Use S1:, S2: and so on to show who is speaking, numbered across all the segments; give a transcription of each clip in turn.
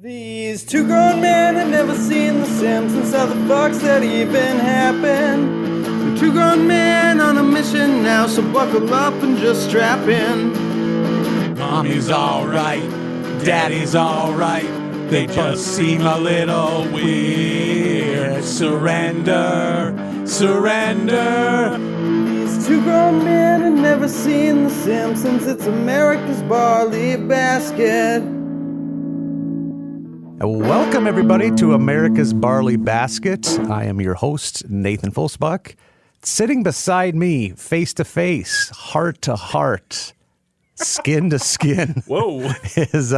S1: These two grown men had never seen The Simpsons. How the fuck's that even happen? They're two grown men on a mission now, so buckle up and just strap in.
S2: Mommy's alright, Daddy's alright. They just seem a little weird. Surrender, surrender.
S1: These two grown men had never seen The Simpsons. It's America's barley basket.
S3: Welcome, everybody, to America's Barley Basket. I am your host, Nathan Fulsbach. Sitting beside me, face to face, heart to heart, skin to skin,
S2: Whoa.
S3: is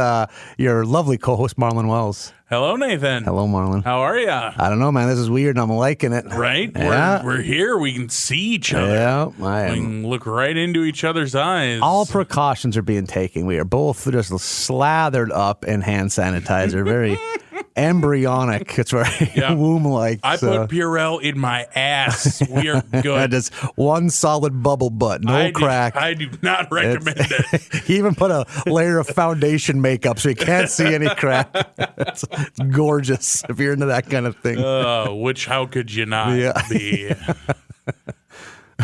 S3: your lovely co-host, Marlin Wells.
S2: Hello, Nathan.
S3: Hello, Marlin.
S2: How are ya?
S3: I don't know, man. This is weird, and I'm liking it.
S2: Right?
S3: Yeah.
S2: We're here. We can see each other.
S3: Yeah, I
S2: We
S3: am.
S2: can look right into each other's eyes.
S3: All precautions are being taken. We are both just slathered up in hand sanitizer. Very embryonic. It's very
S2: Yeah.
S3: womb-like.
S2: I
S3: so.
S2: put Purell in my ass. We are good.
S3: Just one solid bubble butt, no crack.
S2: I do not recommend it.
S3: He even put a layer of foundation makeup so you can't see any crack. It's gorgeous if you're into that kind of thing.
S2: How could you not be?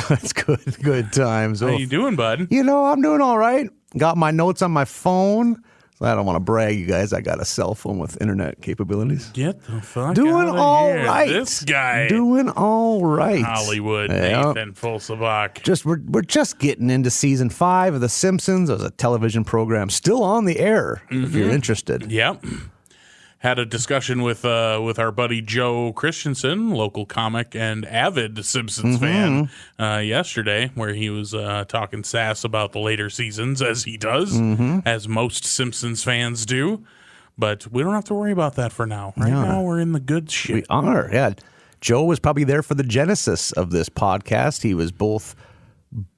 S3: That's good times.
S2: How you doing, bud?
S3: You know, I'm doing all right. Got my notes on my phone. So I don't want to brag, you guys. I got a cell phone with internet capabilities.
S2: Get the fuck
S3: Doing
S2: out of
S3: all
S2: here.
S3: right.
S2: This guy.
S3: Doing all right.
S2: Hollywood,
S3: Yeah.
S2: Nathan Fulsbach.
S3: We're just getting into season 5 of The Simpsons. It was a television program still on the air, if you're interested.
S2: Yep. Had a discussion with our buddy Joe Christensen, local comic and avid Simpsons fan, yesterday, where he was talking sass about the later seasons, as he does, as most Simpsons fans do. But we don't have to worry about that for now. Right now, we're in the good shit.
S3: We are, yeah. Joe was probably there for the genesis of this podcast. He was both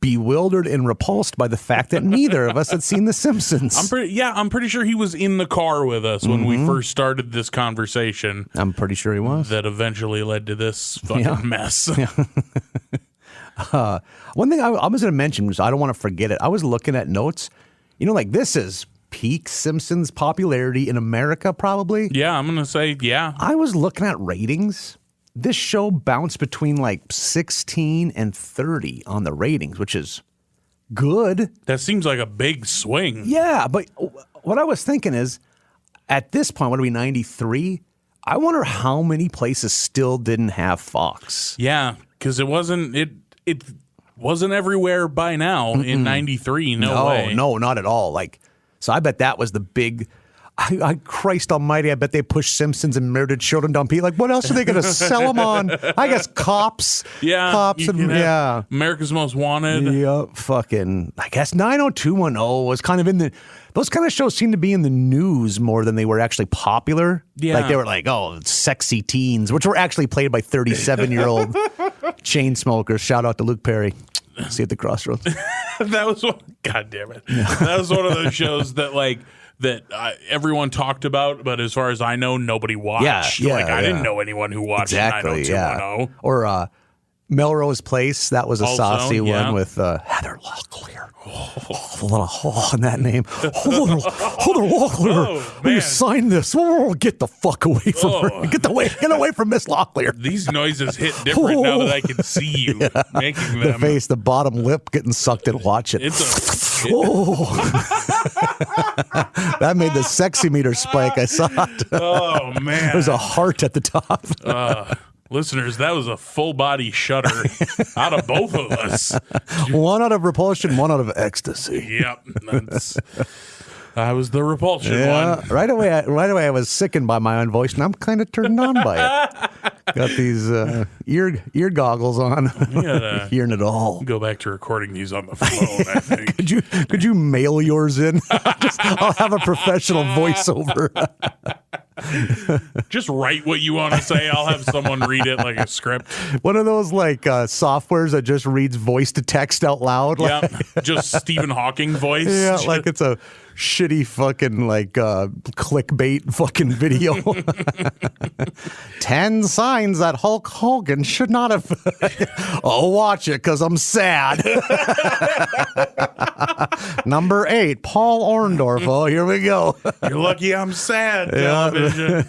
S3: bewildered and repulsed by the fact that neither of us had seen The Simpsons.
S2: I'm pretty sure he was in the car with us when we first started this conversation.
S3: I'm pretty sure he was.
S2: That eventually led to this fucking mess.
S3: One thing I was going to mention, because I don't want to forget it, I was looking at notes. You know, like this is peak Simpsons popularity in America, probably.
S2: Yeah, I'm going to say, yeah.
S3: I was looking at ratings. This show bounced between like 16 and 30 on the ratings, which is good.
S2: That seems like a big swing.
S3: Yeah, but what I was thinking is, at this point, what are we, 93? I wonder how many places still didn't have Fox.
S2: Yeah, because it wasn't everywhere by now in 93. No way.
S3: No, not at all. Like, so I bet that was the big... Christ almighty, I bet they pushed Simpsons and Murdered Children down. Like, what else are they going to sell them on? I guess Cops.
S2: Yeah.
S3: Cops and, yeah.
S2: America's Most Wanted.
S3: Yeah, fucking, I guess 90210 was kind of in the, those kind of shows seem to be in the news more than they were actually popular.
S2: Yeah.
S3: Like they were like, oh, sexy teens, which were actually played by 37-year-old chain smokers. Shout out to Luke Perry. See you at the crossroads.
S2: That was one, God damn it. That was one of those shows that everyone talked about, but as far as I know, nobody watched.
S3: Yeah,
S2: I didn't know anyone who watched
S3: exactly,
S2: 90210.
S3: Or Melrose Place, that was a
S2: Also,
S3: saucy
S2: yeah.
S3: one with Heather Locklear. A little hole in that name. Heather Locklear.
S2: Oh,
S3: Will you
S2: man.
S3: sign this? Oh, get the fuck away from her. Get away from Miss Locklear.
S2: These noises hit different now that I can see you making
S3: The
S2: them.
S3: face, the bottom lip getting sucked in. Watch it. That made the sexy meter spike. I saw it.
S2: Oh, man.
S3: There's a heart at the top.
S2: Listeners, that was a full body shudder out of both of us.
S3: One out of repulsion, one out of ecstasy.
S2: Yep. I was the repulsion one.
S3: Right away I was sickened by my own voice, and I'm kind of turned on by it. Got these ear goggles on, hearing it all.
S2: Go back to recording these on the phone, I think.
S3: Could you mail yours in? I'll have a professional voiceover.
S2: Just write what you want to say. I'll have someone read it like a script.
S3: One of those like softwares that just reads voice to text out loud.
S2: Yeah, just Stephen Hawking voice.
S3: Yeah, like it's a shitty fucking like clickbait fucking video. 10 signs that Hulk Hogan should not have. I'll watch it because I'm sad. Number 8, Paul Orndorff. Oh, here we go.
S2: You're lucky I'm sad, television.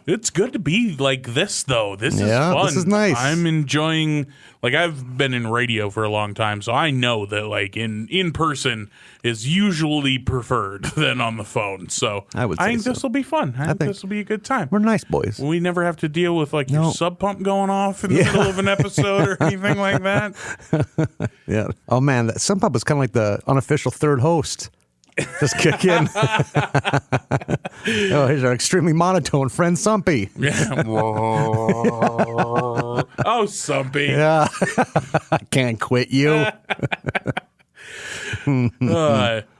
S2: It's good to be like this, though. This is fun.
S3: This is nice.
S2: I'm enjoying. Like, I've been in radio for a long time, so I know that like in person is usually preferred than on the phone. So I think this will be fun. I think this will be a good time.
S3: We're nice boys.
S2: We never have to deal with like your sub pump going off in the middle of an episode or anything like that.
S3: Yeah. Oh man, that sub pump was kind of like the unofficial third host. Just kick in. Oh, here's our extremely monotone friend, Sumpy.
S2: Yeah. Oh, Sumpy.
S3: Yeah. I can't quit you.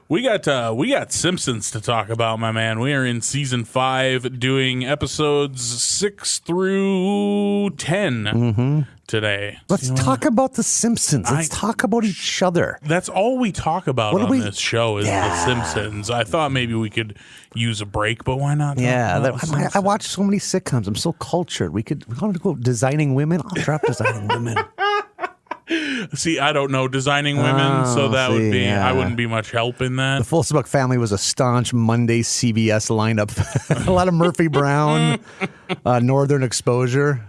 S2: We got Simpsons to talk about, my man. We are in season 5, doing episodes 6 through 10 today.
S3: Let's talk about the Simpsons. Let's talk about each other.
S2: That's all we talk about on this show is the Simpsons. I thought maybe we could use a break, but why not?
S3: I watch so many sitcoms. I'm so cultured. We want to go designing women. I'll drop designing women.
S2: See, I don't know designing women, so that would be I wouldn't be much help in that.
S3: The Fulsbuck family was a staunch Monday CBS lineup. A lot of Murphy Brown, Northern Exposure.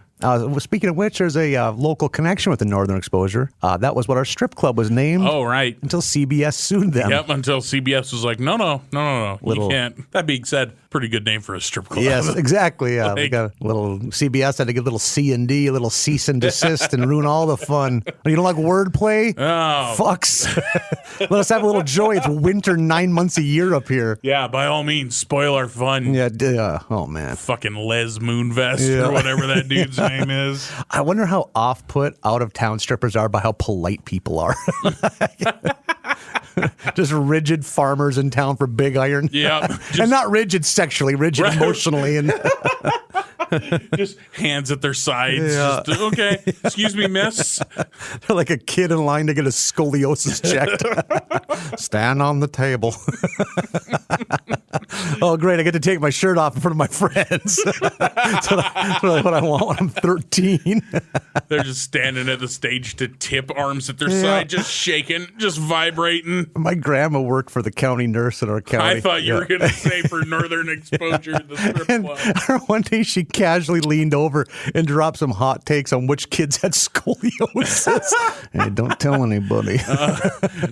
S3: Speaking of which, there's a local connection with the Northern Exposure. That was what our strip club was named.
S2: Oh, right.
S3: Until CBS sued them.
S2: Yep, until CBS was like, no. You can't. That being said, pretty good name for a strip club.
S3: Yes, exactly. Yeah, they got a little CBS had to get a little C&D, a little cease and desist, and ruin all the fun. You don't like wordplay?
S2: Oh,
S3: fucks. Let us have a little joy. It's winter 9 months a year up here.
S2: Yeah, by all means, spoil our fun.
S3: Yeah. Oh man.
S2: Fucking Les Moonvest or whatever that dude's name is.
S3: I wonder how off-put out-of-town strippers are by how polite people are. Just rigid farmers in town for big iron.
S2: Yeah.
S3: And not rigid sexually, rigid emotionally. And
S2: just hands at their sides. Yeah. Just, okay, excuse me, miss.
S3: They're like a kid in line to get a scoliosis checked. Stand on the table. Oh, great. I get to take my shirt off in front of my friends. That's what I want when I'm 13.
S2: They're just standing at the stage to tip, arms at their side, just shaking, just vibrating.
S3: My grandma worked for the county nurse in our county.
S2: I thought you were going to say for Northern Exposure, the strip club.
S3: One day she casually leaned over and dropped some hot takes on which kids had scoliosis. Hey, don't tell anybody.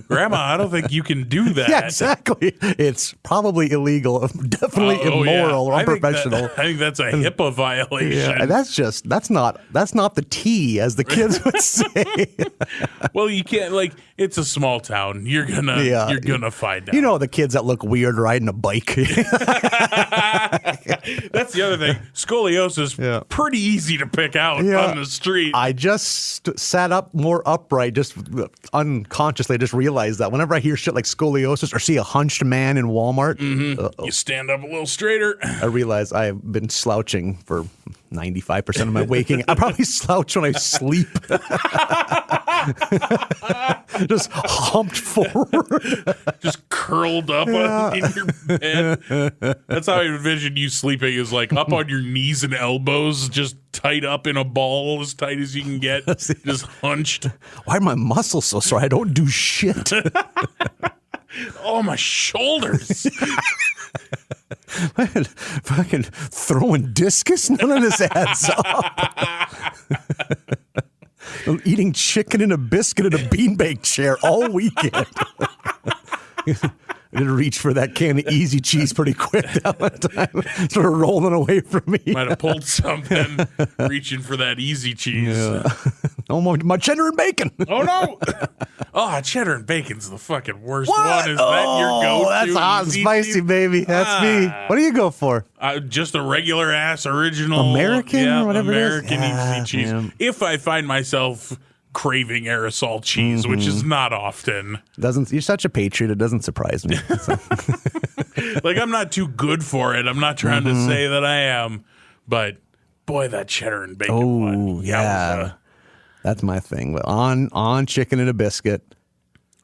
S2: Grandma, I don't think you can do that.
S3: Yeah, exactly. It's probably illegal, definitely immoral or unprofessional.
S2: I think that's a HIPAA violation.
S3: Yeah, that's not the T, as the kids would say.
S2: Well, you can't, like, it's a small town. You're gonna find out.
S3: You know the kids that look weird riding a bike.
S2: That's the other thing. Scoliosis, pretty easy to pick out on the street.
S3: I just sat up more upright, just unconsciously. I just realized that whenever I hear shit like scoliosis or see a hunched man in Walmart,
S2: you stand up a little straighter.
S3: I realize I've been slouching for 95% of my waking. I probably slouch when I sleep. Just humped forward.
S2: Just curled up in your bed. That's how I envision you sleeping, is like up on your knees and elbows, just tied up in a ball as tight as you can get, just hunched.
S3: Why are my muscles so sore? I don't do shit.
S2: Oh, my shoulders.
S3: Fucking throwing discus? None of this adds up. I'm eating chicken and a biscuit in a beanbag chair all weekend. I did reach for that can of Easy Cheese pretty quick that one time. Sort of rolling away from me.
S2: Might have pulled something reaching for that Easy Cheese.
S3: Yeah. Oh, my cheddar and bacon.
S2: Oh, no. Oh, cheddar and bacon's the fucking worst one. Is that your go-to?
S3: That's hot and spicy, baby. That's me. What do you go for?
S2: Just a regular ass original.
S3: American? Whatever
S2: American
S3: it is.
S2: Easy Cheese. Man. If I find myself craving aerosol cheese, which is not often.
S3: You're such a patriot, it doesn't surprise me.
S2: Like, I'm not too good for it. I'm not trying to say that I am, but boy, that cheddar and bacon one.
S3: Yeah. That's my thing. On chicken and a biscuit.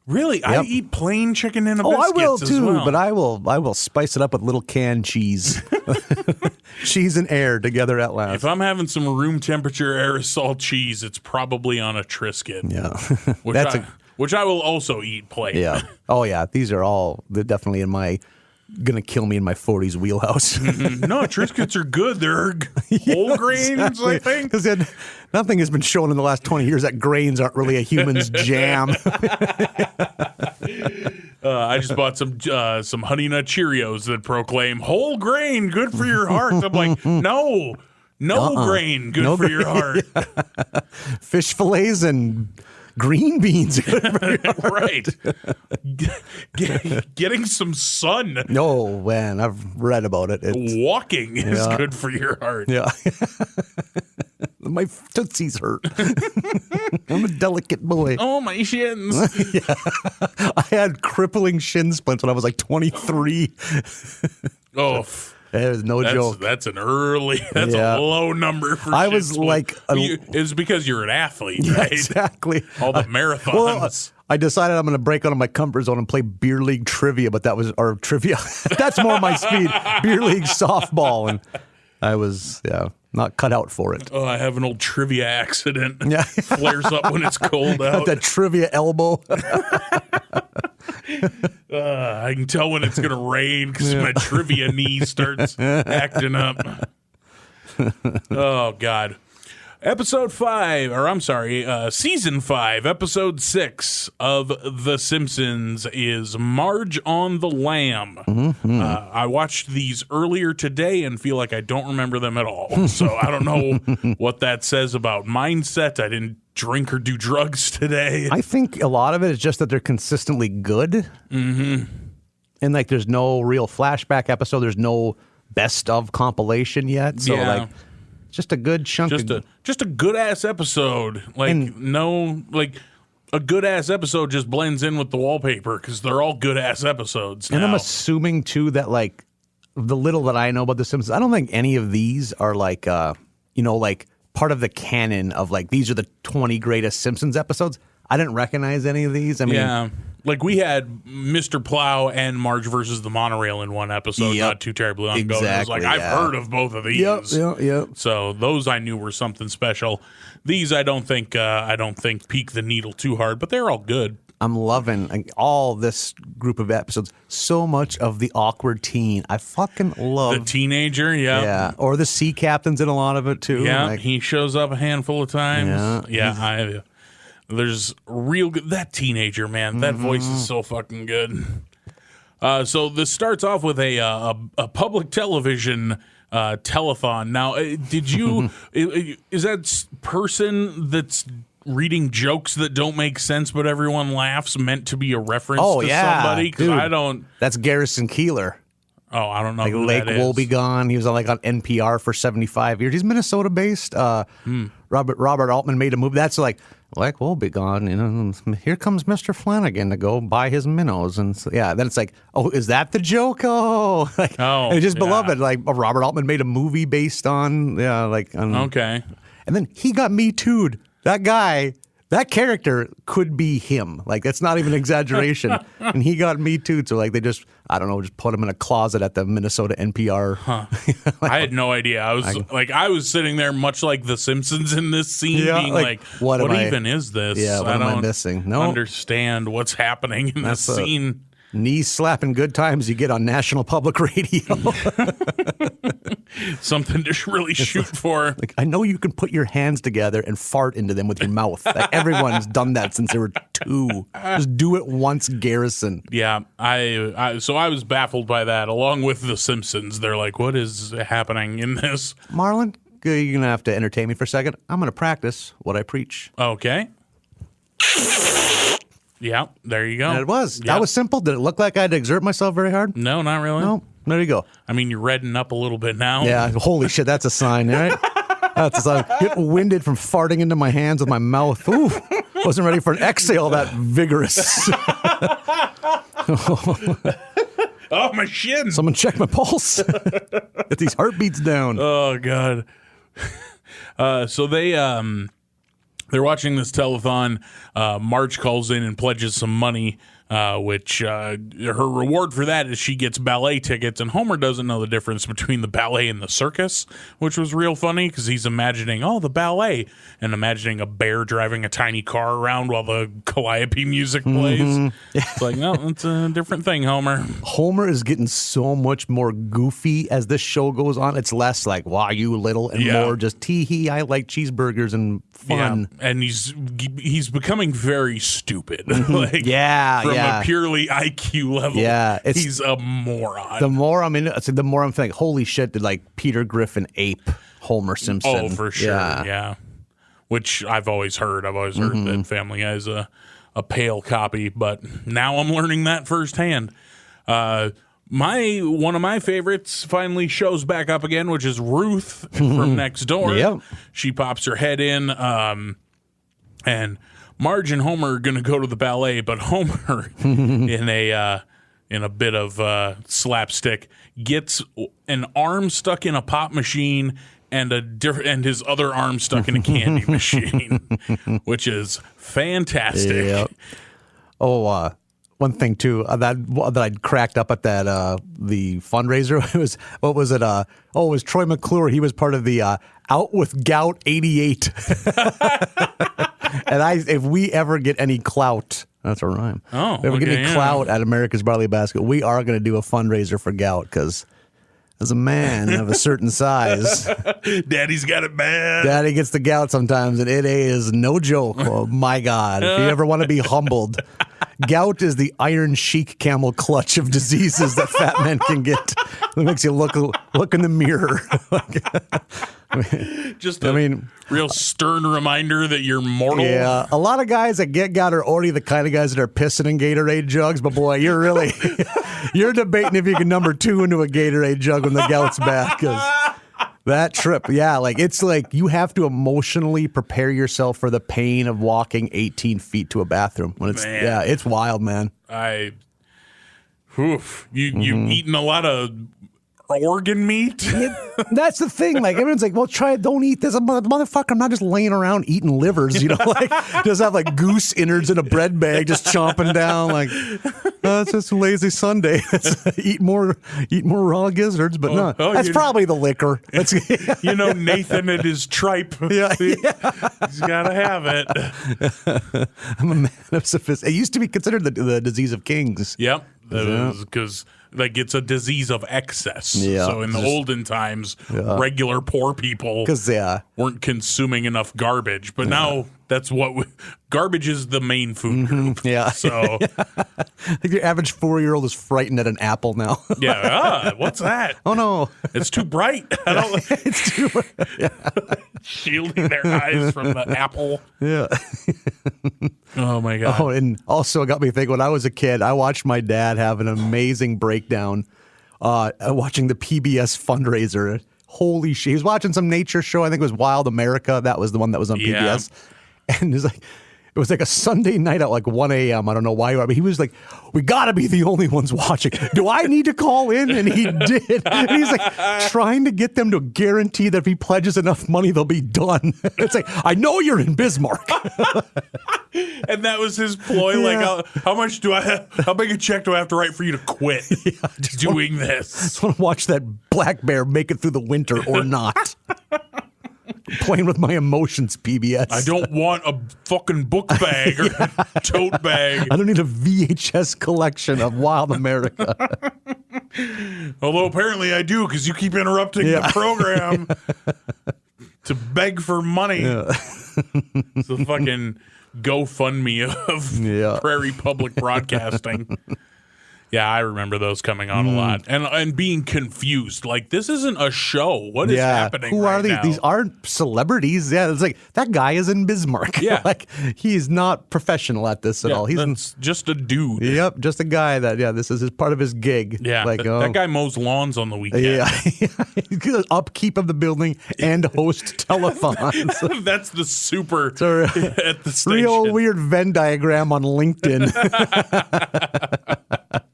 S2: Really? I
S3: Yep.
S2: eat plain chicken and a
S3: Oh, I
S2: biscuits
S3: will
S2: as
S3: too,
S2: well.
S3: but I will spice it up with little canned cheese. Cheese and air together at last.
S2: If I'm having some room temperature aerosol cheese, it's probably on a Triscuit.
S3: Yeah.
S2: Which I will also eat plain.
S3: Yeah. Oh, yeah. They're definitely in my gonna kill me in my 40s wheelhouse.
S2: No, Triscuits are good. They're whole grains, I think.
S3: Because nothing has been shown in the last 20 years that grains aren't really a human's jam.
S2: I just bought some Honey Nut Cheerios that proclaim whole grain, good for your heart. I'm like, no grain, good for your heart.
S3: Fish fillets and green beans.
S2: Right. Getting some sun.
S3: No, man, I've read about it.
S2: Walking is good for your heart.
S3: Yeah. My tootsies hurt. I'm a delicate boy.
S2: Oh, my shins.
S3: I had crippling shin splints when I was like 23.
S2: Oh,
S3: It was no joke.
S2: That's a low number for
S3: I
S2: shin
S3: was
S2: splints.
S3: like
S2: it's because you're an athlete,
S3: Yeah,
S2: right?
S3: exactly.
S2: All the marathons.
S3: Well, I decided I'm going to break out of my comfort zone and play beer league trivia, or trivia. That's more my speed. Beer league softball, and I was not cut out for it.
S2: Oh, I have an old trivia accident.
S3: Yeah.
S2: Flares up when it's cold out.
S3: That trivia elbow.
S2: I can tell when it's going to rain because my trivia knee starts acting up. Oh, God. Season 5, episode 6 of The Simpsons is Marge on the Lamb.
S3: Mm-hmm.
S2: I watched these earlier today and feel like I don't remember them at all. So I don't know what that says about mindset. I didn't drink or do drugs today.
S3: I think a lot of it is just that they're consistently good. Mm-hmm. And like there's no real flashback episode. There's no best of compilation yet. So like just a good chunk
S2: just a good ass episode. A good ass episode just blends in with the wallpaper because they're all good ass episodes now.
S3: And I'm assuming too that like the little that I know about The Simpsons, I don't think any of these are like like part of the canon of like these are the 20 greatest Simpsons episodes. I didn't recognize any of these. I mean,
S2: like we had Mr. Plow and Marge versus the Monorail in one episode, not too terribly long ago. And I was like, I've heard of both of these.
S3: Yep.
S2: So those I knew were something special. These I don't think peak the needle too hard, but they're all good.
S3: I'm loving all this group of episodes. So much of the awkward teen. I fucking love
S2: the teenager. Yeah,
S3: or the sea captain's in a lot of it too.
S2: Yeah, he shows up a handful of times. There's real good. That teenager, man, that voice is so fucking good. So this starts off with a public television telethon. Now, did you? Is that person that's reading jokes that don't make sense but everyone laughs meant to be a reference to somebody? Because I don't.
S3: That's Garrison Keillor.
S2: Oh, I don't know.
S3: Like
S2: who
S3: Lake
S2: that is.
S3: Wobegon. He was on NPR for 75 years. He's Minnesota based. Robert Altman made a movie. That's like Lake Wobegon. Here comes Mr. Flanagan to go buy his minnows, and then it's like, oh, is that the joke? Oh, and just beloved. Like Robert Altman made a movie based on
S2: okay.
S3: And then he got Me Too'd. That guy. That character could be him. Like, that's not even an exaggeration. And he got Me Too. So, like, they just put him in a closet at the Minnesota NPR.
S2: Huh. I had no idea. I was sitting there much like The Simpsons in this scene, being like, what even is this?
S3: Yeah, what am I missing? No.
S2: Understand what's happening in this scene.
S3: Knee slapping good times you get on National Public Radio.
S2: Something to really shoot for.
S3: Like, I know you can put your hands together and fart into them with your mouth. Like, everyone's done that since they were 2. Just do it once, Garrison.
S2: Yeah, so I was baffled by that, along with The Simpsons. They're like, what is happening in this?
S3: Marlin, you're going to have to entertain me for a second. I'm going to practice what I preach.
S2: Okay. Yeah, there you go.
S3: And it was. That was simple. Did it look like I had to exert myself very hard?
S2: No, not really.
S3: No. There you go.
S2: I mean, you're reddening up a little bit now.
S3: Yeah, holy shit, that's a sign, right? That's a sign. Getting winded from farting into my hands with my mouth. Ooh, wasn't ready for an exhale that vigorous.
S2: Oh, my shin.
S3: Someone check my pulse. Get these heartbeats down.
S2: Oh, God. So they're watching this telethon. Marge calls in and pledges some money, which her reward for that is she gets ballet tickets. And Homer doesn't know the difference between the ballet and the circus, which was real funny because he's imagining, the ballet, and imagining a bear driving a tiny car around while the Calliope music plays. It's like, no, it's a different thing, Homer.
S3: Homer is getting so much more goofy as this show goes on. It's less like, wow, you little, and more just tee-hee, I like cheeseburgers and fun.
S2: Yeah. And he's becoming very stupid. From a purely IQ level, he's a moron.
S3: The more I'm the more I'm thinking, holy shit, did like Peter Griffin ape Homer Simpson?
S2: Oh, for sure, yeah. Which I've always heard. I've always heard that Family Guy is a pale copy, but now I'm learning that firsthand. One of my favorites finally shows back up again, which is Ruth from next door.
S3: Yep.
S2: She pops her head in, and Marge and Homer are going to go to the ballet, but Homer, in a bit of slapstick, gets an arm stuck in a pop machine and his other arm stuck in a candy machine, which is fantastic. Yep.
S3: Oh, one thing too that I'd cracked up at that the fundraiser was it was Troy McClure. He was part of the Out with Gout '88. And if we ever get any clout, that's a rhyme.
S2: Oh,
S3: if we get any clout at America's Barley Basket, we are going to do a fundraiser for gout because as a man of a certain size,
S2: Daddy's got it bad.
S3: Daddy gets the gout sometimes, and it is no joke. Oh my God! If you ever want to be humbled, gout is the iron chic camel clutch of diseases that fat men can get. It makes you look in the mirror.
S2: Real stern reminder that you're mortal.
S3: Yeah, a lot of guys that get gout are already the kind of guys that are pissing in Gatorade jugs. But boy, you're debating if you can number 2 into a Gatorade jug when the gout's back. Because that trip, it's like you have to emotionally prepare yourself for the pain of walking 18 feet to a bathroom. When it's wild, man.
S2: You eating a lot of organ meat?
S3: That's the thing. Like everyone's like, well, try it. Don't eat this. Motherfucker, I'm not just laying around eating livers, just have like goose innards in a bread bag, just chomping down like, it's just a lazy Sunday. eat more raw gizzards, but that's probably the liquor.
S2: Nathan and his tripe.
S3: Yeah.
S2: He's got to have it.
S3: I'm a man of sophistication. It used to be considered the disease of kings.
S2: Yep. Because it's a disease of excess. Yeah, so in the olden times, regular poor people weren't consuming enough garbage. But now that's garbage is the main food group.
S3: Yeah.
S2: So
S3: I think your average 4-year-old is frightened at an apple now.
S2: What's that?
S3: Oh no,
S2: it's too bright. I don't.
S3: It's too
S2: shielding their eyes from the apple.
S3: Yeah.
S2: Oh my God.
S3: Oh, and also it got me thinking. When I was a kid, I watched my dad have an amazing breakdown watching the PBS fundraiser. Holy shit! He was watching some nature show. I think it was Wild America. That was the one that was on PBS. And it was like a Sunday night at like 1 a.m. I don't know why, but he was like, we got to be the only ones watching. Do I need to call in? And he did. And he's like trying to get them to guarantee that if he pledges enough money, they'll be done. It's like, I know you're in Bismarck.
S2: And that was his ploy.
S3: Yeah.
S2: Like, how much do I have? How big a check do I have to write for you to quit doing this?
S3: I just want to watch that black bear make it through the winter or not. Playing with my emotions, PBS.
S2: I don't want a fucking book bag or tote bag.
S3: I don't need a VHS collection of Wild America.
S2: Although apparently I do, because you keep interrupting the program to beg for money. It's the fucking GoFundMe of Prairie Public Broadcasting. Yeah, I remember those coming on a lot. And being confused. Like, this isn't a show. What is happening
S3: Who
S2: right
S3: are these?
S2: now?
S3: These aren't celebrities. Yeah, it's like, that guy is in Bismarck.
S2: Yeah.
S3: Like, he's not professional at this at all. He's
S2: just a dude.
S3: Yep, just a guy that, this is part of his gig.
S2: Yeah,
S3: like,
S2: that guy mows lawns on the weekend.
S3: Yeah. He's upkeep of the building and host telethons.
S2: That's the super at the station.
S3: Real weird Venn diagram on LinkedIn.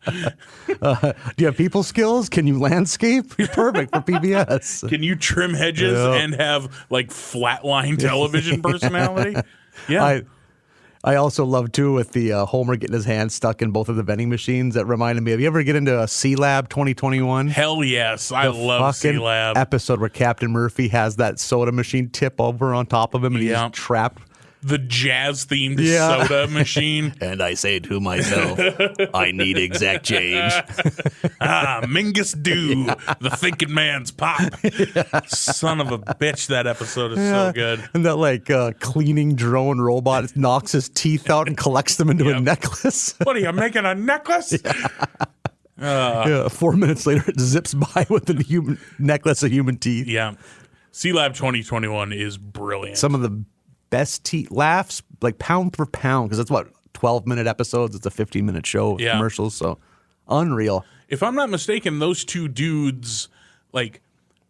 S3: Do you have people skills? Can you landscape? You're perfect for PBS.
S2: Can you trim hedges and have like flatline television personality? Yeah.
S3: I also love, too, with the Homer getting his hand stuck in both of the vending machines. That reminded me of, you ever get into a C-Lab 2021?
S2: Hell yes. I love C-Lab.
S3: Episode where Captain Murphy has that soda machine tip over on top of him and he's trapped.
S2: The jazz-themed soda machine.
S3: And I say to myself, I need exact change.
S2: Mingus Dew, the thinking man's pop. Son of a bitch, that episode is so good.
S3: And that cleaning drone robot knocks his teeth out and collects them into a necklace.
S2: What are you, making a necklace?
S3: 4 minutes later, it zips by with a necklace of human teeth.
S2: Yeah. C-Lab 2021 is brilliant.
S3: Some of the best laughs, like pound for pound, because that's 12-minute episodes. It's a 15-minute show with commercials, so unreal.
S2: If I'm not mistaken, those two dudes,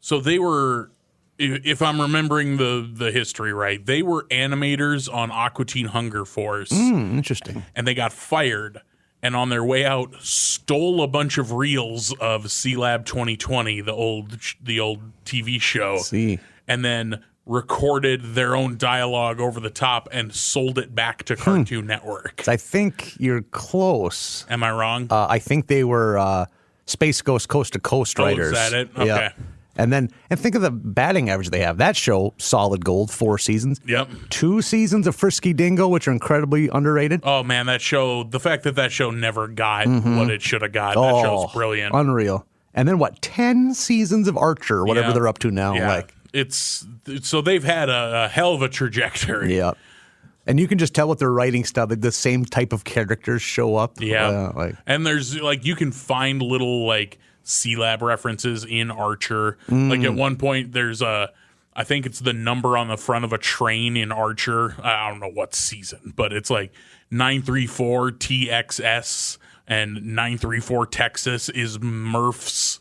S2: so they were, if I'm remembering the history right, they were animators on Aqua Teen Hunger Force.
S3: Interesting.
S2: And they got fired, and on their way out, stole a bunch of reels of C-Lab 2020, the old TV show. And then recorded their own dialogue over the top and sold it back to Cartoon Network.
S3: I think you're close.
S2: Am I wrong?
S3: I think they were Space Ghost Coast to Coast writers.
S2: Is that it? Okay.
S3: Yeah. And think of the batting average they have. That show, solid gold, 4 seasons.
S2: Yep.
S3: 2 seasons of Frisky Dingo, which are incredibly underrated.
S2: Oh, man, that show, the fact that show never got what it should have got, that show's brilliant.
S3: Unreal. And then 10 seasons of Archer, whatever they're up to now.
S2: Yeah. So they've had a hell of a trajectory.
S3: Yeah. And you can just tell with their writing stuff that the same type of characters show up.
S2: Yeah. And there's you can find little C-Lab references in Archer. At one point there's I think it's the number on the front of a train in Archer. I don't know what season, but it's 934 TXS, and 934 Texas is Murph's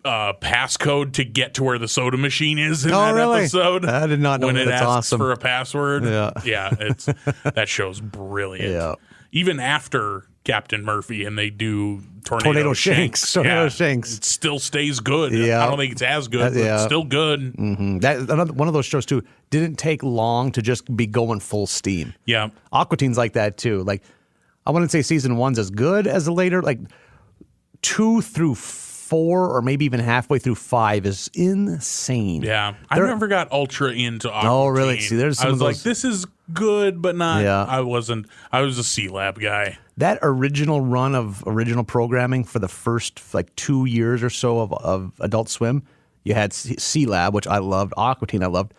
S2: passcode to get to where the soda machine is in that episode.
S3: I did not know
S2: when
S3: that.
S2: it
S3: That's
S2: asks
S3: awesome.
S2: for a password.
S3: Yeah,
S2: it's that show's brilliant.
S3: Yeah.
S2: Even after Captain Murphy and they do
S3: Tornado Shanks. Tornado Shanks.
S2: It still stays good.
S3: Yeah.
S2: I don't think it's as good, but it's still good.
S3: Mm-hmm. That one of those shows too didn't take long to just be going full steam.
S2: Yeah.
S3: Aqua Teen's like that too. I wouldn't say season 1's as good as the later 2 through 4 or maybe even halfway through 5 is insane.
S2: Yeah. I never got ultra into Aqua
S3: Oh, really?
S2: Teen.
S3: See, there's some
S2: I was
S3: of those...
S2: this is good, but not.
S3: Yeah.
S2: I wasn't. I was a C-Lab guy.
S3: That original run of original programming for the first 2 years or so of Adult Swim, you had C-Lab, which I loved, Aqua Teen I loved.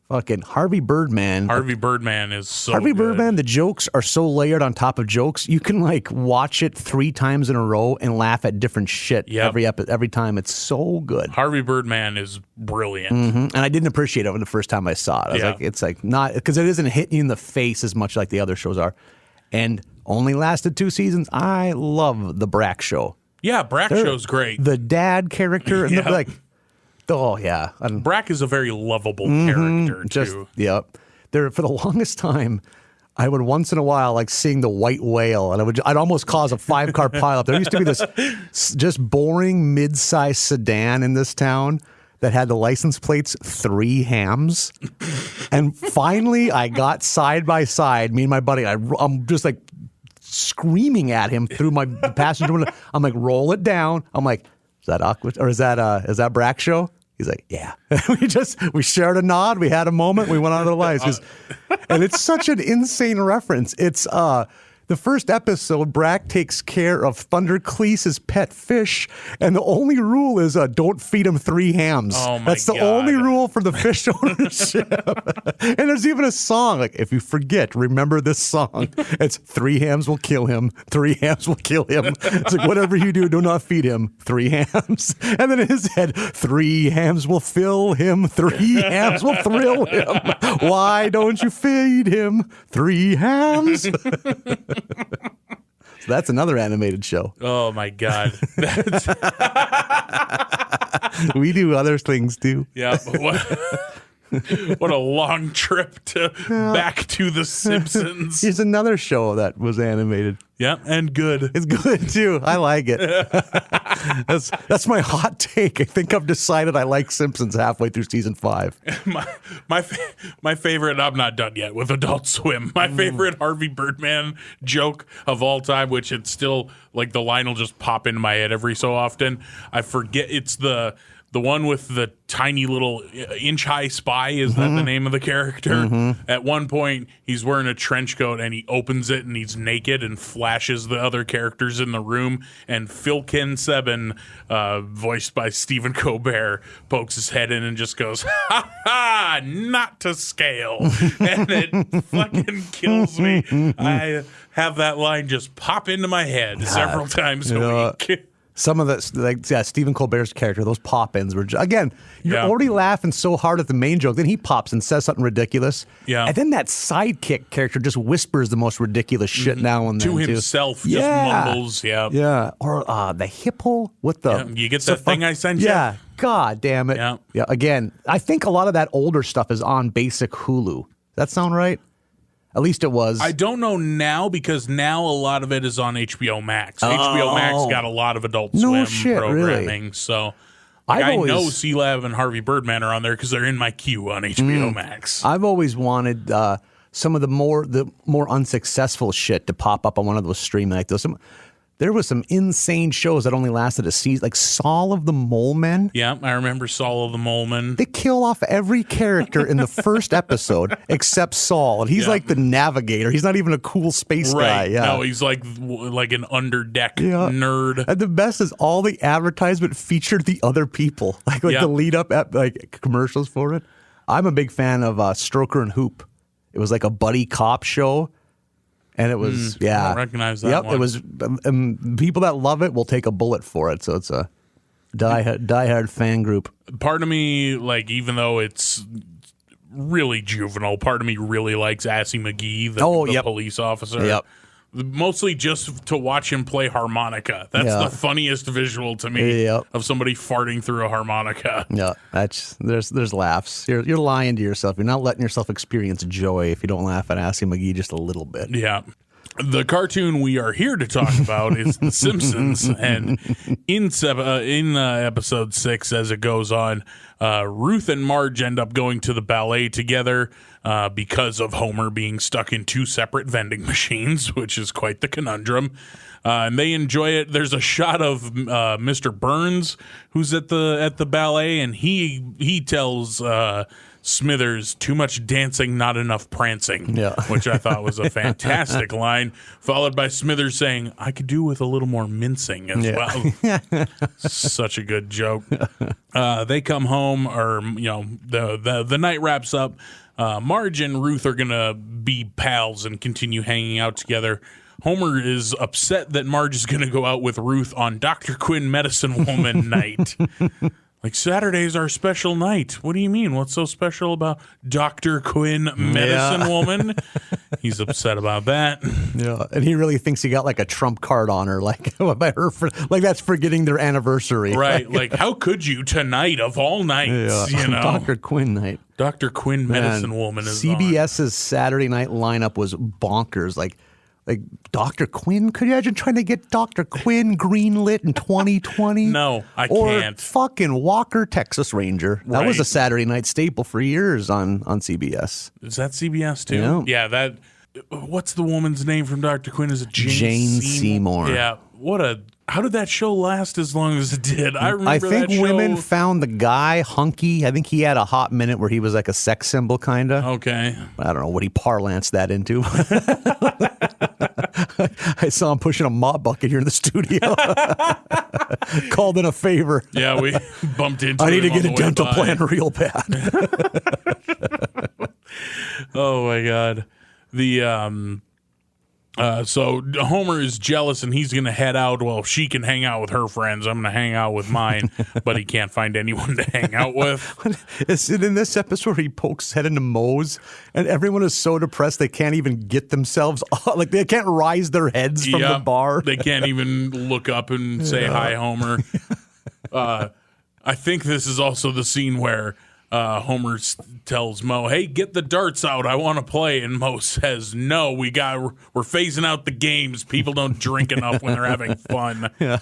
S3: Fucking Harvey Birdman.
S2: Harvey Birdman is so
S3: Harvey
S2: good.
S3: Birdman, the jokes are so layered on top of jokes. You can watch it 3 times in a row and laugh at different shit every time. It's so good.
S2: Harvey Birdman is brilliant.
S3: Mm-hmm. And I didn't appreciate it when the first time I saw it. I was not, because it isn't hitting you in the face as much like the other shows are. And only lasted 2 seasons. I love the Brack show.
S2: Yeah, Brack show's great.
S3: The dad character and oh yeah,
S2: Brack is a very lovable character too.
S3: There for the longest time, I would once in a while seeing the white whale, and I'd almost cause a 5-car pileup. There used to be this just boring mid-sized sedan in this town that had the license plates 3 hams, and finally I got side by side, me and my buddy. I'm just screaming at him through my passenger window. I'm roll it down. I'm is that Aqua or is that Brack show? He's like, yeah. we shared a nod. We had a moment. We went on to the lives. And it's such an insane reference. It's the first episode, Brack takes care of Thunder Cleese's pet fish, and the only rule is don't feed him 3 hams.
S2: Oh my
S3: That's the only rule for the fish ownership. And there's even a song, if you forget, remember this song. It's 3 hams will kill him, 3 hams will kill him. It's whatever you do not feed him 3 hams. And then in his head, 3 hams will fill him, 3 hams will thrill him. Why don't you feed him 3 hams? So that's another animated show.
S2: Oh my God.
S3: We do other things too.
S2: Yeah. What a long trip back to The Simpsons.
S3: Here's another show that was animated.
S2: Yeah, and good.
S3: It's good too. I like it. That's my hot take. I think I've decided I like Simpsons halfway through season 5.
S2: My favorite. I'm not done yet with Adult Swim. My favorite Harvey Birdman joke of all time, which it's still like the line will just pop into my head every so often. I forget. It's the one with the tiny little inch-high spy. Is that the name of the character? At one point, he's wearing a trench coat, and he opens it, and he's naked and flashes the other characters in the room. And Phil Sebin, voiced by Stephen Colbert, pokes his head in and just goes, "Ha ha, not to scale." And it fucking kills me. I have that line just pop into my head several times a week.
S3: Some of the, Stephen Colbert's character, those pop-ins were, again, you're already laughing so hard at the main joke, then he pops and says something ridiculous. Yeah. And then that sidekick character just whispers the most ridiculous shit now and then.
S2: To himself, just mumbles. Yeah.
S3: Yeah. Or the hippo with the...
S2: You get that thing I sent you?
S3: Yeah. God damn it. Yeah. Again, I think a lot of that older stuff is on basic Hulu. Does that sound right? At least it was.
S2: I don't know now because now a lot of it is on HBO Max. HBO Max got a lot of Adult Swim programming. Really? So I know C-Lab and Harvey Birdman are on there because they're in my queue on HBO Max.
S3: I've always wanted some of the more unsuccessful shit to pop up on one of those streaming like those. There was some insane shows that only lasted a season, like Saul of the Mole Men.
S2: Yeah, I remember Saul of the Mole Men.
S3: They kill off every character in the first episode except Saul, and he's like the navigator. He's not even a cool space guy. Yeah.
S2: No, he's like an underdeck nerd.
S3: And the best is all the advertisement featured the other people, like the lead up at like commercials for it. I'm a big fan of Stroker and Hoop. It was like a buddy cop show. And it was,
S2: I don't recognize that one.
S3: It was, people that love it will take a bullet for it. So it's a diehard fan group.
S2: Part of me, like, even though it's really juvenile, part of me really likes Assy McGee, the police officer.
S3: Yep.
S2: Mostly just to watch him play harmonica. That's the funniest visual to me of somebody farting through a harmonica.
S3: Yeah, there's laughs. You're lying to yourself. You're not letting yourself experience joy if you don't laugh at Assy McGee just a little bit.
S2: Yeah. The cartoon we are here to talk about is The Simpsons, and in episode 6, as it goes on, Ruth and Marge end up going to the ballet together because of Homer being stuck in 2 separate vending machines, which is quite the conundrum. And they enjoy it. There's a shot of Mr. Burns, who's at the ballet, and he tells Smithers, "Too much dancing, not enough prancing," which I thought was a fantastic line, followed by Smithers saying, "I could do with a little more mincing as well." Such a good joke. They come home, or the night wraps up. Marge and Ruth are gonna be pals and continue hanging out together. Homer is upset that Marge is gonna go out with Ruth on Dr. Quinn Medicine Woman night. Like, Saturday's our special night. What do you mean? What's so special about Dr. Quinn Medicine Woman? He's upset about that.
S3: Yeah, and he really thinks he got like a trump card on her, like by her, like that's forgetting their anniversary.
S2: Right? Like, how could you tonight of all nights?
S3: Yeah. Dr. Quinn night.
S2: Dr. Quinn Medicine Woman is
S3: CBS's Saturday night lineup was bonkers. Like Dr. Quinn? Could you imagine trying to get Dr. Quinn greenlit in 2020?
S2: No, I can't.
S3: Or fucking Walker, Texas Ranger. That was a Saturday night staple for years on CBS.
S2: Is that CBS too? Yeah. What's the woman's name from Dr. Quinn? Is it Jane
S3: Seymour?
S2: Yeah. How did that show last as long as it did? I
S3: think women found the guy hunky. I think he had a hot minute where he was like a sex symbol, kind of.
S2: Okay.
S3: I don't know what he parlanced that into. I saw him pushing a mop bucket here in the studio. Called in a favor.
S2: Yeah, we bumped into him.
S3: I need to get a dental plan real bad.
S2: Oh, my God. So Homer is jealous and he's going to head out. Well, she can hang out with her friends. I'm going to hang out with mine, but he can't find anyone to hang out with.
S3: Is it in this episode where he pokes his head into Moe's and everyone is so depressed they can't even get themselves up, like they can't rise their heads from the bar.
S2: They can't even look up and say, "Hi, Homer." I think this is also the scene where Homer tells Moe, "Hey, get the darts out. I want to play." And Moe says, "No, we're phasing out the games. People don't drink enough when they're having fun." Yeah.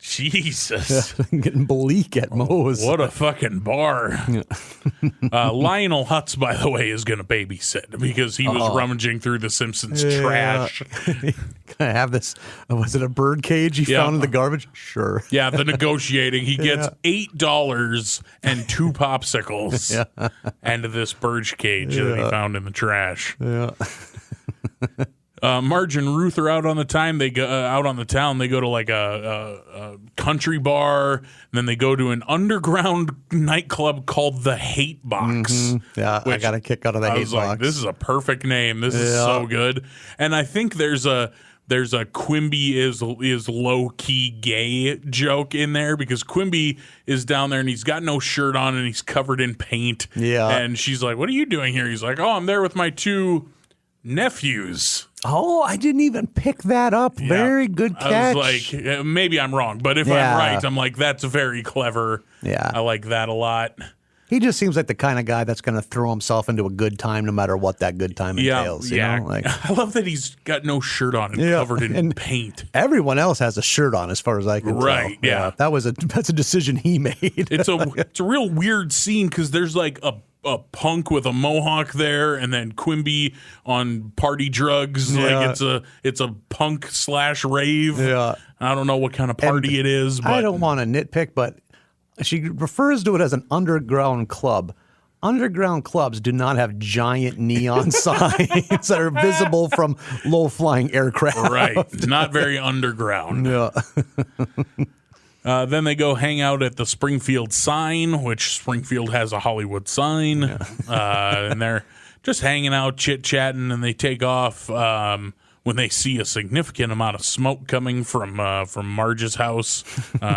S2: Jesus.
S3: Getting bleak at Moe's.
S2: What a fucking bar. Lionel Hutz, by the way, is going to babysit because he was rummaging through the Simpsons trash.
S3: Can I have this? Was it a bird cage he found in the garbage? Sure.
S2: Yeah, the negotiating. He gets $8 and 2 popsicles and this bird cage that he found in the trash.
S3: Yeah.
S2: Marge and Ruth are out on the town. They go They go to like a country bar. And then they go to an underground nightclub called the Hate Box.
S3: Mm-hmm. Yeah, I got a kick out of the Hate Box.
S2: Like, this is a perfect name. This is so good. And I think there's a Quimby is low key gay joke in there because Quimby is down there and he's got no shirt on and he's covered in paint. Yeah, and she's like, "What are you doing here?" He's like, "Oh, I'm there with my 2 nephews."
S3: Oh, I didn't even pick that up. Yeah. Very good catch.
S2: I was like, maybe I'm wrong, but if I'm right, I'm like, that's very clever. Yeah. I like that a lot.
S3: He just seems like the kind of guy that's going to throw himself into a good time no matter what that good time entails. You know? Like,
S2: I love that he's got no shirt on and covered in paint.
S3: Everyone else has a shirt on as far as I can tell.
S2: Right, yeah.
S3: That's a decision he made.
S2: It's a real weird scene because there's like a punk with a mohawk there, and then Quimby on party drugs. Yeah. Like it's a punk / rave. Yeah. I don't know what kind of party it is. But
S3: I don't want to nitpick, but she refers to it as an underground club. Underground clubs do not have giant neon signs that are visible from low-flying aircraft.
S2: Right. Not very underground.
S3: Yeah.
S2: Then they go hang out at the Springfield sign, which Springfield has a Hollywood sign. Yeah. And they're just hanging out, chit-chatting, and they take off when they see a significant amount of smoke coming from Marge's house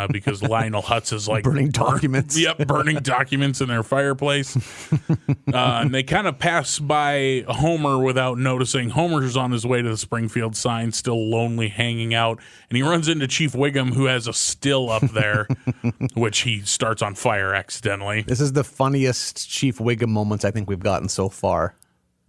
S2: because Lionel Hutz is like
S3: burning documents.
S2: Burning documents in their fireplace. And they kind of pass by Homer without noticing. Homer's on his way to the Springfield sign, still lonely, hanging out, and he runs into Chief Wiggum, who has a still up there, which he starts on fire accidentally.
S3: This is the funniest Chief Wiggum moments I think we've gotten so far.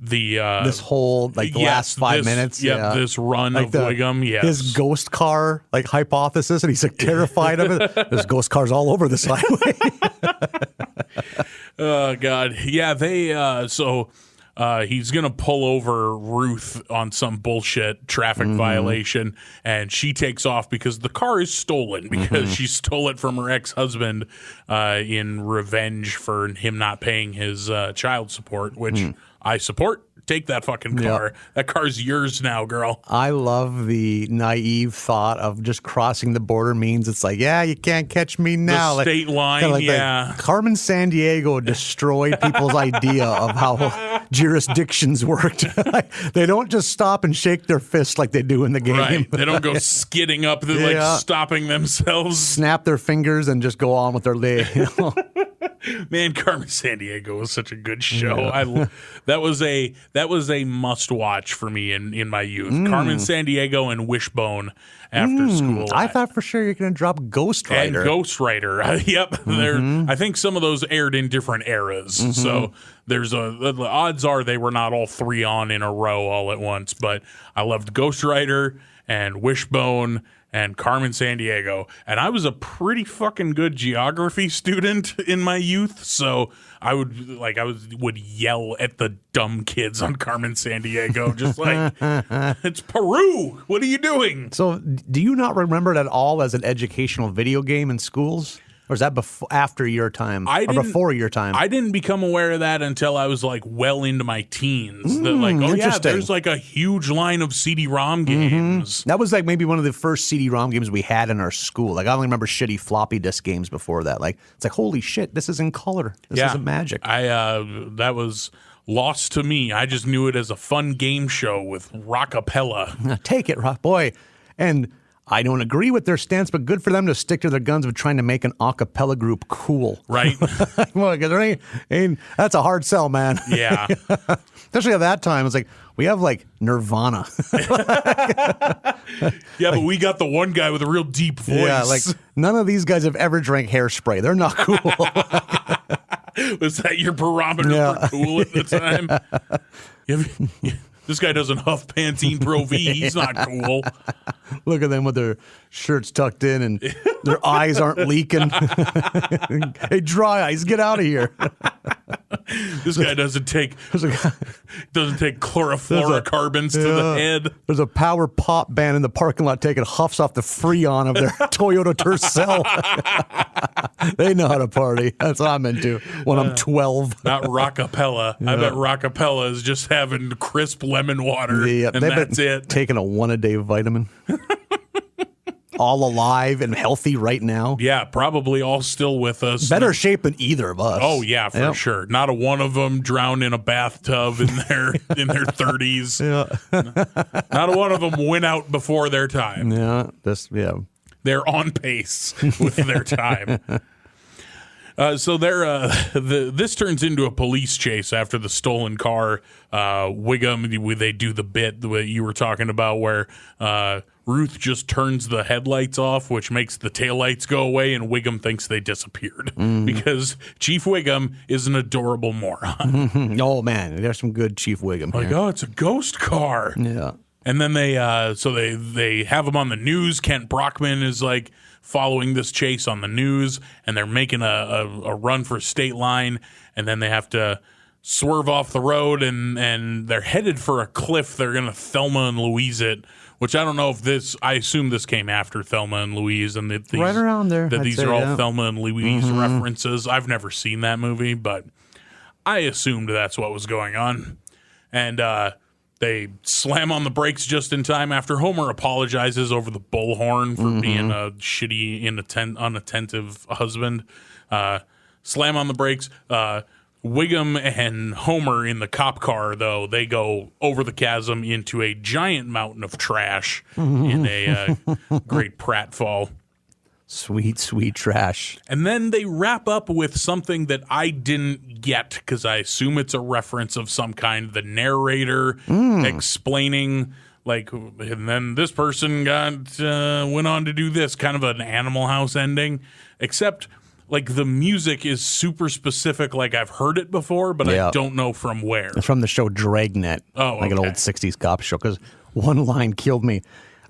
S3: This whole last 5 minutes,
S2: this run of Wiggum,
S3: his ghost car hypothesis, and he's like terrified of it. There's ghost cars all over this highway.
S2: Oh God, yeah. He's gonna pull over Ruth on some bullshit traffic violation, and she takes off because the car is stolen because she stole it from her ex-husband in revenge for him not paying his child support, which I support. Take that fucking car. Yep. That car's yours now, girl.
S3: I love the naive thought of just crossing the border means it's like, you can't catch me now.
S2: The state line,
S3: Carmen Sandiego destroyed people's idea of how jurisdictions worked. They don't just stop and shake their fist like they do in the game.
S2: Right. They don't go skidding up, stopping themselves.
S3: Snap their fingers and just go on with their day.
S2: Man, Carmen Sandiego was such a good show. Yeah. That was a must watch for me in my youth. Carmen Sandiego and Wishbone after school.
S3: I thought for sure you're going to drop Ghost Rider.
S2: And Ghost Rider. Yep. I think some of those aired in different eras. So the odds are they were not all 3 on in a row all at once. But I loved Ghost Rider and Wishbone and Carmen Sandiego, and I was a pretty fucking good geography student in my youth, so I would yell at the dumb kids on Carmen Sandiego, just like, it's Peru, what are you doing?
S3: So do you not remember it at all as an educational video game in schools? Or is that after your time? Or before your time?
S2: I didn't become aware of that until I was well into my teens. There's a huge line of CD-ROM games.
S3: That was maybe one of the first CD-ROM games we had in our school. I only remember shitty floppy disk games before that. It's holy shit, this is in color. This isn't magic.
S2: That was lost to me. I just knew it as a fun game show with rockapella.
S3: Take it, rock boy. And I don't agree with their stance, but good for them to stick to their guns with trying to make an a cappella group cool.
S2: Right.
S3: Well, that's a hard sell, man.
S2: Yeah.
S3: Especially at that time. It's we have Nirvana.
S2: Yeah, but we got the one guy with a real deep voice.
S3: Yeah, none of these guys have ever drank hairspray. They're not cool.
S2: Was that your barometer for cool at the time? This guy doesn't huff Pantene Pro V. He's not cool.
S3: Look at them with their shirts tucked in and their eyes aren't leaking. Hey, dry eyes, get out of here.
S2: This guy doesn't take chlorofluorocarbons to the head.
S3: There's a power pop band in the parking lot taking huffs off the Freon of their Toyota Tercel. They know how to party. That's what I'm into when I'm 12.
S2: Not Rockapella. I bet Rockapella is just having crisp lemon water, and that's it.
S3: Taking a one-a-day vitamin. All alive and healthy right now.
S2: Yeah, probably all still with us.
S3: Better shape than either of us.
S2: Oh yeah, for sure. Not a one of them drowned in a bathtub in their 30s.
S3: Yeah.
S2: Not a one of them went out before their time.
S3: Yeah,
S2: They're on pace with their time. So this turns into a police chase after the stolen car. Wiggum, they do the bit that you were talking about where Ruth just turns the headlights off, which makes the taillights go away, and Wiggum thinks they disappeared because Chief Wiggum is an adorable moron.
S3: Oh, man, there's some good Chief Wiggum
S2: here. Oh, it's a ghost car.
S3: Yeah.
S2: And then they have him on the news. Kent Brockman is like following this chase on the news, and they're making a run for state line, and then they have to swerve off the road, and they're headed for a cliff. They're going to Thelma and Louise it, which I don't know if this, I assume this came after Thelma and Louise, and that these,
S3: right around there.
S2: That these are all Thelma and Louise references. I've never seen that movie, but I assumed that's what was going on. And they slam on the brakes just in time after Homer apologizes over the bullhorn for being a shitty, unattentive husband. Slam on the brakes. Wiggum and Homer in the cop car, though, they go over the chasm into a giant mountain of trash in a great pratfall.
S3: Sweet, sweet trash.
S2: And then they wrap up with something that I didn't get because I assume it's a reference of some kind. The narrator explaining, like, and then this person went on to do this, kind of an Animal House ending, except like the music is super specific, like I've heard it before, but I don't know from where.
S3: It's from the show Dragnet. Like an old 60s cop show, because one line killed me.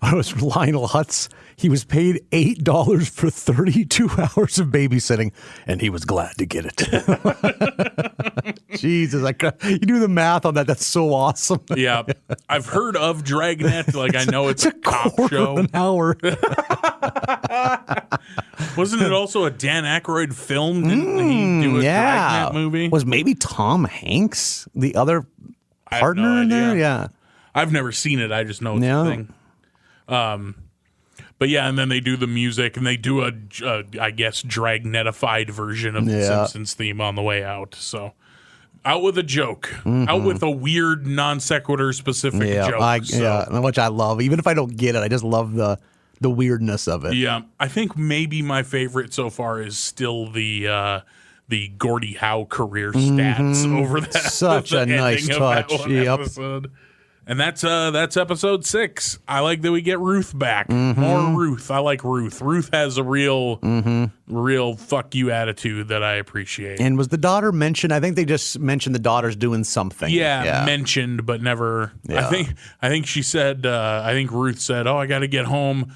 S3: It was Lionel Hutz. He was paid $8 for 32 hours of babysitting, and he was glad to get it. Jesus, you do the math on that. That's so awesome.
S2: Yeah, I've heard of Dragnet. Like I know it's
S3: a
S2: cop
S3: quarter
S2: show.
S3: Of an hour.
S2: Wasn't it also a Dan Aykroyd film? Didn't he do a Dragnet movie?
S3: Was maybe Tom Hanks the other partner in there? Yeah,
S2: I've never seen it. I just know it's a thing. But yeah, and then they do the music, and they do a I guess, Dragnetified version of the Simpsons theme on the way out. So, out with a joke. Out with a weird, non sequitur specific joke.
S3: Which I love. Even if I don't get it, I just love the weirdness of it.
S2: Yeah, I think maybe my favorite so far is still the Gordie Howe career stats over that.
S3: Such a nice touch.
S2: Episode. And that's episode 6. I like that we get Ruth back. More Ruth. I like Ruth. Ruth has a real fuck you attitude that I appreciate.
S3: And was the daughter mentioned? I think they just mentioned the daughter's doing something.
S2: Yeah. Mentioned, but never. Yeah. I think she said. I think Ruth said, "Oh, I got to get home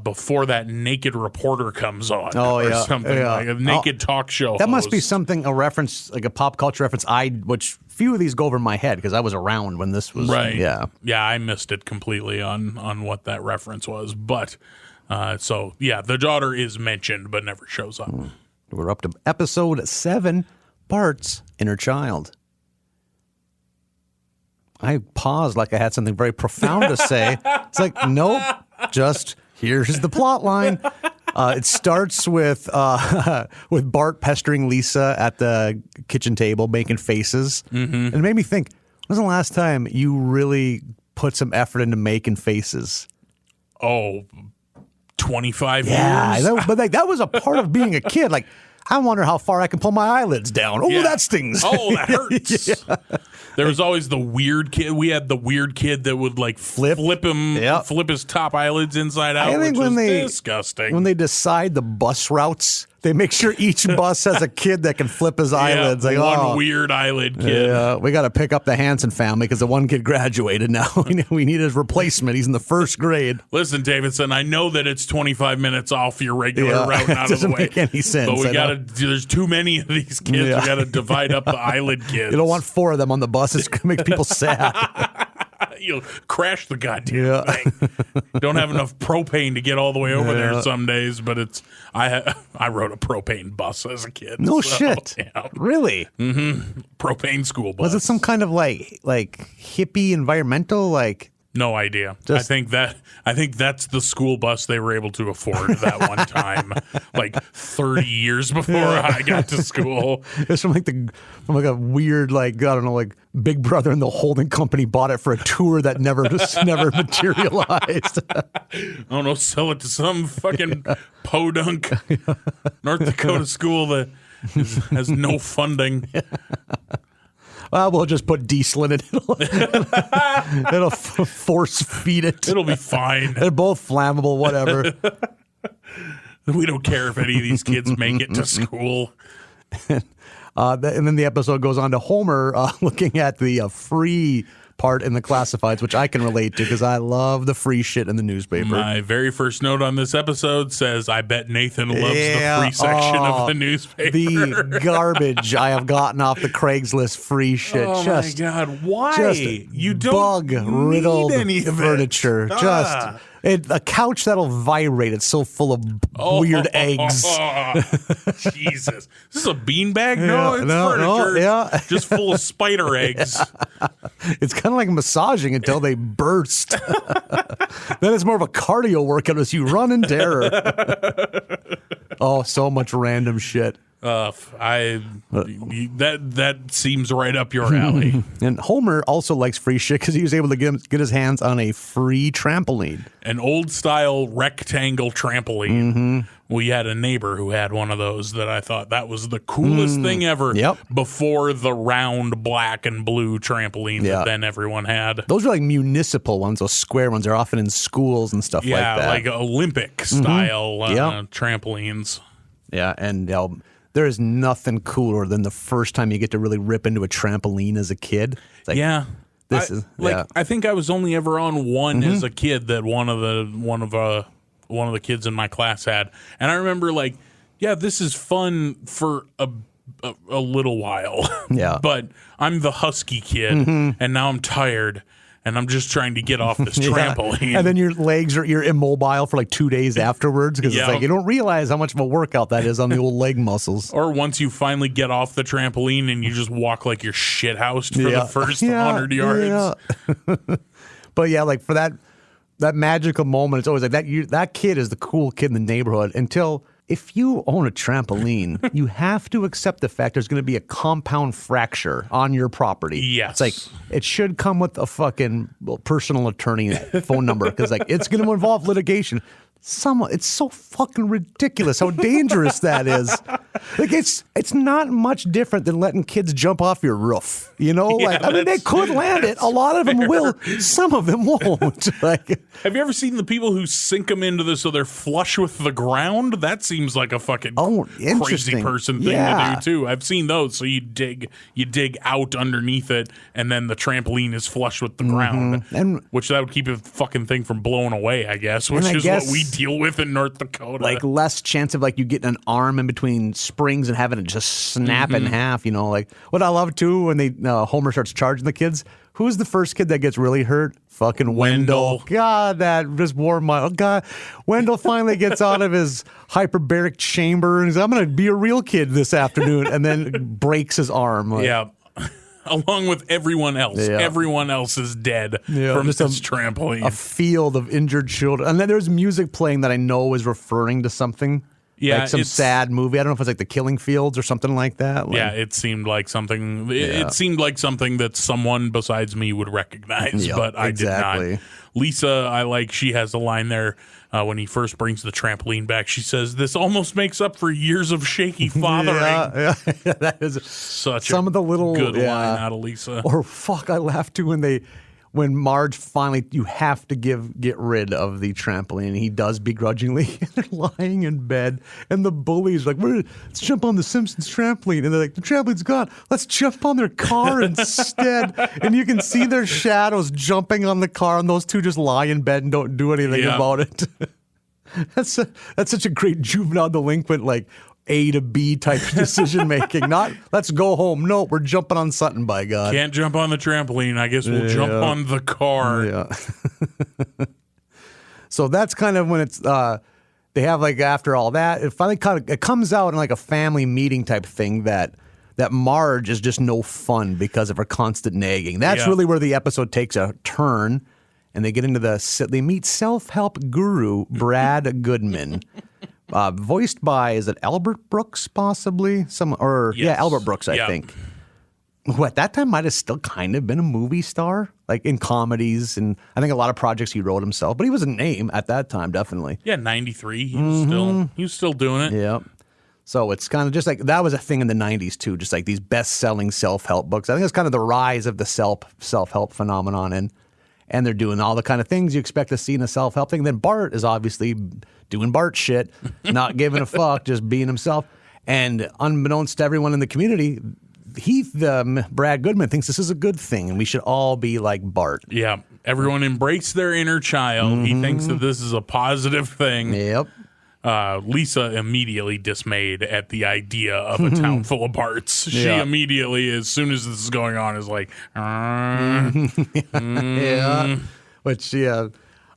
S2: before that naked reporter comes on." Or something like a naked talk show.
S3: That must be something, a reference, like a pop culture reference. Which few of these go over my head because I was around when this was.
S2: Right.
S3: Yeah.
S2: Yeah, I missed it completely on what that reference was. But the daughter is mentioned but never shows up.
S3: We're up to episode 7, Bart's Inner Child. I paused like I had something very profound to say. It's like, nope, just here's the plot line. It starts with Bart pestering Lisa at the kitchen table, making faces. And it made me think, when was the last time you really put some effort into making faces?
S2: Oh, 25 years?
S3: Yeah, that was a part of being a kid. Like, I wonder how far I can pull my eyelids down. Oh, that stings.
S2: Oh, that hurts. There was always the weird kid. We had the weird kid that would like flip his top eyelids inside out, which was disgusting.
S3: When they decide the bus routes They make sure each bus has a kid that can flip his eyelids.
S2: Yeah,
S3: Like,
S2: one weird eyelid kid.
S3: Yeah, we got to pick up the Hanson family because the one kid graduated now. We need his replacement. He's in the first grade.
S2: Listen, Davidson, I know that it's 25 minutes off your regular route out of the way.
S3: Doesn't make any sense.
S2: But we got to, there's too many of these kids.
S3: Yeah.
S2: We got to divide up the eyelid kids.
S3: You don't want 4 of them on the bus. It's going to make people sad.
S2: You'll crash the goddamn thing. Don't have enough propane to get all the way over there some days, but it's I rode a propane bus as a kid.
S3: No shit.
S2: Yeah.
S3: Really?
S2: Mm-hmm. Propane school bus.
S3: Was it some kind of like hippie environmental
S2: No idea. I think that's the school bus they were able to afford that one time, like 30 years before I got to school.
S3: It's from a weird I don't know, Big Brother and the holding company bought it for a tour that never materialized.
S2: I don't know, sell it to some fucking podunk North Dakota school that has no funding.
S3: Well, we'll just put diesel in it. It'll force feed it.
S2: It'll be fine.
S3: They're both flammable, whatever.
S2: We don't care if any of these kids make it to school.
S3: And then the episode goes on to Homer looking at the free part in the classifieds, which I can relate to because I love the free shit in the newspaper.
S2: My very first note on this episode says, I bet Nathan loves the free section of the newspaper.
S3: The garbage I have gotten off the Craigslist free shit.
S2: Oh, my God. Why?
S3: Just
S2: you don't
S3: bug-riddled
S2: need any of
S3: furniture.
S2: It.
S3: Just a couch that'll vibrate. It's so full of weird eggs.
S2: Jesus. This is a beanbag? No, it's furniture. It's just full of spider eggs.
S3: It's kind of like massaging until they burst. Then it's more of a cardio workout as you run in terror. Oh, so much random shit.
S2: That seems right up your alley.
S3: And Homer also likes free shit because he was able to get his hands on a free trampoline.
S2: An old style rectangle trampoline.
S3: Mm-hmm.
S2: We had a neighbor who had one of those that I thought that was the coolest thing ever.
S3: Yep.
S2: Before the round black and blue trampoline that then everyone had.
S3: Those are like municipal ones, those square ones. They're often in schools and stuff like that.
S2: Yeah, like Olympic style trampolines.
S3: Yeah, and there is nothing cooler than the first time you get to really rip into a trampoline as a kid. It's like,
S2: I think I was only ever on one as a kid that one of the kids in my class had, and I remember this is fun for a little while.
S3: Yeah,
S2: but I'm the husky kid, and now I'm tired. And I'm just trying to get off this trampoline.
S3: And then you're immobile for 2 days afterwards because it's you don't realize how much of a workout that is on the old leg muscles.
S2: Or once you finally get off the trampoline and you just walk like you're shithoused for the first 100 yards.
S3: Yeah. But for that magical moment, it's always that kid is the cool kid in the neighborhood until. If you own a trampoline, you have to accept the fact there's going to be a compound fracture on your property.
S2: Yes.
S3: It's it should come with a fucking personal attorney phone number because it's going to involve litigation. It's so fucking ridiculous how dangerous that is. It's not much different than letting kids jump off your roof. You know, they could land it. A lot of them will. Some of them won't.
S2: Have you ever seen the people who sink them into so they're flush with the ground? That seems like a fucking crazy person thing to do too. I've seen those. So you dig out underneath it, and then the trampoline is flush with the ground,
S3: and
S2: which that would keep a fucking thing from blowing away, I guess. Which is what we deal with in North Dakota.
S3: Less chance of you getting an arm in between springs and having it just snap in half. You know, what I love too when Homer starts charging the kids. Who's the first kid that gets really hurt? Fucking Wendell. God, that just warmed my... Oh, God. Wendell finally gets out of his hyperbaric chamber and he's I'm going to be a real kid this afternoon, and then breaks his arm.
S2: Along with everyone else. Yeah. Everyone else is dead from this trampoline.
S3: A field of injured children. And then there's music playing that I know is referring to something. Yeah, some sad movie. I don't know if it's The Killing Fields or something like that.
S2: It seemed like something. It seemed like something that someone besides me would recognize, but I did not. Lisa, she has a line there when he first brings the trampoline back. She says, "This almost makes up for years of shaky fathering." That is
S3: some of the little
S2: good line out of Lisa.
S3: Or I laughed too when when Marge finally, you have to get rid of the trampoline, and he does begrudgingly. They're lying in bed, and the bully's like, let's jump on the Simpsons trampoline. And they're like, the trampoline's gone. Let's jump on their car instead. And you can see their shadows jumping on the car, and those two just lie in bed and don't do anything about it. That's such a great juvenile delinquent, like, A to B type decision making. Not let's go home. No, we're jumping on something, by God.
S2: Can't jump on the trampoline. I guess we'll jump on the car.
S3: Yeah. So that's kind of when it's they have, like, after all that, it finally it comes out in like a family meeting type thing that Marge is just no fun because of her constant nagging. That's really where the episode takes a turn, and they get into they meet self-help guru Brad Goodman. Voiced by, is it Albert Brooks, possibly? Albert Brooks, I think. Who at that time might have still kind of been a movie star, like in comedies, and I think a lot of projects he wrote himself. But he was a name at that time, definitely.
S2: Yeah, 93. He was still doing it.
S3: Yeah. So it's kind of just like, that was a thing in the 90s too, just like these best-selling self-help books. I think it's kind of the rise of the self-help phenomenon, and they're doing all the kind of things you expect to see in a self-help thing. Then Bart is obviously doing Bart shit, not giving a fuck, just being himself. And unbeknownst to everyone in the community, Brad Goodman thinks this is a good thing, and we should all be like Bart.
S2: Yeah, everyone embrace their inner child. He thinks that this is a positive thing.
S3: Yep.
S2: Lisa immediately dismayed at the idea of a town full of Barts. She immediately, as soon as this is going on, is like,
S3: yeah. Which, yeah.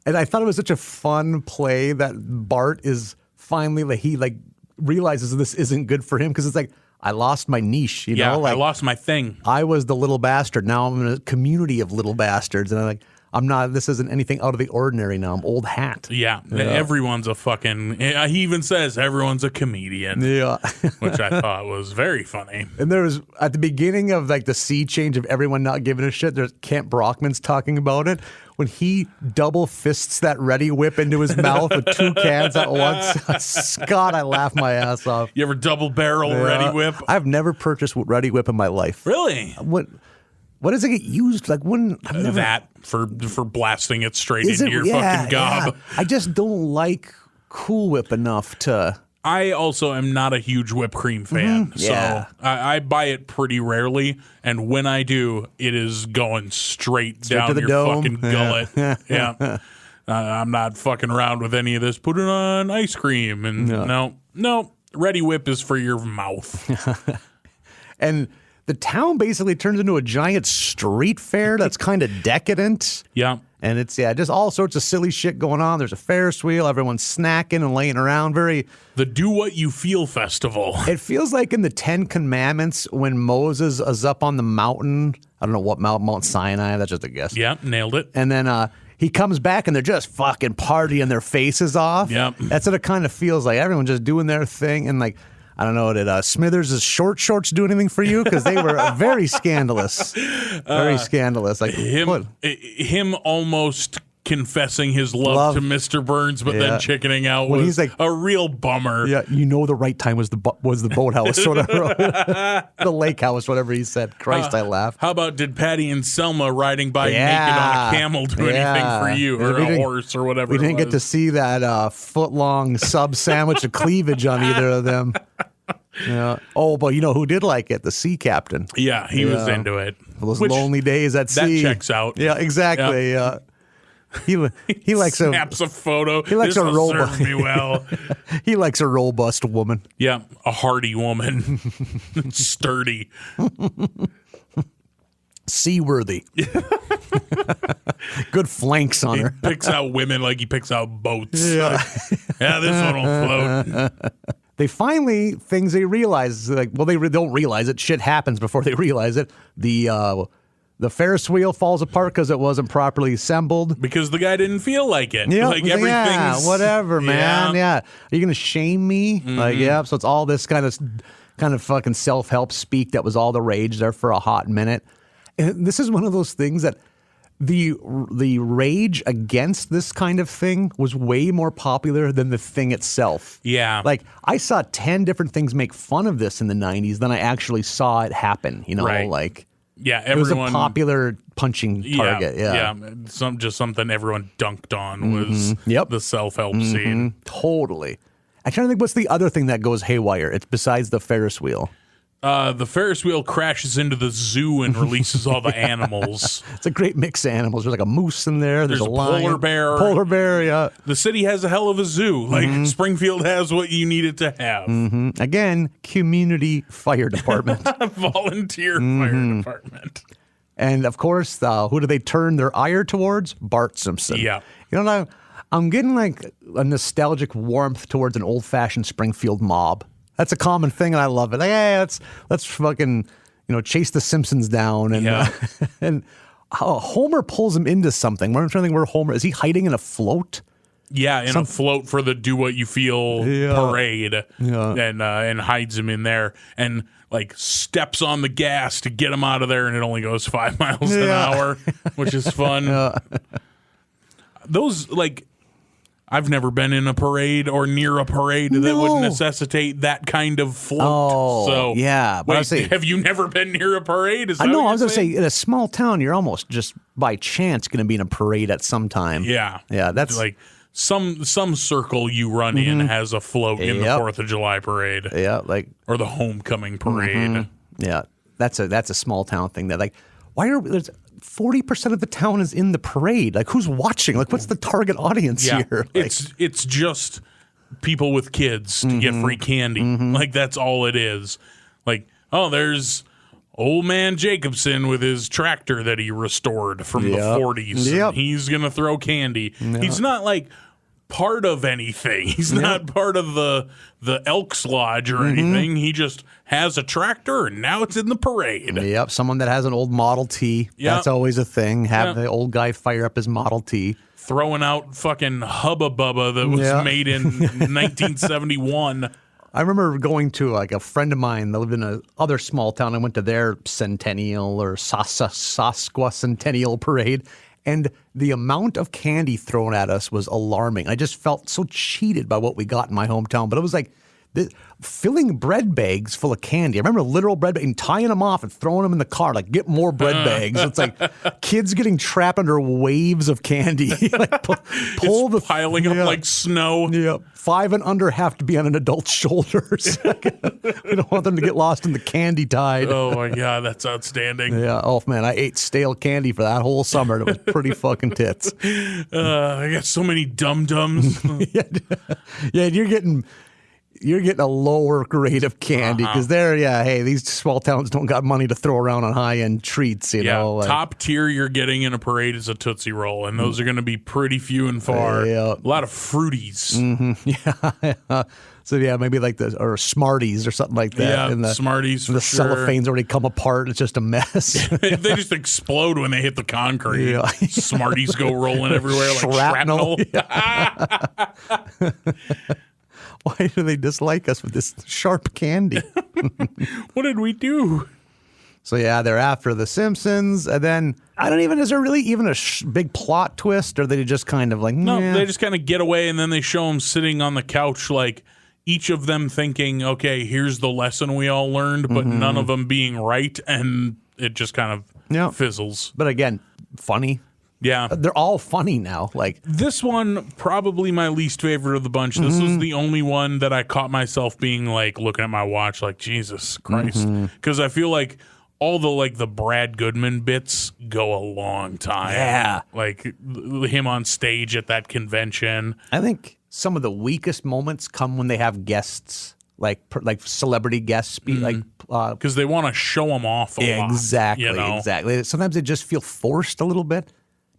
S3: And I thought it was such a fun play that Bart is finally, like, he, like, realizes this isn't good for him, because it's like, I lost my niche, you know? Like,
S2: I lost my thing.
S3: I was the little bastard. Now I'm in a community of little bastards. And I'm like, this isn't anything out of the ordinary now. I'm old hat.
S2: Yeah. Everyone's a fucking, he even says everyone's a comedian.
S3: Yeah.
S2: Which I thought was very funny.
S3: And there was, at the beginning of, like, the sea change of everyone not giving a shit, there's Kent Brockman's talking about it. When he double fists that Ready Whip into his mouth with two cans at once, Scott, I laughed my ass off.
S2: You ever double barrel Ready Whip?
S3: I've never purchased Ready Whip in my life.
S2: Really?
S3: What does it get used? Like,
S2: that for blasting it straight into your fucking gob.
S3: Yeah. I just don't like Cool Whip enough to.
S2: I also am not a huge whipped cream fan, so I buy it pretty rarely, and when I do, it is going straight down
S3: to the
S2: your
S3: dome.
S2: fucking gullet. Yeah. I'm not fucking around with any of this. Put it on ice cream, and no, Ready Whip is for your mouth.
S3: And the town basically turns into a giant street fair that's kind of decadent.
S2: Yeah.
S3: And it's, just all sorts of silly shit going on. There's a Ferris wheel. Everyone's snacking and laying around.
S2: The Do What You Feel festival.
S3: It feels like in the Ten Commandments when Moses is up on the mountain. I don't know what Mount Sinai. That's just a guess.
S2: Yeah, nailed it.
S3: And then he comes back and they're just fucking partying their faces off.
S2: Yep.
S3: That's what it kind of feels like. Everyone just doing their thing. And, like, I don't know, did Smithers' short shorts do anything for you? Because they were very scandalous. Very scandalous. Like
S2: him almost confessing his love to Mr. Burns, but then chickening out was he's like, a real bummer.
S3: Yeah, the right time was the boathouse, sort of. The lake house, whatever he said. Christ, I laughed.
S2: How about did Patty and Selma riding by naked on a camel do anything for you, or a horse, or whatever?
S3: We didn't get to see that foot-long sub sandwich of cleavage on either of them. Yeah. Oh, but you know who did like it? The sea captain.
S2: Yeah, he was into it.
S3: Those lonely days at sea.
S2: That checks out.
S3: Yeah, exactly.
S2: Yep.
S3: He likes
S2: snaps a photo.
S3: He likes a
S2: robust. Serve me well.
S3: He likes a robust woman.
S2: Yeah, a hardy woman, sturdy,
S3: seaworthy. Good flanks on her.
S2: He picks out women like he picks out boats. Yeah, this one will float.
S3: They finally, things they realize, like, well, they don't realize it. Shit happens before they realize it. The Ferris wheel falls apart because it wasn't properly assembled.
S2: Because the guy didn't feel like it.
S3: Yeah,
S2: like everything's
S3: whatever, man. Yeah. Are you gonna shame me? Mm-hmm. Like, yeah. So it's all this kind of fucking self-help speak that was all the rage there for a hot minute. And this is one of those things that the rage against this kind of thing was way more popular than the thing itself.
S2: Yeah.
S3: Like, I saw 10 different things make fun of this in the 90s than I actually saw it happen, you know?
S2: Right.
S3: Like,
S2: Yeah,
S3: It was a
S2: everyone.
S3: popular punching target. Yeah.
S2: Something everyone dunked on was
S3: Yep.
S2: the self-help scene.
S3: Totally. I'm trying to think what's the other thing that goes haywire. It's besides the Ferris wheel.
S2: The Ferris wheel crashes into the zoo and releases all the animals.
S3: It's a great mix of animals. There's like a moose in there. There's a lion.
S2: polar bear.
S3: Polar bear, yeah.
S2: The city has a hell of a zoo. Like Springfield has what you need it to have.
S3: Again, community fire department.
S2: Volunteer fire department.
S3: And of course, who do they turn their ire towards? Bart Simpson.
S2: Yeah.
S3: You know, I'm getting like a nostalgic warmth towards an old-fashioned Springfield mob. That's a common thing, and I love it. Like, hey, let's fucking, chase the Simpsons down. And and Homer pulls him into something. I'm trying to think where Homer is. He hiding in a float?
S2: Yeah, in a float for the Do What You Feel parade, and hides him in there, and like steps on the gas to get him out of there, and it only goes 5 miles an hour, which is fun. Those I've never been in a parade or near a parade that would necessitate that kind of float.
S3: Oh,
S2: so
S3: yeah. But
S2: wait, have you never been near a parade?
S3: I know. I was going to say, in a small town, you're almost just by chance going to be in a parade at some time.
S2: Yeah.
S3: Yeah, that's
S2: like some circle you run in has a float in the 4th of July parade.
S3: Yeah,
S2: or the homecoming parade.
S3: Yeah, that's a small town thing. That there's 40% of the town is in the parade. Like, who's watching? Like, what's the target audience here? Like,
S2: it's just people with kids to get free candy. Like, that's all it is. Like, oh, there's old man Jacobson with his tractor that he restored from the 40s.
S3: Yep.
S2: And he's going to throw candy. He's not like part of anything. He's not part of the Elks Lodge or anything. He just has a tractor, and now it's in the parade.
S3: Yep, someone that has an old Model T.
S2: Yep.
S3: That's always a thing. Have the old guy fire up his Model T.
S2: Throwing out fucking Hubba Bubba that was made in 1971.
S3: I remember going to a friend of mine that lived in a other small town. I went to their centennial or Sasquacentennial parade, and the amount of candy thrown at us was alarming. I just felt so cheated by what we got in my hometown. But it was like filling bread bags full of candy. I remember literal bread bags and tying them off and throwing them in the car, like, get more bread bags. It's like kids getting trapped under waves of candy. Like, pull the
S2: piling up like snow.
S3: Yeah, 5 and under have to be on an adult's shoulders. We don't want them to get lost in the candy tide.
S2: Oh my God, that's outstanding.
S3: Yeah. Oh man, I ate stale candy for that whole summer. And it was pretty fucking tits.
S2: I got so many dum-dums.
S3: Yeah, you're getting a lower grade of candy because these small towns don't got money to throw around on high-end treats, you know. Like,
S2: top tier you're getting in a parade is a Tootsie Roll, and those are going to be pretty few and far. A lot of Fruities.
S3: Yeah. So, maybe like or Smarties or something like that.
S2: Yeah, Smarties for
S3: the
S2: sure.
S3: cellophane's already come apart. It's just a mess.
S2: They just explode when they hit the concrete.
S3: Yeah.
S2: Smarties go rolling everywhere like shrapnel.
S3: Why do they dislike us with this sharp candy?
S2: What did we do?
S3: So, they're after the Simpsons. And then, is there really even a big plot twist? Or they just kind of like,
S2: no, they just kind of get away. And then they show them sitting on the couch, like each of them thinking, okay, here's the lesson we all learned, but none of them being right. And it just kind of fizzles.
S3: But again, funny.
S2: Yeah.
S3: They're all funny now. Like,
S2: this one, probably my least favorite of the bunch. This was the only one that I caught myself being like, looking at my watch like, Jesus Christ. Because I feel like all the Brad Goodman bits go a long time.
S3: Yeah.
S2: Like him on stage at that convention.
S3: I think some of the weakest moments come when they have guests, like celebrity guests,
S2: because they want to show them off a lot.
S3: Exactly. Exactly. Sometimes they just feel forced a little bit.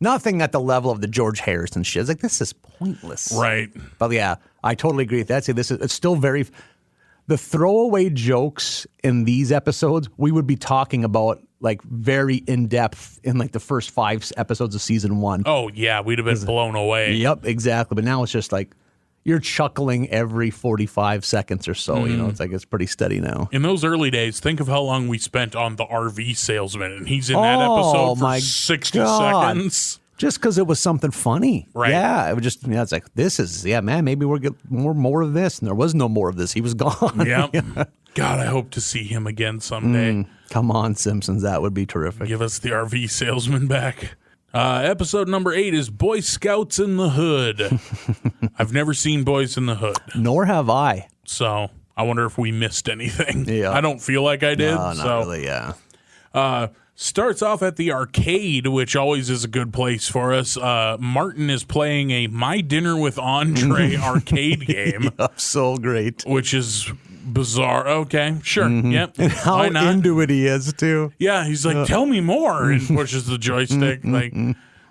S3: Nothing at the level of the George Harrison shit. It's like, this is pointless.
S2: Right.
S3: But I totally agree with that. See, it's still the throwaway jokes in these episodes, we would be talking about like very in depth in like the first 5 episodes of season 1.
S2: Oh yeah, we'd have been blown away.
S3: Yep, exactly. But now it's just like you're chuckling every 45 seconds or so. You know, it's like it's pretty steady now.
S2: In those early days, think of how long we spent on the RV salesman, and he's in that episode for 60 seconds.
S3: Just because it was something funny.
S2: Right.
S3: Yeah. It was just, it's like, man, maybe we'll get more of this. And there was no more of this. He was gone.
S2: Yeah. God, I hope to see him again someday.
S3: Come on, Simpsons. That would be terrific.
S2: Give us the RV salesman back. Episode number 8 is Boy Scouts in the Hood. I've never seen Boys in the Hood.
S3: Nor have I.
S2: So I wonder if we missed anything.
S3: Yeah.
S2: I don't feel like I did.
S3: No, not really, yeah.
S2: Starts off at the arcade, which always is a good place for us. Martin is playing a My Dinner with Andre arcade game.
S3: Yeah, so great.
S2: Which is bizarre. Okay, sure. Yep.
S3: And how into it he is, too.
S2: Yeah, he's like, tell me more, and pushes the joystick. Like,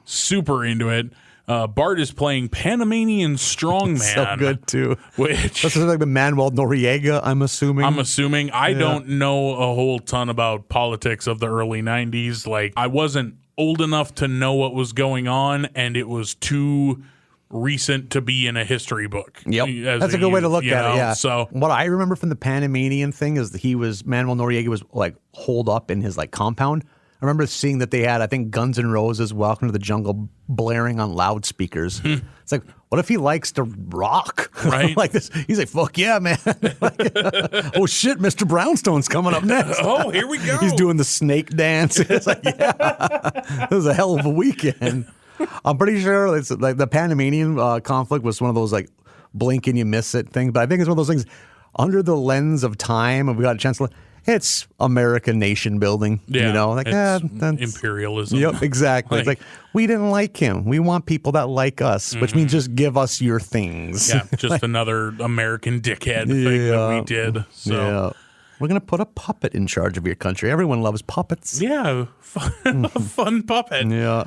S2: super into it. Bart is playing Panamanian Strongman.
S3: So good, too.
S2: Which
S3: this is like the Manuel Noriega, I'm assuming.
S2: I don't know a whole ton about politics of the early 90s. Like, I wasn't old enough to know what was going on, and it was too recent to be in a history book.
S3: Yep. That's a good way to look at it, yeah.
S2: So
S3: what I remember from the Panamanian thing is that Manuel Noriega was like holed up in his like compound. I remember seeing that they had, I think, Guns N' Roses' Welcome to the Jungle blaring on loudspeakers. It's like, what if he likes to rock?
S2: Right.
S3: Like this. He's like, fuck yeah, man. Oh shit, Mr. Brownstone's coming up next.
S2: Oh, here we go.
S3: He's doing the snake dance. It's like, yeah, it was a hell of a weekend. I'm pretty sure it's like the Panamanian conflict was one of those like blink and you miss it thing. But I think it's one of those things under the lens of time, and we got a chance to. It's American nation building, like
S2: that's imperialism.
S3: Yep, exactly. It's like we didn't like him. We want people that like us, which means just give us your things.
S2: Yeah, just another American dickhead thing that we did. So.
S3: Yeah. We're going to put a puppet in charge of your country. Everyone loves puppets.
S2: Yeah, a fun puppet.
S3: Yeah.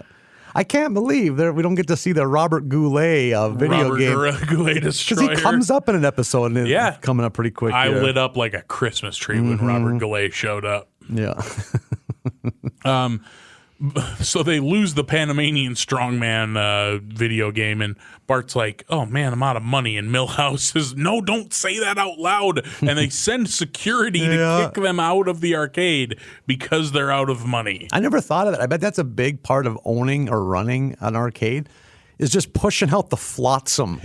S3: I can't believe we don't get to see the Robert Goulet video game.
S2: Robert Goulet Destroyer.
S3: Because he comes up in an episode and it's coming up pretty quick.
S2: I lit up like a Christmas tree when Robert Goulet showed up.
S3: Yeah.
S2: So they lose the Panamanian Strongman video game, and Bart's like, oh man, I'm out of money. And Milhouse says, no, don't say that out loud. And they send security to kick them out of the arcade because they're out of money.
S3: I never thought of that. I bet that's a big part of owning or running an arcade is just pushing out the flotsam,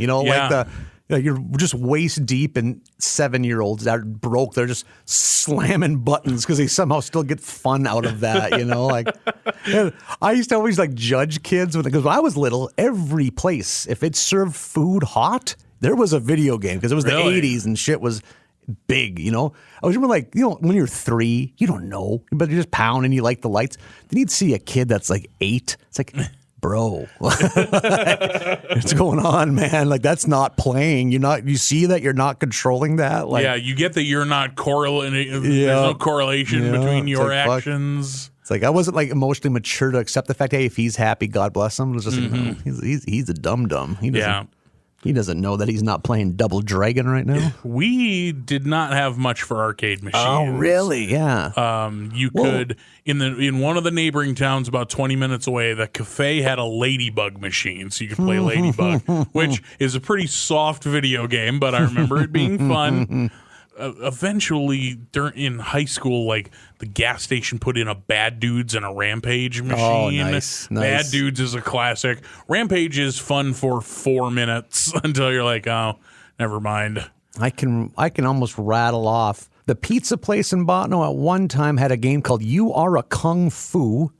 S3: like you're just waist deep in 7-year-olds that are broke. They're just slamming buttons because they somehow still get fun out of that, Like, I used to always like judge kids because when I was little, every place, if it served food hot, there was a video game because it was the 80s and shit was big, I was remember like, when you're 3, you don't know, but you're just pounding, you like the lights. Then you'd see a kid that's like 8. It's like, bro, what's going on, man? Like, that's not playing. You see that you're not controlling that. Like,
S2: yeah, you get that you're not correlating. There's no correlation between your actions.
S3: Fuck. It's like I wasn't like emotionally mature to accept the fact, hey, if he's happy, God bless him. It was just like, no, he's a dum-dum. He doesn't know that he's not playing Double Dragon right now.
S2: We did not have much for arcade machines.
S3: Oh, really? Yeah.
S2: You could in one of the neighboring towns about 20 minutes away, the cafe had a Ladybug machine, so you could play Ladybug, which is a pretty soft video game, but I remember it being fun. Eventually, in high school, like the gas station put in a Bad Dudes and a Rampage machine.
S3: Oh, nice.
S2: Bad Dudes is a classic. Rampage is fun for 4 minutes until you're like, oh, never mind.
S3: I can almost rattle off. The pizza place in Botno at one time had a game called You Are a Kung Fu.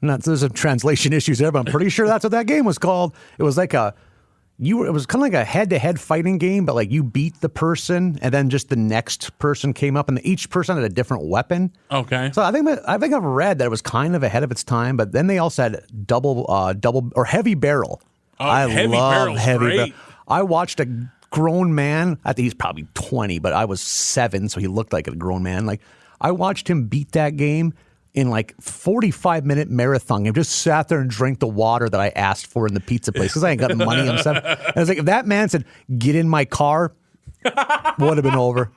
S3: There's some translation issues there, but I'm pretty sure that's what that game was called. It was like it was kind of like a head-to-head fighting game, but like you beat the person, and then just the next person came up, and each person had a different weapon.
S2: Okay.
S3: So I think I've read that it was kind of ahead of its time, but then they also had double or heavy barrel. I love heavy barrel. I watched a grown man. I think he's probably 20, but I was 7, so he looked like a grown man. Like I watched him beat that game in like 45-minute marathon. I just sat there and drank the water that I asked for in the pizza place because I ain't got money. And I was like, if that man said, get in my car, would have been over.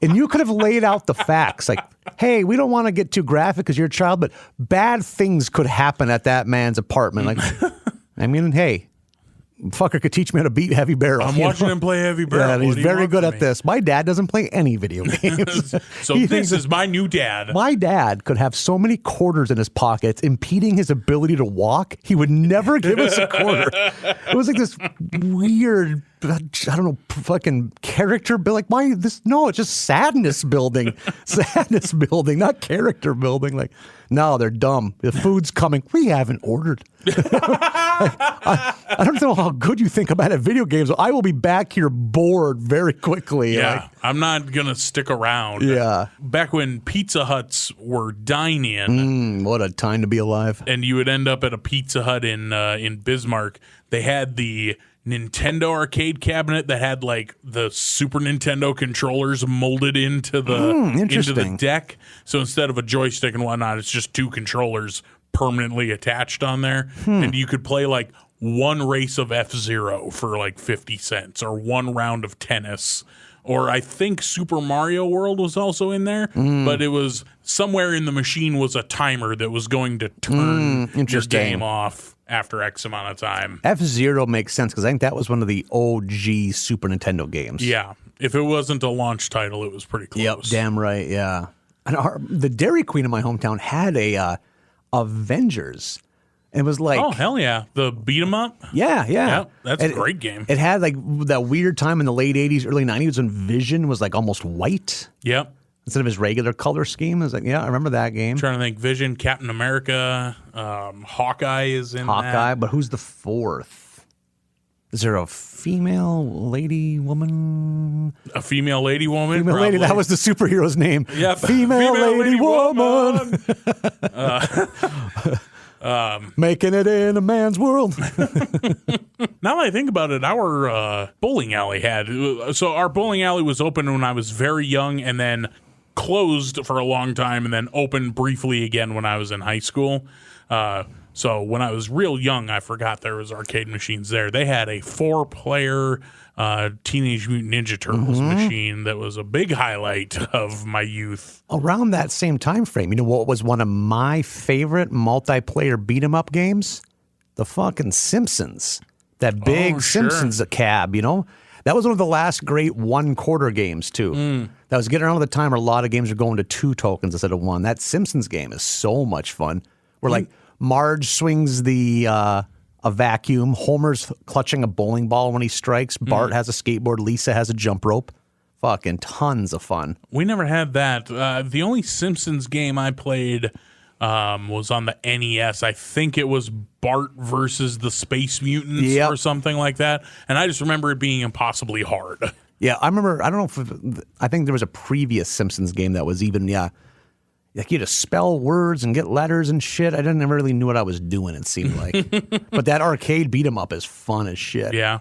S3: And you could have laid out the facts. Like, hey, we don't want to get too graphic because you're a child, but bad things could happen at that man's apartment. Like, I mean, hey, fucker could teach me how to beat Heavy Barrel.
S2: I'm watching him play Heavy Barrel.
S3: Yeah, and he's
S2: What do you
S3: very
S2: want
S3: good
S2: from
S3: at
S2: me?
S3: this. My dad doesn't play any video games.
S2: So
S3: He
S2: this
S3: thinks
S2: is my new dad.
S3: my dad could have so many quarters in his pockets, impeding his ability to walk. He would never give us a quarter. It was like this weird, I don't know, fucking character build. Like it's just sadness building, sadness building, not character building. Like, no, they're dumb. The food's coming. We haven't ordered. I don't know how good you think about it video games. I will be back here bored very quickly.
S2: Yeah, I'm not going to stick around.
S3: Yeah.
S2: Back when Pizza Huts were dine-in,
S3: What a time to be alive.
S2: and you would end up at a Pizza Hut in Bismarck, they had the Nintendo arcade cabinet that had like the Super Nintendo controllers molded into the deck. So instead of a joystick and whatnot, it's just two controllers permanently attached on there, and you could play like one race of F-Zero for like 50 cents or one round of tennis. Or I think Super Mario World was also in there, but it was somewhere in the machine was a timer that was going to turn your game off after X amount of time.
S3: F-Zero makes sense because I think that was one of the OG Super Nintendo games.
S2: Yeah. If it wasn't a launch title, it was pretty close.
S3: Yep, damn right, yeah. And the Dairy Queen in my hometown had a Avengers. It was like,
S2: Oh, hell yeah. The beat 'em up?
S3: yeah.
S2: Yeah, that's a great game.
S3: It had like that weird time in the late 80s, early 90s when Vision was like almost white
S2: Yep.
S3: instead of his regular color scheme. I was like, yeah, I remember that game.
S2: Trying to think. Vision, Captain America, Hawkeye is in
S3: Hawkeye,
S2: that.
S3: but who's the fourth? Is there a female lady woman?
S2: A female lady woman?
S3: Female lady, that was the superhero's name.
S2: Yeah,
S3: female lady woman. Making it in a man's world.
S2: Now that I think about it, our bowling alley so our bowling alley was open when I was very young and then closed for a long time and then opened briefly again when I was in high school. So when I was real young, I forgot there was arcade machines there. They had a 4-player Teenage Mutant Ninja Turtles machine that was a big highlight of my youth.
S3: Around that same time frame, you know what was one of my favorite multiplayer beat 'em up games? The fucking Simpsons. That big
S2: sure.
S3: Simpsons cab, you know? That was one of the last great 1/4 games, too. That was getting around the time where a lot of games are going to 2 tokens instead of 1. That Simpsons game is so much fun. Where, like, Marge swings a vacuum, Homer's clutching a bowling ball when he strikes, Bart has a skateboard, Lisa has a jump rope. Fucking tons of fun.
S2: We never had that. The only Simpsons game I played was on the NES. I think it was Bart versus the Space Mutants or something like that. And I just remember it being impossibly hard.
S3: Yeah, I remember, I don't know I think there was a previous Simpsons game that was even, like you had to spell words and get letters and shit. I never really knew what I was doing, it seemed like. But that arcade beat 'em up is fun as shit.
S2: Yeah.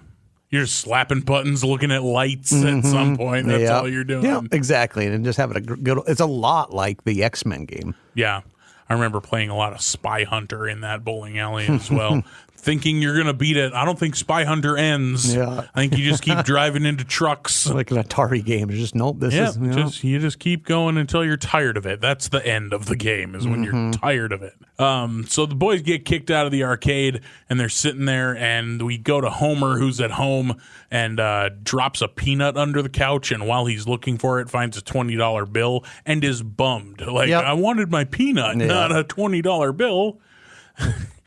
S2: You're just slapping buttons, looking at lights at some point. That's all you're doing.
S3: Yeah, exactly. And just having a good, it's a lot like the X-Men game.
S2: Yeah. I remember playing a lot of Spy Hunter in that bowling alley as well. Thinking you're going to beat it. I don't think Spy Hunter ends.
S3: Yeah.
S2: I think you just keep driving into trucks.
S3: Like an Atari game. It's just, nope, this is,
S2: you just keep going until you're tired of it. That's the end of the game, is when you're tired of it. So the boys get kicked out of the arcade, and they're sitting there, and we go to Homer, who's at home, and drops a peanut under the couch, and while he's looking for it, finds a $20 bill, and is bummed. Like, I wanted my peanut, not a $20 bill.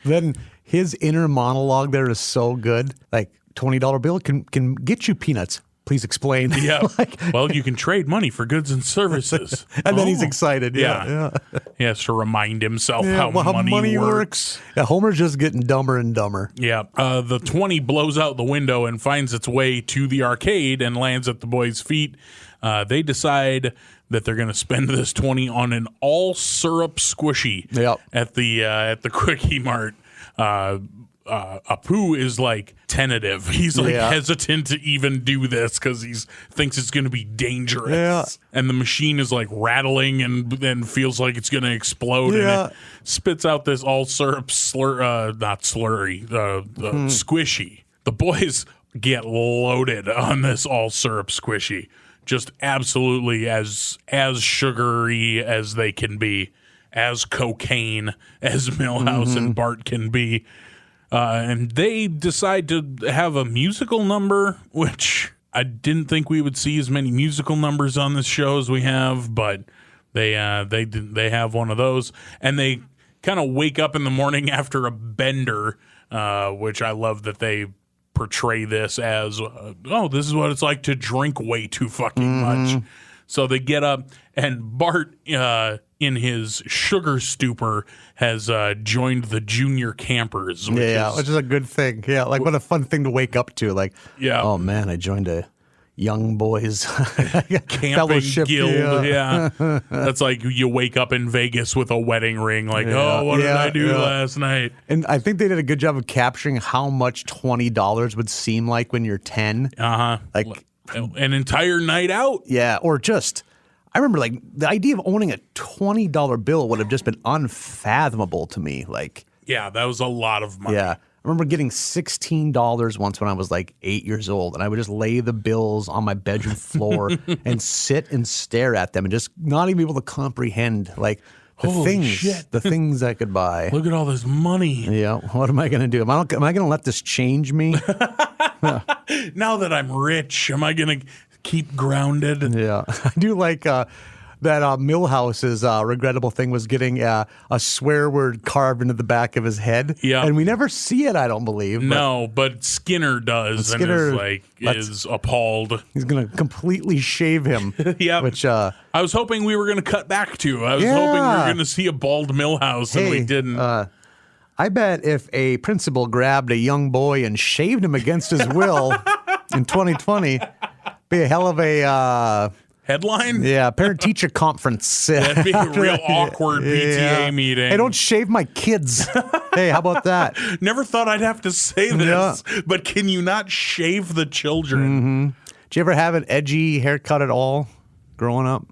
S3: Then his inner monologue there is so good. Like, $20 bill can get you peanuts. Please explain.
S2: Yeah. Well, you can trade money for goods and services.
S3: And then he's excited.
S2: Yeah. He has to remind himself how money works.
S3: Yeah, Homer's just getting dumber and dumber.
S2: Yeah. The 20 blows out the window and finds its way to the arcade and lands at the boys' feet. They decide that they're going to spend this 20 on an all syrup squishy at the Quickie Mart. Apu is like tentative. He's like hesitant to even do this because he thinks it's going to be dangerous.
S3: Yeah.
S2: And the machine is like rattling and then feels like it's going to explode. And it spits out this all syrup squishy. The boys get loaded on this all syrup squishy. Just absolutely as sugary as they can be, as cocaine as Milhouse and Bart can be. and they decide to have a musical number, which I didn't think we would see as many musical numbers on this show as we have, but they have one of those, and they kind of wake up in the morning after a bender, which I love that they portray this as, this is what it's like to drink way too fucking much. So they get up, and Bart, in his sugar stupor, has joined the junior campers. Which
S3: is a good thing. Yeah, like what a fun thing to wake up to. Like, oh man, I joined a young boys
S2: camping
S3: fellowship
S2: guild. Yeah. That's like you wake up in Vegas with a wedding ring. Like, what did I do last night?
S3: And I think they did a good job of capturing how much $20 would seem like when you're 10. Like
S2: an entire night out.
S3: Yeah, or just, I remember like the idea of owning a $20 bill would have just been unfathomable to me. Like,
S2: yeah, that was a lot of money.
S3: Yeah. I remember getting $16 once when I was like 8 years old, and I would just lay the bills on my bedroom floor and sit and stare at them and just not even be able to comprehend like the things I could buy.
S2: Look at all this money.
S3: Yeah, what am I going to do? Am I going to let this change me?
S2: Now that I'm rich, am I going to keep grounded?
S3: Yeah, I do like that Milhouse's regrettable thing was getting a swear word carved into the back of his head.
S2: Yeah.
S3: And we never see it, I don't believe.
S2: No, but Skinner does, Skinner, is appalled.
S3: He's going to completely shave him.
S2: Yeah.
S3: Which
S2: I was hoping we were going to cut back to. I was hoping we were going to see a bald Milhouse, and we didn't.
S3: I bet if a principal grabbed a young boy and shaved him against his will in 2020, be a hell of a...
S2: headline?
S3: Yeah, parent-teacher conference.
S2: That'd be a real awkward PTA meeting.
S3: Hey, don't shave my kids. Hey, how about that?
S2: Never thought I'd have to say this, but can you not shave the children?
S3: Mm-hmm. Did you ever have an edgy haircut at all growing up?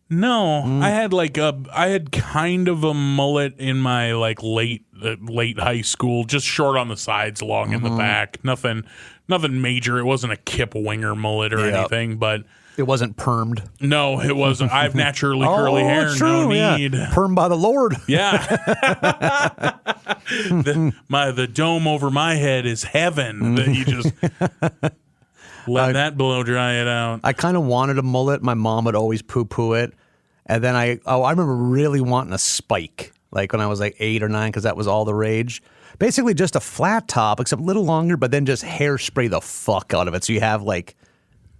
S2: No, I had kind of a mullet in my like late high school, just short on the sides, long in the back. Nothing major. It wasn't a Kip Winger mullet or anything, but
S3: it wasn't permed.
S2: No, it wasn't. I have naturally curly hair.
S3: True,
S2: no need.
S3: Permed by the Lord.
S2: Yeah. the dome over my head is heaven. That you just let that blow dry it out.
S3: I kind of wanted a mullet. My mom would always poo-poo it. And then I remember really wanting a spike, like when I was like 8 or 9, because that was all the rage. Basically just a flat top, except a little longer, but then just hairspray the fuck out of it. So you have like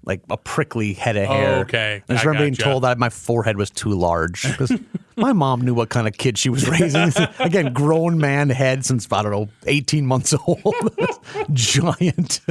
S3: a prickly head of hair.
S2: Oh, okay.
S3: I just remember being told that my forehead was too large because my mom knew what kind of kid she was raising. Again, grown man head since, 18 months old. Giant.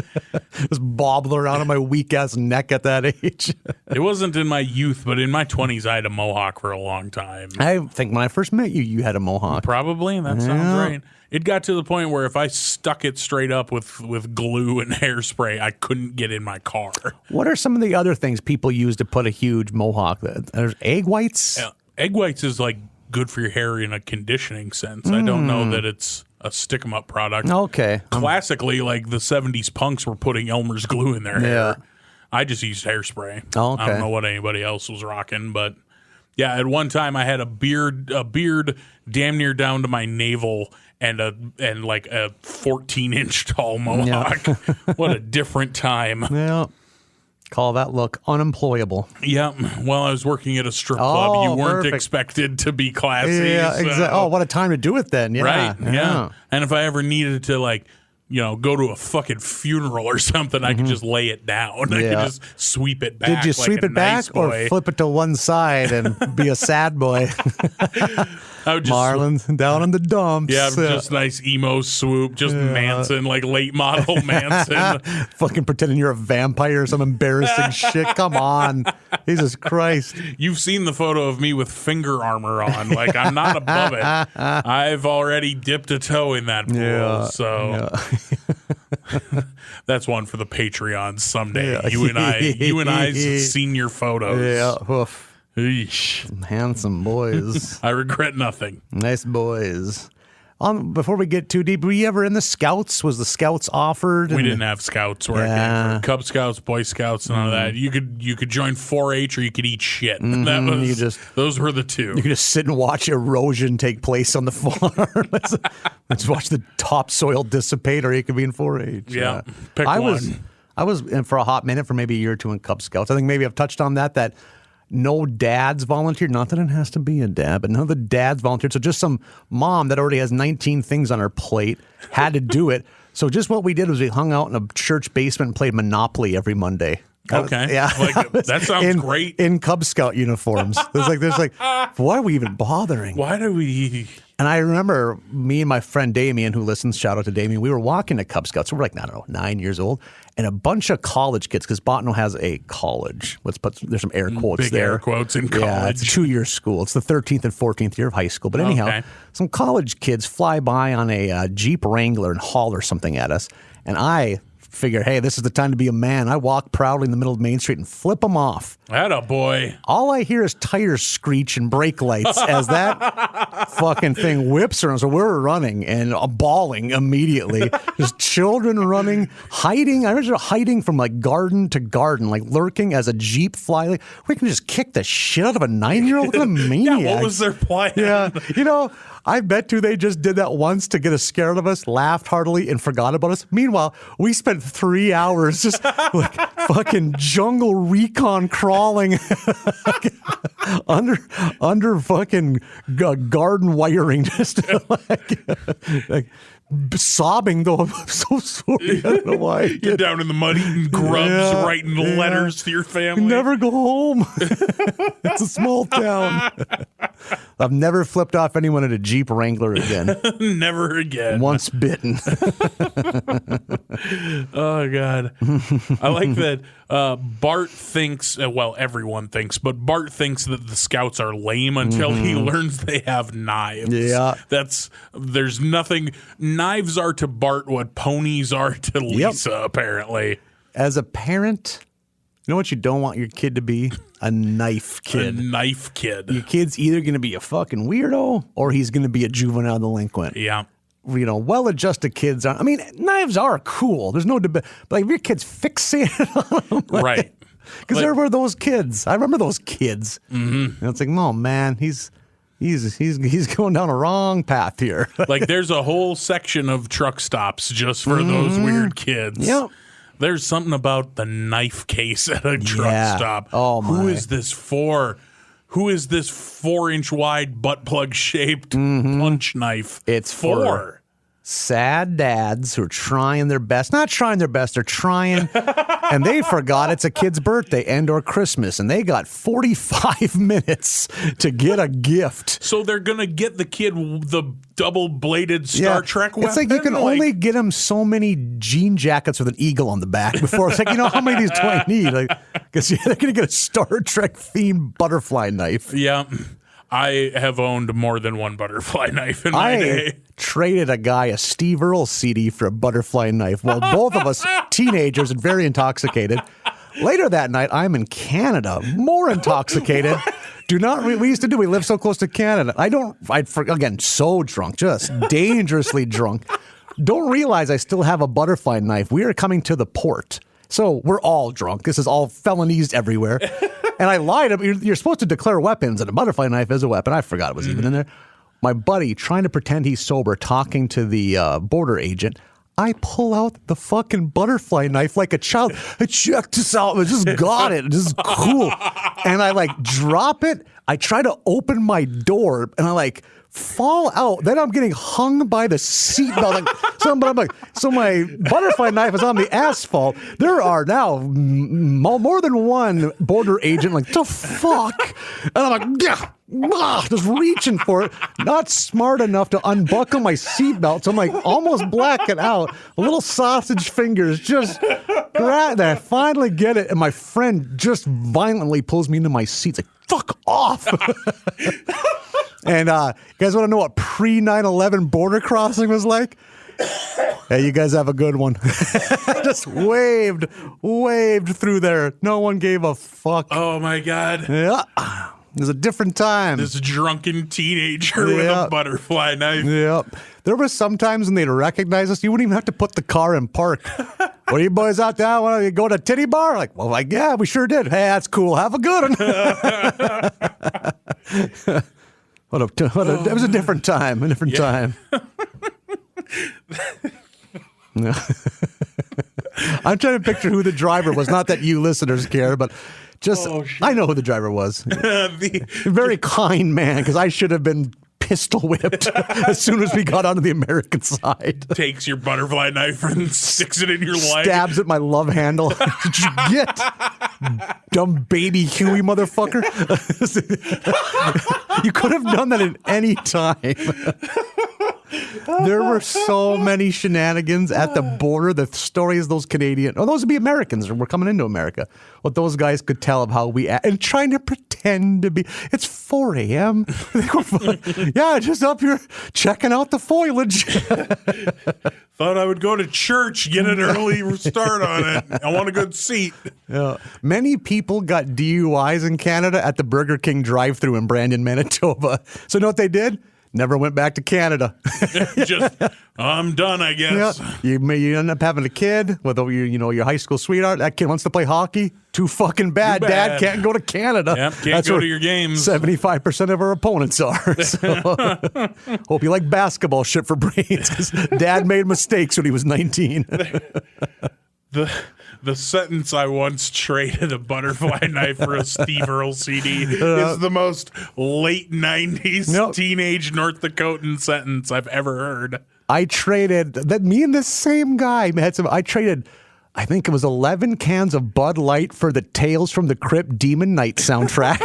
S3: Just bobbling around on my weak-ass neck at that age.
S2: It wasn't in my youth, but in my 20s, I had a mohawk for a long time.
S3: I think when I first met you, you had a mohawk.
S2: Probably. That sounds right. It got to the point where if I stuck it straight up with glue and hairspray, I couldn't get in my car.
S3: What are some of the other things people use to put a huge mohawk? There's egg whites?
S2: Egg whites is like good for your hair in a conditioning sense. I don't know that it's a stick-em-up product.
S3: Okay.
S2: Classically, like the 70s punks were putting Elmer's glue in their hair. I just used hairspray.
S3: Oh, okay.
S2: I don't know what anybody else was rocking, but yeah, at one time I had a beard damn near down to my navel and like a 14-inch tall mohawk. Yeah. What a different time.
S3: Yeah. Call that look unemployable.
S2: Yeah. While I was working at a strip club, you weren't expected to be classy.
S3: Yeah, exactly. Oh, what a time to do it then. Yeah.
S2: Right. Yeah. And if I ever needed to go to a fucking funeral or something, I could just lay it down. I could just sweep it back.
S3: Did you sweep it back or flip it to one side and be a sad boy?
S2: I would just
S3: Marlin down in the dumps.
S2: Yeah, just nice emo swoop, just Manson, like late model Manson.
S3: Fucking pretending you're a vampire or some embarrassing shit. Come on. Jesus Christ.
S2: You've seen the photo of me with finger armor on. Like, I'm not above it. I've already dipped a toe in that pool. So that's one for the Patreon someday. Yeah. You and I's senior photos.
S3: Yeah. Oof.
S2: Eesh.
S3: Handsome boys.
S2: I regret nothing.
S3: Nice boys. Before we get too deep, were you ever in the Scouts? Was the Scouts offered?
S2: We didn't have Scouts where I came from. Cub Scouts, Boy Scouts, none of that. You could join 4-H or you could eat shit. That was those were the two.
S3: You could just sit and watch erosion take place on the farm. let's watch the topsoil dissipate, or you could be in 4-H.
S2: Yeah, pick one.
S3: I was in for a hot minute, for maybe a year or two in Cub Scouts. I think maybe I've touched on that no dads volunteered. Not that it has to be a dad, but none of the dads volunteered. So just some mom that already has 19 things on her plate had to do it. So just what we did was we hung out in a church basement and played Monopoly every Monday.
S2: Okay.
S3: Yeah.
S2: That sounds great.
S3: In Cub Scout uniforms. There's like, why are we even bothering?
S2: Why do we?
S3: And I remember me and my friend Damien, who listens, shout out to Damien, we were walking to Cub Scouts. So we're like, I don't know, 9 years old. And a bunch of college kids, because Bottineau has a college. There's some air quotes
S2: Big
S3: there.
S2: Air quotes in college.
S3: Yeah, it's a 2-year school. It's the 13th and 14th year of high school. But anyhow, some college kids fly by on a Jeep Wrangler and holler something at us. And I figure, hey, this is the time to be a man. I walk proudly in the middle of Main Street and flip them off.
S2: Atta boy.
S3: All I hear is tires screech and brake lights as that fucking thing whips around. So we're running and bawling immediately. There's children running, hiding. I remember hiding from like garden to garden, like lurking as a Jeep fly. Like, we can just kick the shit out of a 9-year-old. Look at a maniac.
S2: Yeah, what was their plan?
S3: Yeah. I bet you they just did that once to get us scared of us, laughed heartily, and forgot about us. Meanwhile, we spent 3 hours just like fucking jungle recon crawling under fucking garden wiring, just like sobbing though. I'm so sorry. I don't know why.
S2: You're down in the mud eating grubs, writing letters to your family.
S3: Never go home. It's a small town. I've never flipped off anyone at a Jeep Wrangler again.
S2: Never again.
S3: Once bitten.
S2: Oh, God. I like that Bart thinks, well, everyone thinks, but Bart thinks that the Scouts are lame until he learns they have knives.
S3: Yeah.
S2: There's nothing. Knives are to Bart what ponies are to Lisa, apparently.
S3: As a parent, you know what you don't want your kid to be? A knife kid.
S2: A knife kid.
S3: Your kid's either going to be a fucking weirdo or he's going to be a juvenile delinquent.
S2: Yeah.
S3: Well-adjusted kids are. I mean, knives are cool. There's no debate. But like, if your kid's fixated on them, like,
S2: right?
S3: Because there were those kids. I remember those kids.
S2: Mm-hmm.
S3: And it's like, oh man, he's going down a wrong path here.
S2: Like, there's a whole section of truck stops just for those weird kids.
S3: Yep.
S2: There's something about the knife case at a truck stop.
S3: Oh, my.
S2: Who is this for? Who is this 4-inch wide butt plug shaped punch knife?
S3: It's for sad dads who are trying their best. Not trying their best, they're trying, and they forgot it's a kid's birthday and or Christmas, and they got 45 minutes to get a gift.
S2: So they're going to get the kid the double-bladed Star Trek weapon?
S3: It's like you can only get him so many jean jackets with an eagle on the back before it's like, how many of these do I need? Like, because they're going to get a Star Trek-themed butterfly knife.
S2: Yeah. I have owned more than one butterfly knife in my day.
S3: Traded a guy a Steve Earle CD for a butterfly knife. Well, both of us teenagers and very intoxicated. Later that night, I'm in Canada, more intoxicated. We used to do, we live so close to Canada. Again, so drunk, just dangerously drunk. Don't realize I still have a butterfly knife. We are coming to the port. So we're all drunk. This is all felonies everywhere. And I lied. You're supposed to declare weapons, and a butterfly knife is a weapon. I forgot it was even in there. My buddy, trying to pretend he's sober, talking to the border agent, I pull out the fucking butterfly knife like a child. I checked this out. I just got it. This is cool. And I drop it. I try to open my door, and I fall out. Then I'm getting hung by the seatbelt. So my butterfly knife is on the asphalt. There are now more than one border agent the fuck? And I'm just reaching for it. Not smart enough to unbuckle my seatbelt. So I'm almost blacking out. Little sausage fingers just grab that. I finally get it. And my friend just violently pulls me into my seat. It's fuck off. And you guys want to know what pre-9/11 border crossing was like? Hey, you guys have a good one. Just waved through there. No one gave a fuck.
S2: Oh, my God.
S3: Yeah. It was a different time.
S2: This drunken teenager with a butterfly knife.
S3: Yep. There were some times when they'd recognize us, you wouldn't even have to put the car in park. What are you boys out there? Want to go to titty bar? Like, well, yeah, we sure did. Hey, that's cool. Have a good one. It was a different time. A different time. I'm trying to picture who the driver was. Not that you listeners care, but just I know who the driver was. Very kind man, because I should have been pistol whipped as soon as we got onto the American side.
S2: Takes your butterfly knife and sticks it in your leg.
S3: Stabs at my love handle. Did you get? Dumb baby Huey motherfucker. You could have done that at any time. There were so many shenanigans at the border. The stories those Canadian, those would be Americans, or we're coming into America. What those guys could tell of how we act and trying to pretend to be. It's 4 a.m. Yeah, just up here checking out the foliage.
S2: Thought I would go to church, get an early start on it. I want a good seat.
S3: Yeah. Many people got DUIs in Canada at the Burger King drive-thru in Brandon, Manitoba. So you know what they did? Never went back to Canada.
S2: Just, I'm done, I guess.
S3: Yeah. You end up having a kid with your high school sweetheart. That kid wants to play hockey. Too fucking bad. Dad can't go to Canada.
S2: Yep, can't go to your games.
S3: 75% of our opponents are. So hope you like basketball shit for brains, because Dad made mistakes when he was 19.
S2: The sentence I once traded a butterfly knife for a Steve Earle CD is the most late 90s teenage North Dakotan sentence I've ever heard.
S3: I traded, me and this same guy I traded, I think it was 11 cans of Bud Light for the Tales from the Crypt Demon Knight soundtrack.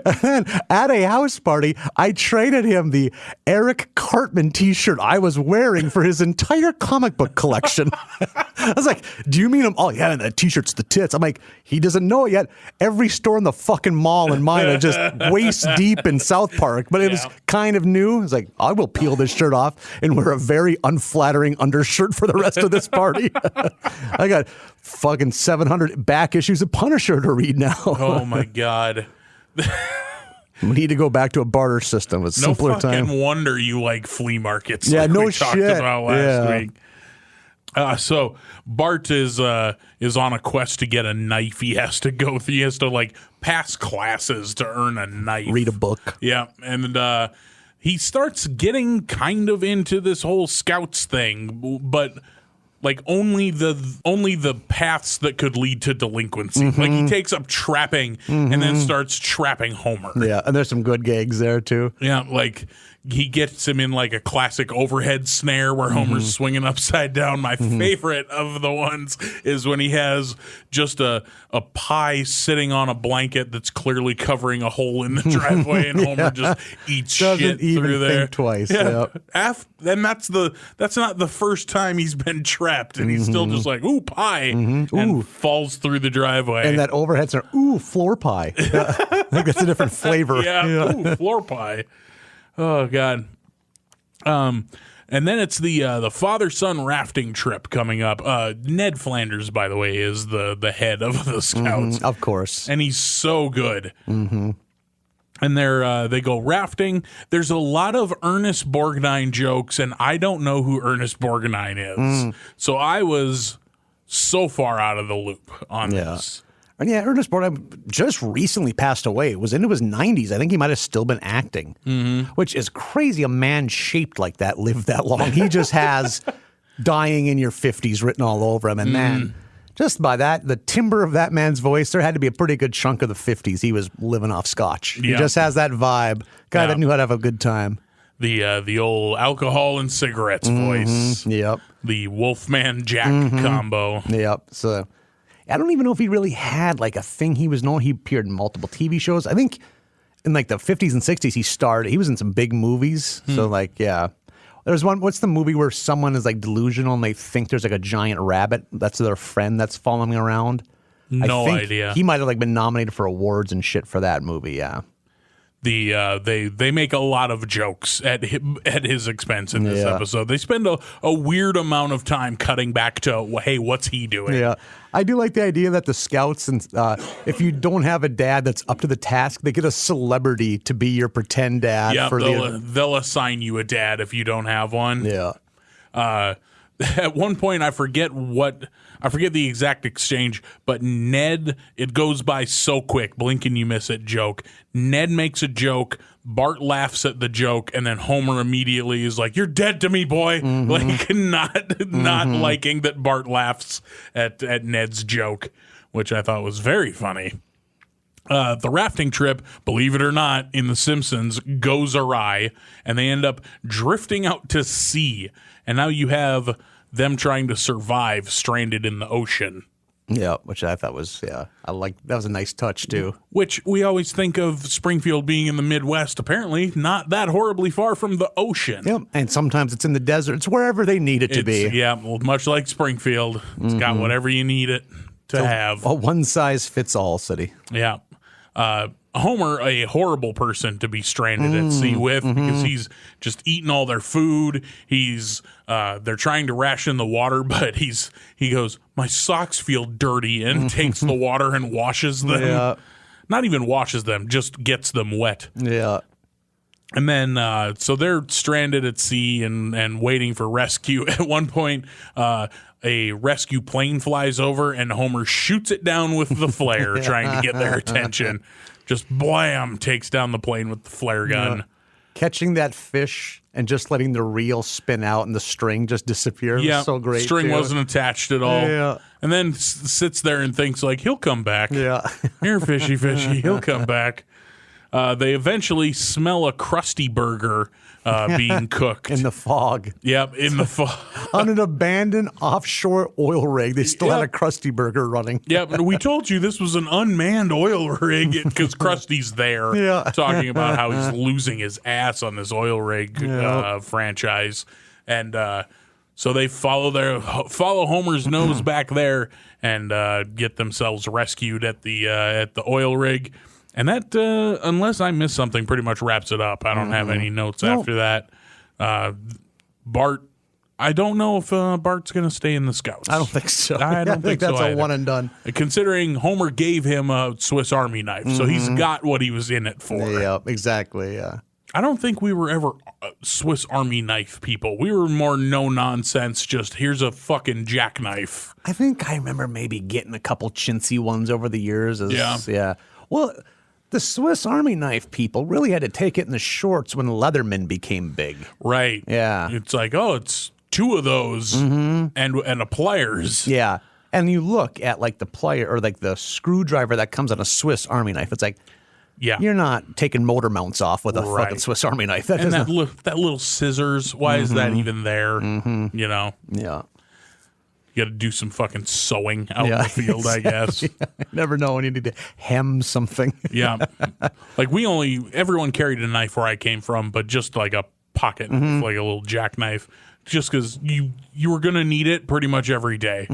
S3: And then at a house party, I traded him the Eric Cartman t-shirt I was wearing for his entire comic book collection. I was like, do you mean him? Oh, yeah, that t-shirt's the tits. I'm like, he doesn't know it yet. Every store in the fucking mall in mine are just waist deep in South Park. But it was kind of new. I was like, I will peel this shirt off and wear a very unflattering undershirt for the rest of this party. I got fucking 700 back issues of Punisher to read now.
S2: Oh, my God.
S3: We need to go back to a barter system. It's simpler time.
S2: No fucking wonder you like flea markets.
S3: Yeah,
S2: like
S3: no
S2: we
S3: shit.
S2: Talked about last week. So Bart is on a quest to get a knife. He has to like pass classes to earn a knife.
S3: Read a book.
S2: Yeah, and he starts getting kind of into this whole scouts thing, but like only the paths that could lead to delinquency. Like he takes up trapping and then starts trapping Homer.
S3: Yeah, and there's some good gags there too.
S2: Yeah, like he gets him in like a classic overhead snare where Homer's swinging upside down. My favorite of the ones is when he has just a pie sitting on a blanket that's clearly covering a hole in the driveway, and Homer just eats
S3: Doesn't
S2: shit
S3: even
S2: through there
S3: think twice.
S2: Yeah. And that's not the first time he's been trapped, and he's still just like, ooh, pie, and falls through the driveway.
S3: And that overhead snare, ooh, floor pie. I think that's a different flavor.
S2: Yeah. Ooh, floor pie. Oh, God. And then it's the father-son rafting trip coming up. Ned Flanders, by the way, is the head of the Scouts.
S3: Of course.
S2: And he's so good. Mm-hmm. And they go rafting. There's a lot of Ernest Borgnine jokes, and I don't know who Ernest Borgnine is. So I was so far out of the loop on this.
S3: And yeah, Ernest Borgnine just recently passed away. It was into his 90s. I think he might have still been acting, which is crazy. A man shaped like that lived that long. He just has dying in your 50s written all over him. And man, just by that, the timbre of that man's voice, there had to be a pretty good chunk of the 50s he was living off scotch. He just has that vibe. Guy that knew how to have a good time.
S2: The old alcohol and cigarettes voice.
S3: Yep.
S2: The Wolfman Jack combo.
S3: Yep. So I don't even know if he really had like a thing he was known. He appeared in multiple TV shows. I think in like the 50s and 60s he was in some big movies. So like, yeah. There's one, what's the movie where someone is like delusional and they think there's like a giant rabbit that's their friend that's following around?
S2: No
S3: I think
S2: idea.
S3: He might have like been nominated for awards and shit for that movie, yeah.
S2: they make a lot of jokes at his expense in this episode. They spend a weird amount of time cutting back to, hey, what's he doing?
S3: Yeah. I do like the idea that the scouts, and if you don't have a dad that's up to the task, they get a celebrity to be your pretend dad.
S2: Yeah, they'll assign you a dad if you don't have one.
S3: Yeah.
S2: At one point, I forget the exact exchange, but Ned, it goes by so quick, blink and you miss it joke. Ned makes a joke, Bart laughs at the joke, and then Homer immediately is like, "You're dead to me, boy." Like not liking that Bart laughs at Ned's joke, which I thought was very funny. The rafting trip, believe it or not, in The Simpsons goes awry, and they end up drifting out to sea. And now you have them trying to survive stranded in the ocean.
S3: Yeah, which I thought was, that was a nice touch, too.
S2: Which we always think of Springfield being in the Midwest. Apparently, not that horribly far from the ocean.
S3: Yep, and sometimes it's in the desert. It's wherever they need it to be.
S2: Yeah, well, much like Springfield. It's got whatever you need it to have.
S3: A one-size-fits-all city.
S2: Yeah. Homer, a horrible person to be stranded at sea with because he's just eating all their food. They're trying to ration the water, but he goes, "My socks feel dirty," and takes the water and washes them.
S3: Yeah.
S2: Not even washes them, just gets them wet.
S3: Yeah.
S2: And then, so they're stranded at sea and waiting for rescue. At one point, a rescue plane flies over, and Homer shoots it down with the flare, trying to get their attention. Just blam, takes down the plane with the flare gun.
S3: Yeah. Catching that fish and just letting the reel spin out and the string just disappear was so great.
S2: String
S3: too.
S2: wasn't attached at all.
S3: Yeah.
S2: And then sits there and thinks, like, he'll come back.
S3: Yeah.
S2: Here, fishy, he'll come back. They eventually smell a Krusty Burger being cooked.
S3: In the fog.
S2: Yep, in the fog.
S3: On an abandoned offshore oil rig, they still had a Krusty Burger running.
S2: Yep, and we told you this was an unmanned oil rig because Krusty's there talking about how he's losing his ass on this oil rig franchise. And so they follow Homer's nose back there and get themselves rescued at the oil rig. And that, unless I missed something, pretty much wraps it up. I don't have any notes after that. Bart, I don't know if Bart's going to stay in the Scouts.
S3: I don't think so.
S2: I don't think
S3: that's
S2: so
S3: a one and done.
S2: Considering Homer gave him a Swiss Army knife, so he's got what he was in it for.
S3: Yeah, exactly, yeah.
S2: I don't think we were ever Swiss Army knife people. We were more no-nonsense, just here's a fucking jackknife.
S3: I think I remember maybe getting a couple chintzy ones over the years. Yeah. Well, the Swiss Army knife people really had to take it in the shorts when Leatherman became big.
S2: Right.
S3: Yeah.
S2: It's like, it's two of those and a pliers.
S3: Yeah. And you look at like the plier or like the screwdriver that comes on a Swiss Army knife. It's like, you're not taking motor mounts off with a fucking Swiss Army knife.
S2: That little scissors, why is that even there? You know?
S3: Yeah.
S2: You got to do some fucking sewing out in the field, I guess.
S3: Yeah. I never know when you need to hem something.
S2: Yeah. Like everyone carried a knife where I came from, but just like a pocket, like a little jackknife, just because you were going to need it pretty much every day.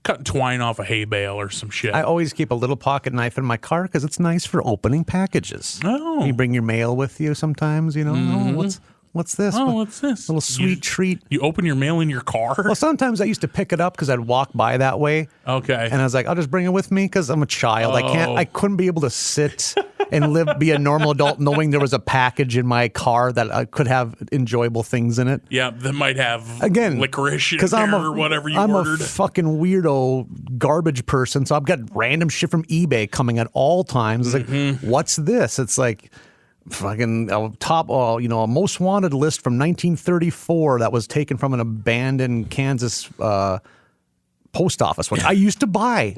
S2: Cutting twine off a hay bale or some shit.
S3: I always keep a little pocket knife in my car because it's nice for opening packages.
S2: Oh.
S3: You bring your mail with you sometimes, you know. Oh, what's this?
S2: Oh, what's this?
S3: Little sweet treat.
S2: You open your mail in your car?
S3: Well, sometimes I used to pick it up because I'd walk by that way.
S2: Okay.
S3: And I was like, I'll just bring it with me because I'm a child. I couldn't be able to sit and be a normal adult knowing there was a package in my car that I could have enjoyable things in it.
S2: Yeah, that might have licorice in
S3: there
S2: or whatever you
S3: I'm
S2: ordered.
S3: I'm a fucking weirdo garbage person, so I've got random shit from eBay coming at all times. It's like, what's this? It's like fucking a most wanted list from 1934 that was taken from an abandoned Kansas post office, which I used to buy.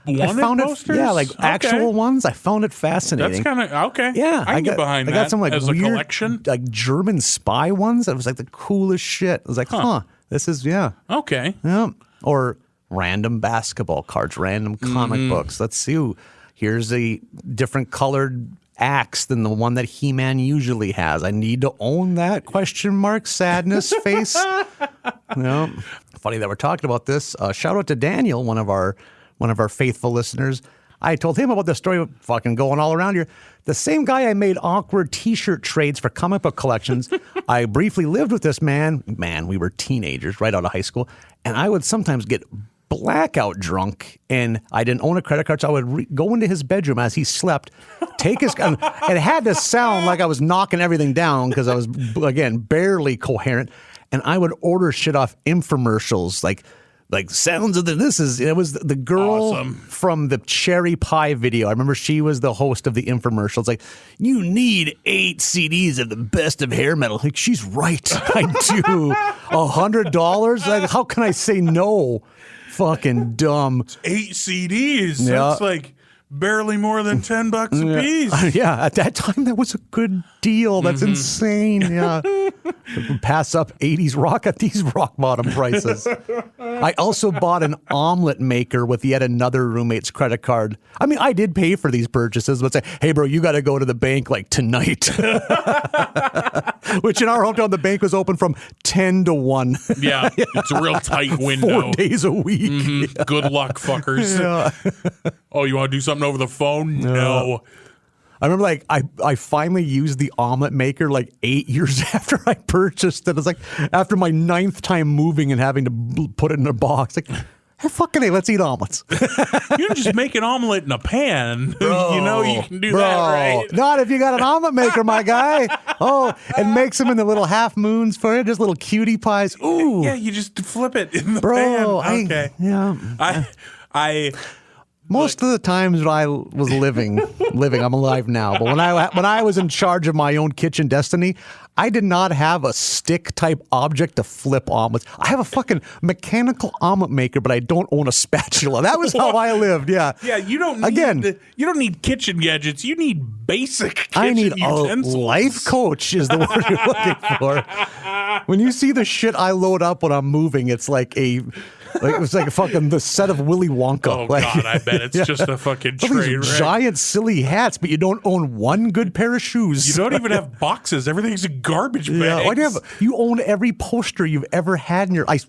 S2: Wanted posters?
S3: Actual ones. I found it fascinating.
S2: That's kind of okay.
S3: Yeah,
S2: I can get behind that.
S3: I got some
S2: as
S3: weird,
S2: a collection,
S3: like German spy ones. That was like the coolest shit. I was like, this is
S2: okay.
S3: Yeah, or random basketball cards, random comic books. Let's see. Here's a different colored axe than the one that He-Man usually has. I need to own that ? Sadness face. Funny that we're talking about this. Shout out to Daniel, one of our faithful listeners. I told him about the story fucking going all around here. The same guy I made awkward T-shirt trades for comic book collections. I briefly lived with this man. Man, we were teenagers right out of high school. And I would sometimes get blackout drunk, and I didn't own a credit card, so I would go into his bedroom as he slept, take his gun. It had to sound like I was knocking everything down because I was, again, barely coherent. And I would order shit off infomercials, like sounds of it was the girl from the cherry pie video. I remember she was the host of the infomercial. It's like, you need 8 CDs of the best of hair metal. Like, she's right. I do. $100? Like, how can I say no? Fucking dumb.
S2: It's 8 CDs. Yeah. That's like barely more than $10 a piece.
S3: Yeah, at that time that was a good deal. That's insane. Yeah. Pass up 80s rock at these rock bottom prices. I also bought an omelet maker with yet another roommate's credit card. I mean, I did pay for these purchases, but say, hey, bro, you got to go to the bank like tonight. Which in our hometown, the bank was open from 10 to 1.
S2: Yeah, it's a real tight window.
S3: 4 days a week.
S2: Yeah. Good luck, fuckers. Yeah. Oh, you want to do something over the phone? No.
S3: I remember, like, I finally used the omelet maker like 8 years after I purchased it. It's like after my 9th time moving and having to put it in a box. Like, hey, fucking hey, let's eat omelets.
S2: You don't just make an omelet in a pan.
S3: Bro,
S2: you know you can do that, right?
S3: Not if you got an omelet maker, my guy. Oh, and makes them in the little half moons for it, just little cutie pies. Ooh.
S2: Yeah, you just flip it in the pan. Okay. I
S3: most of the times when I was living, I'm alive now. But when I was in charge of my own kitchen destiny, I did not have a stick type object to flip omelets. I have a fucking mechanical omelet maker, but I don't own a spatula. That was how I lived. Yeah.
S2: Yeah. You don't need kitchen gadgets. You need basic kitchen
S3: I need
S2: utensils.
S3: A life coach is the word you're looking for. When you see the shit I load up when I'm moving, it's like it's like a fucking the set of Willy Wonka.
S2: Oh, God, I bet it's just a fucking train wreck.
S3: Giant silly hats, but you don't own one good pair of shoes.
S2: You don't even have boxes. Everything's in garbage bags.
S3: Yeah. Why do you own every poster you've ever had in your life?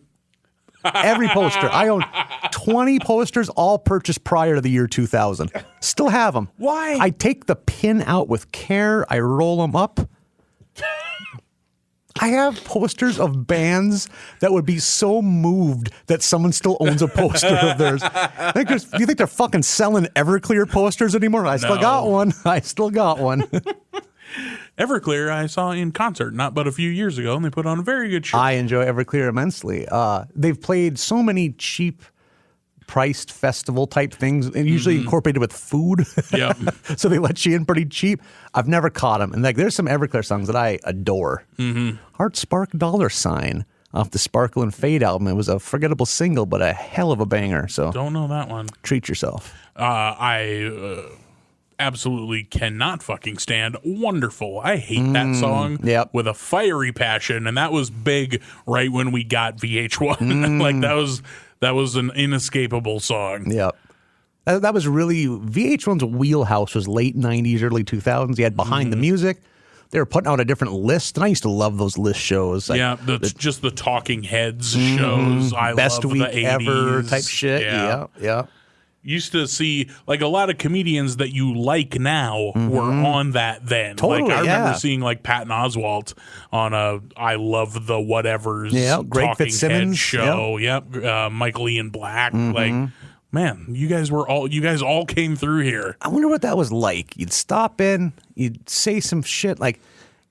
S3: Every poster. I own 20 posters, all purchased prior to the year 2000. Still have them.
S2: Why?
S3: I take the pin out with care. I roll them up. I have posters of bands that would be so moved that someone still owns a poster of theirs. Do you think they're fucking selling Everclear posters anymore? I still got one.
S2: Everclear I saw in concert not but a few years ago, and they put on a very good show.
S3: I enjoy Everclear immensely. They've played so many cheap priced festival type things, and usually incorporated with food.
S2: Yeah.
S3: So they let you in pretty cheap. I've never caught them. And like, there's some Everclear songs that I adore. Heart Spark $, off the Sparkle and Fade album. It was a forgettable single, but a hell of a banger. So
S2: don't know that one.
S3: Treat yourself.
S2: I absolutely cannot fucking stand Wonderful. I hate that song with a fiery passion, and that was big right when we got VH1. Like that was an inescapable song.
S3: Yep. That was really VH1's wheelhouse was late 90s, early 2000s. You had Behind the Music. They were putting out a different list, and I used to love those list shows. Like
S2: just the Talking Heads shows. I
S3: Best
S2: love
S3: Week
S2: the 80s.
S3: Ever type shit. Yeah.
S2: Used to see like a lot of comedians that you like now were on that then.
S3: Totally,
S2: like I remember seeing like Patton Oswalt on a I Love the Whatever's
S3: Greg
S2: Talking
S3: Fitzsimmons
S2: Head show. Michael Ian Black. Like, man, you guys all came through here.
S3: I wonder what that was like. You'd stop in, you'd say some shit like,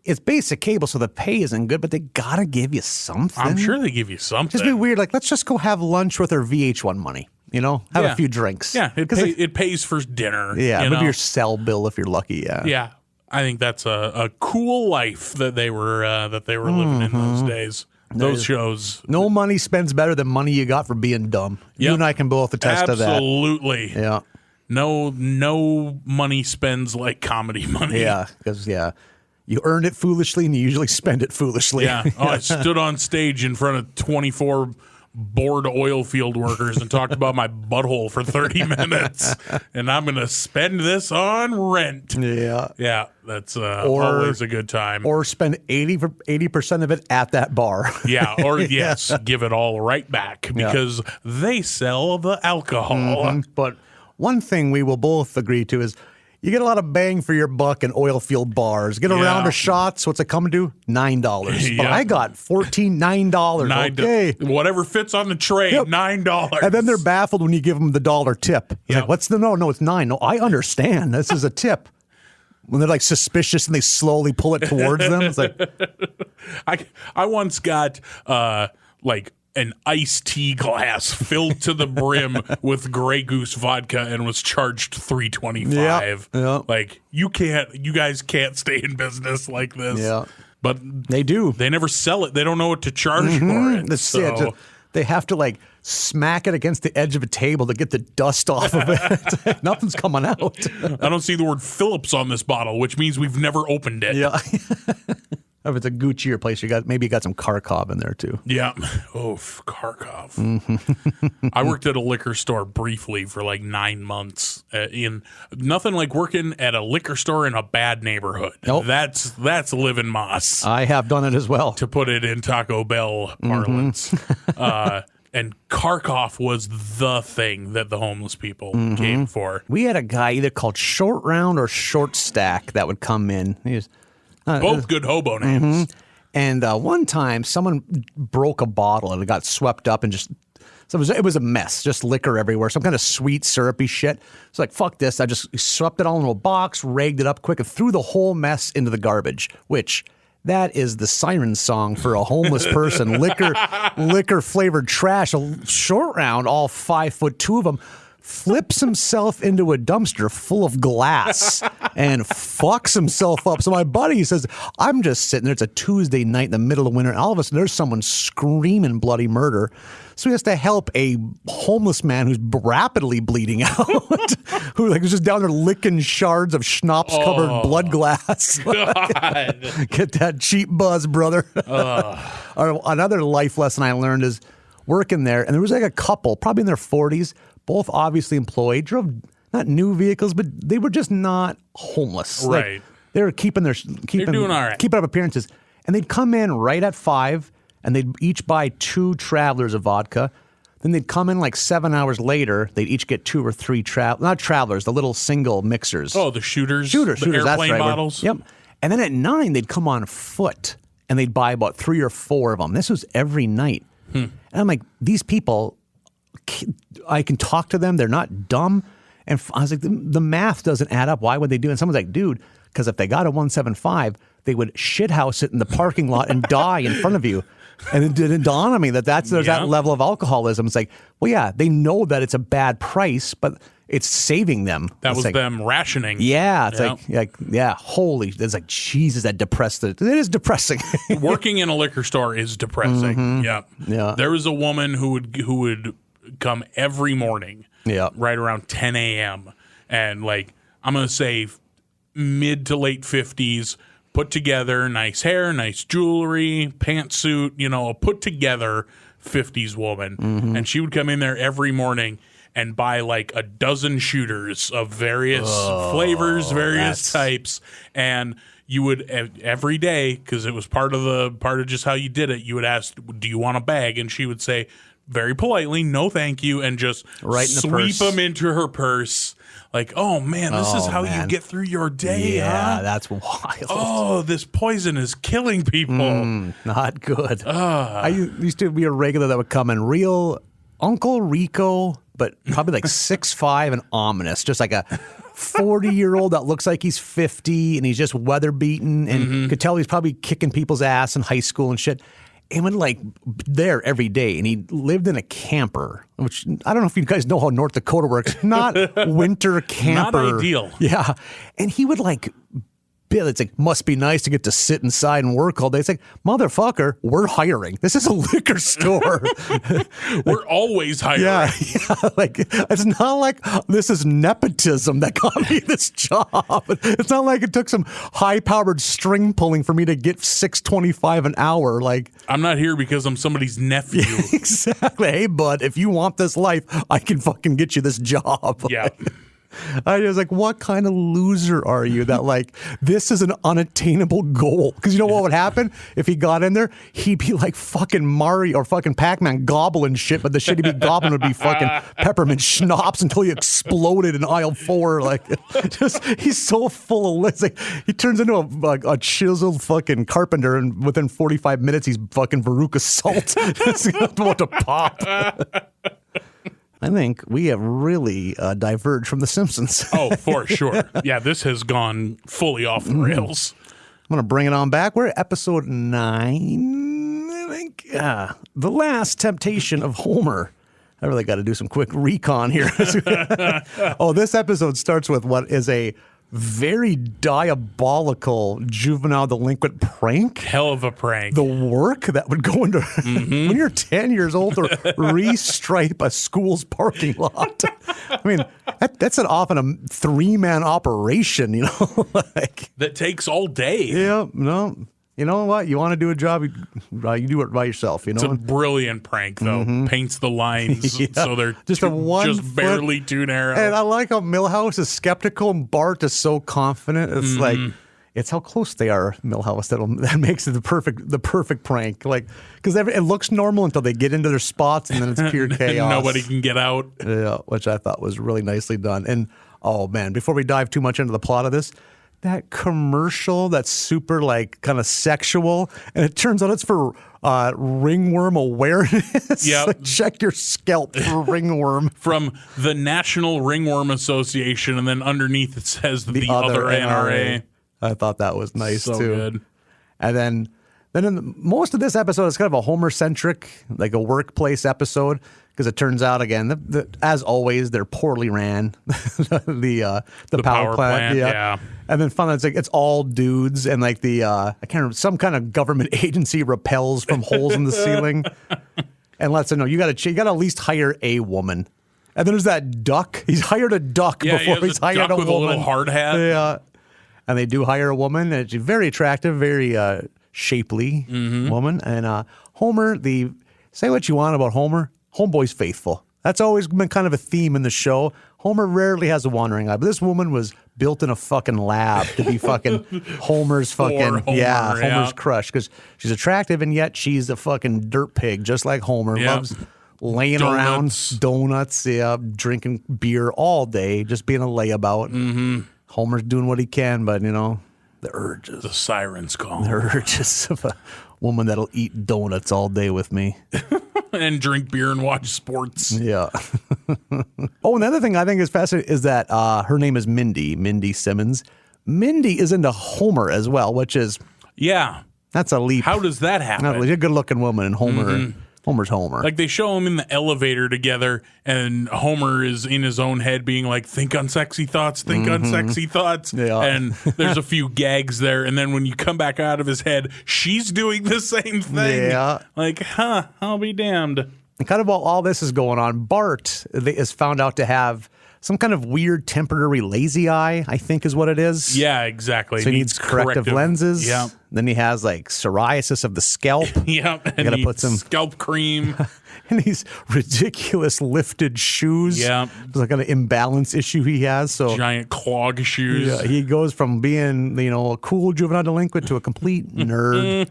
S3: it's basic cable, so the pay isn't good, but they gotta give you something.
S2: I'm sure they give you something.
S3: Just be weird. Like, let's just go have lunch with our VH1 money. You know, have a few drinks.
S2: Yeah, it pays for dinner.
S3: Yeah, maybe your cell bill if you're lucky. Yeah,
S2: yeah. I think that's a cool life that they were living in those days. Those shows.
S3: No money spends better than money you got for being dumb. Yep. You and I can both attest to that.
S2: Absolutely.
S3: Yeah.
S2: No money spends like comedy money.
S3: Yeah, because you earn it foolishly and you usually spend it foolishly.
S2: Yeah. Oh, I stood on stage in front of 24 bored oil field workers and talked about my butthole for 30 minutes, and I'm going to spend this on rent.
S3: Yeah.
S2: Yeah, that's always a good time.
S3: Or spend 80% of it at that bar.
S2: Yeah, or yes, give it all right back because they sell the alcohol.
S3: But one thing we will both agree to is you get a lot of bang for your buck in oil field bars. Get a round of shots. What's it coming to? $9. But I got $9. Okay.
S2: Whatever fits on the tray, $9.
S3: And then they're baffled when you give them the dollar tip. It's like, what's the no? No, it's $9. No, I understand. This is a tip. When they're like suspicious and they slowly pull it towards them. It's like,
S2: I once got like an iced tea glass filled to the brim with Grey Goose vodka and was charged $3.25.
S3: Yeah.
S2: Like you guys can't stay in business like this.
S3: Yeah.
S2: But
S3: they do.
S2: They never sell it. They don't know what to charge for it.
S3: That's it. They have to like smack it against the edge of a table to get the dust off of it. Nothing's coming out.
S2: I don't see the word Phillips on this bottle, which means we've never opened it.
S3: Yeah. If it's a Guccier place, you got some Kharkov in there too.
S2: Yeah. Oh, Kharkov. I worked at a liquor store briefly for like 9 months. In nothing like working at a liquor store in a bad neighborhood.
S3: Nope.
S2: That's living moss.
S3: I have done it as well.
S2: To put it in Taco Bell parlance. And Kharkov was the thing that the homeless people came for.
S3: We had a guy either called Short Round or Short Stack that would come in. He was
S2: both good hobo names.
S3: And one time, someone broke a bottle and it got swept up and so it was a mess, just liquor everywhere, some kind of sweet, syrupy shit. It's like, fuck this. I just swept it all into a box, ragged it up quick, and threw the whole mess into the garbage, which that is the siren song for a homeless person. Liquor-flavored trash. A Short Round, all 5'2" of them, flips himself into a dumpster full of glass and fucks himself up. So my buddy says, I'm just sitting there. It's a Tuesday night in the middle of winter. And all of a sudden, there's someone screaming bloody murder. So he has to help a homeless man who's rapidly bleeding out, who like was just down there licking shards of schnapps-covered blood glass. Get that cheap buzz, brother. Another life lesson I learned is working there, and there was like a couple, probably in their 40s, both obviously employed, drove not new vehicles, but they were just not homeless.
S2: Right.
S3: Like, they were keeping
S2: doing all right.
S3: Keeping up appearances. And they'd come in right at 5, and they'd each buy 2 travelers of vodka. Then they'd come in like 7 hours later. They'd each get 2 or 3 not travelers, the little single mixers.
S2: Oh, the shooters.
S3: Shooters,
S2: airplane
S3: that's right.
S2: bottles.
S3: Yep. And then at 9, they'd come on foot, and they'd buy about 3 or 4 of them. This was every night. And I'm like, these people, I can talk to them. They're not dumb. And I was like, the math doesn't add up. Why would they do it? And someone's like, dude, because if they got a 175, they would shithouse it in the parking lot and die in front of you. And it didn't dawn on me that there's that level of alcoholism. It's like, well, yeah, they know that it's a bad price, but it's saving them.
S2: That
S3: it's
S2: was
S3: like,
S2: them rationing.
S3: Yeah, it's holy. It's like, Jesus, that depressed it. It is depressing.
S2: Working in a liquor store is depressing. Yeah. There was a woman who would come every morning, right around 10 a.m. and like, I'm going to say mid to late 50s, put together, nice hair, nice jewelry, pantsuit, a put together 50s woman. And she would come in there every morning and buy like a dozen shooters of various flavors, various types. And you would every day, because it was part of just how you did it, you would ask, do you want a bag? And she would say very politely, no thank you, and just sweep them into her purse. Like, oh man, this is how you get through your day.
S3: Yeah, that's wild.
S2: Oh, this poison is killing people.
S3: Not good. I used to be a regular that would come in, real Uncle Rico, but probably like 6'5" and ominous, just like a 40-year-old that looks like he's 50 and he's just weather beaten and could tell he's probably kicking people's ass in high school and shit. And would like there every day, and he lived in a camper, which I don't know if you guys know how North Dakota works. Not winter camper.
S2: Not ideal.
S3: Yeah, and he would like. It's like, must be nice to get to sit inside and work all day. It's like, motherfucker, we're hiring. This is a liquor store.
S2: We're always hiring.
S3: Yeah, like, it's not like this is nepotism that got me this job. It's not like it took some high-powered string pulling for me to get $6.25 an hour. Like,
S2: I'm not here because I'm somebody's nephew.
S3: Exactly. Hey, bud, if you want this life, I can fucking get you this job.
S2: Yeah.
S3: I was like, what kind of loser are you that like this is an unattainable goal? Because you know what would happen if he got in there? He'd be like fucking Mario or fucking Pac-Man gobbling shit, but the shit he'd be gobbling would be fucking peppermint schnapps until he exploded in aisle 4. Like, just he's so full of like he turns into a chiseled fucking carpenter, and within 45 minutes he's fucking Veruca Salt. It's about to pop. I think we have really diverged from The Simpsons.
S2: Oh, for sure. Yeah, this has gone fully off the rails.
S3: I'm going to bring it on back. We're at episode 9, I think. The Last Temptation of Homer. I really got to do some quick recon here. Oh, this episode starts with what is a very diabolical juvenile delinquent prank.
S2: Hell of a prank.
S3: The work that would go into when you're 10 years old to restripe a school's parking lot. I mean, that's an often a 3-man operation, you know, like
S2: that takes all day.
S3: Yeah, no. You know what? You want to do a job, you do it by yourself. You know,
S2: it's a brilliant prank, though. Paints the lines so they're just barely too narrow.
S3: And I like how Milhouse is skeptical and Bart is so confident. It's like it's how close they are, Milhouse, that makes it the perfect prank. Like because it looks normal until they get into their spots, and then it's pure chaos.
S2: Nobody can get out.
S3: Yeah, which I thought was really nicely done. And oh man, before we dive too much into the plot of this. That commercial that's super like kind of sexual, and it turns out it's for ringworm awareness.
S2: Yeah,
S3: like, check your scalp for ringworm
S2: from the National Ringworm Association, and then underneath it says the other NRA.
S3: I thought that was nice
S2: so
S3: too.
S2: Good.
S3: And then in most of this episode is kind of a Homer centric, like a workplace episode. Because it turns out again, as always, they're poorly ran. the power plant, yeah. And then finally, it's all dudes, and like I can't remember, some kind of government agency repels from holes in the ceiling, and lets them know you got to at least hire a woman. And then there's that duck. He's hired a duck before he's hired a woman
S2: with a little hard hat.
S3: Yeah, and they do hire a woman, and she's very attractive, very shapely woman. And Homer, say what you want about Homer. Homeboy's faithful. That's always been kind of a theme in the show. Homer rarely has a wandering eye, but this woman was built in a fucking lab to be fucking Homer's Homer's crush, because she's attractive and yet she's a fucking dirt pig, just like Homer. Loves laying around, donuts, drinking beer all day, just being a layabout. Homer's doing what he can, but you know, the urges.
S2: The sirens call.
S3: The urges of a woman that'll eat donuts all day with me.
S2: And drink beer and watch sports.
S3: Yeah. Oh, another thing I think is fascinating is that her name is Mindy Simmons. Mindy is into Homer as well, which is...
S2: Yeah.
S3: That's a leap.
S2: How does that happen?
S3: She's a good-looking woman, and Homer's Homer.
S2: Like, they show them in the elevator together, and Homer is in his own head being like, think on sexy thoughts, think on sexy thoughts. Yeah. And there's a few gags there, and then when you come back out of his head, she's doing the same thing. Yeah. Like, I'll be damned.
S3: And kind of while all this is going on, Bart is found out to have some kind of weird temporary lazy eye, I think is what it is.
S2: Yeah, exactly.
S3: So he needs corrective lenses.
S2: Yeah.
S3: Then he has like psoriasis of the scalp.
S2: Yeah.
S3: You got to put some
S2: scalp cream.
S3: And these ridiculous lifted shoes.
S2: Yeah.
S3: It's like an imbalance issue he has. So
S2: giant clog shoes.
S3: Yeah, he goes from being, a cool juvenile delinquent to a complete nerd.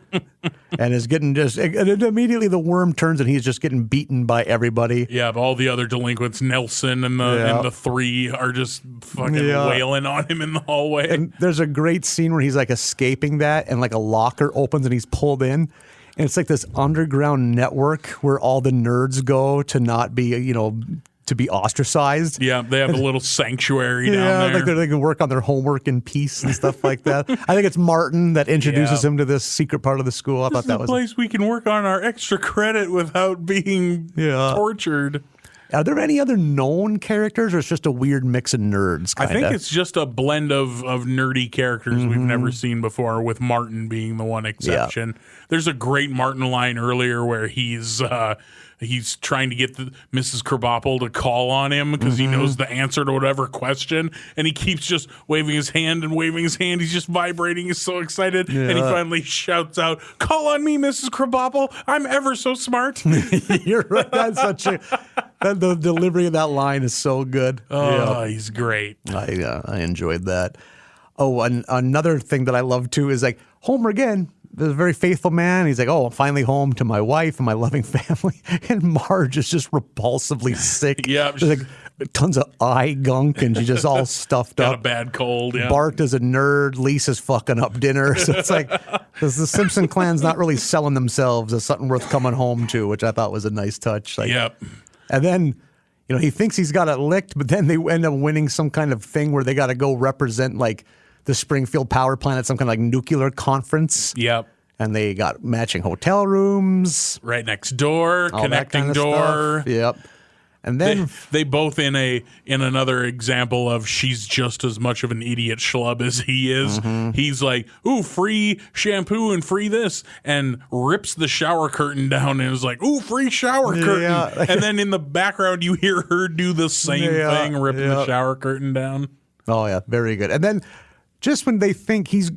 S3: And is getting and immediately the worm turns and he's just getting beaten by everybody.
S2: Yeah, all the other delinquents, Nelson and the 3 are just fucking wailing on him in the hallway.
S3: And there's a great scene where he's like escaping that and like a locker opens and he's pulled in. And it's like this underground network where all the nerds go to not be, to be ostracized.
S2: Yeah, they have a little sanctuary down there.
S3: Like they can work on their homework in peace and stuff like that. I think it's Martin that introduces him to this secret part of the school. I thought that was
S2: a place we can work on our extra credit without being tortured.
S3: Are there any other known characters, or it's just a weird mix of nerds?
S2: I think it's just a blend of nerdy characters we've never seen before, with Martin being the one exception. Yeah. There's a great Martin line earlier where he's trying to get Mrs. Krabappel to call on him because he knows the answer to whatever question, and he keeps just waving his hand and waving his hand. He's just vibrating. He's so excited, and he finally shouts out, "Call on me, Mrs. Krabappel. I'm ever so smart."
S3: You're right. That's such a... The delivery of that line is so good.
S2: Oh, he's great.
S3: I enjoyed that. Oh, and another thing that I love too is like Homer again. There's a very faithful man. He's like, oh, I'm finally home to my wife and my loving family. And Marge is just repulsively sick.
S2: Yeah.
S3: There's like tons of eye gunk and she's just all stuffed
S2: Got
S3: up.
S2: a bad cold. Yeah.
S3: Bart is a nerd. Lisa's fucking up dinner. So it's like the Simpson clan's not really selling themselves as something worth coming home to, which I thought was a nice touch. Like,
S2: Yep.
S3: And then, he thinks he's got it licked, but then they end up winning some kind of thing where they got to go represent like the Springfield power plant at some kind of like nuclear conference.
S2: Yep.
S3: And they got matching hotel rooms.
S2: Right next door,
S3: all
S2: connecting
S3: that kind of
S2: door.
S3: Stuff. Yep. And then
S2: they both in another example of she's just as much of an idiot schlub as he is.
S3: Mm-hmm.
S2: He's like, ooh, free shampoo and free this, and rips the shower curtain down and is like, ooh, free shower curtain.
S3: Yeah.
S2: And then in the background you hear her do the same thing, ripping the shower curtain down.
S3: Oh yeah, very good. And then just when they think he's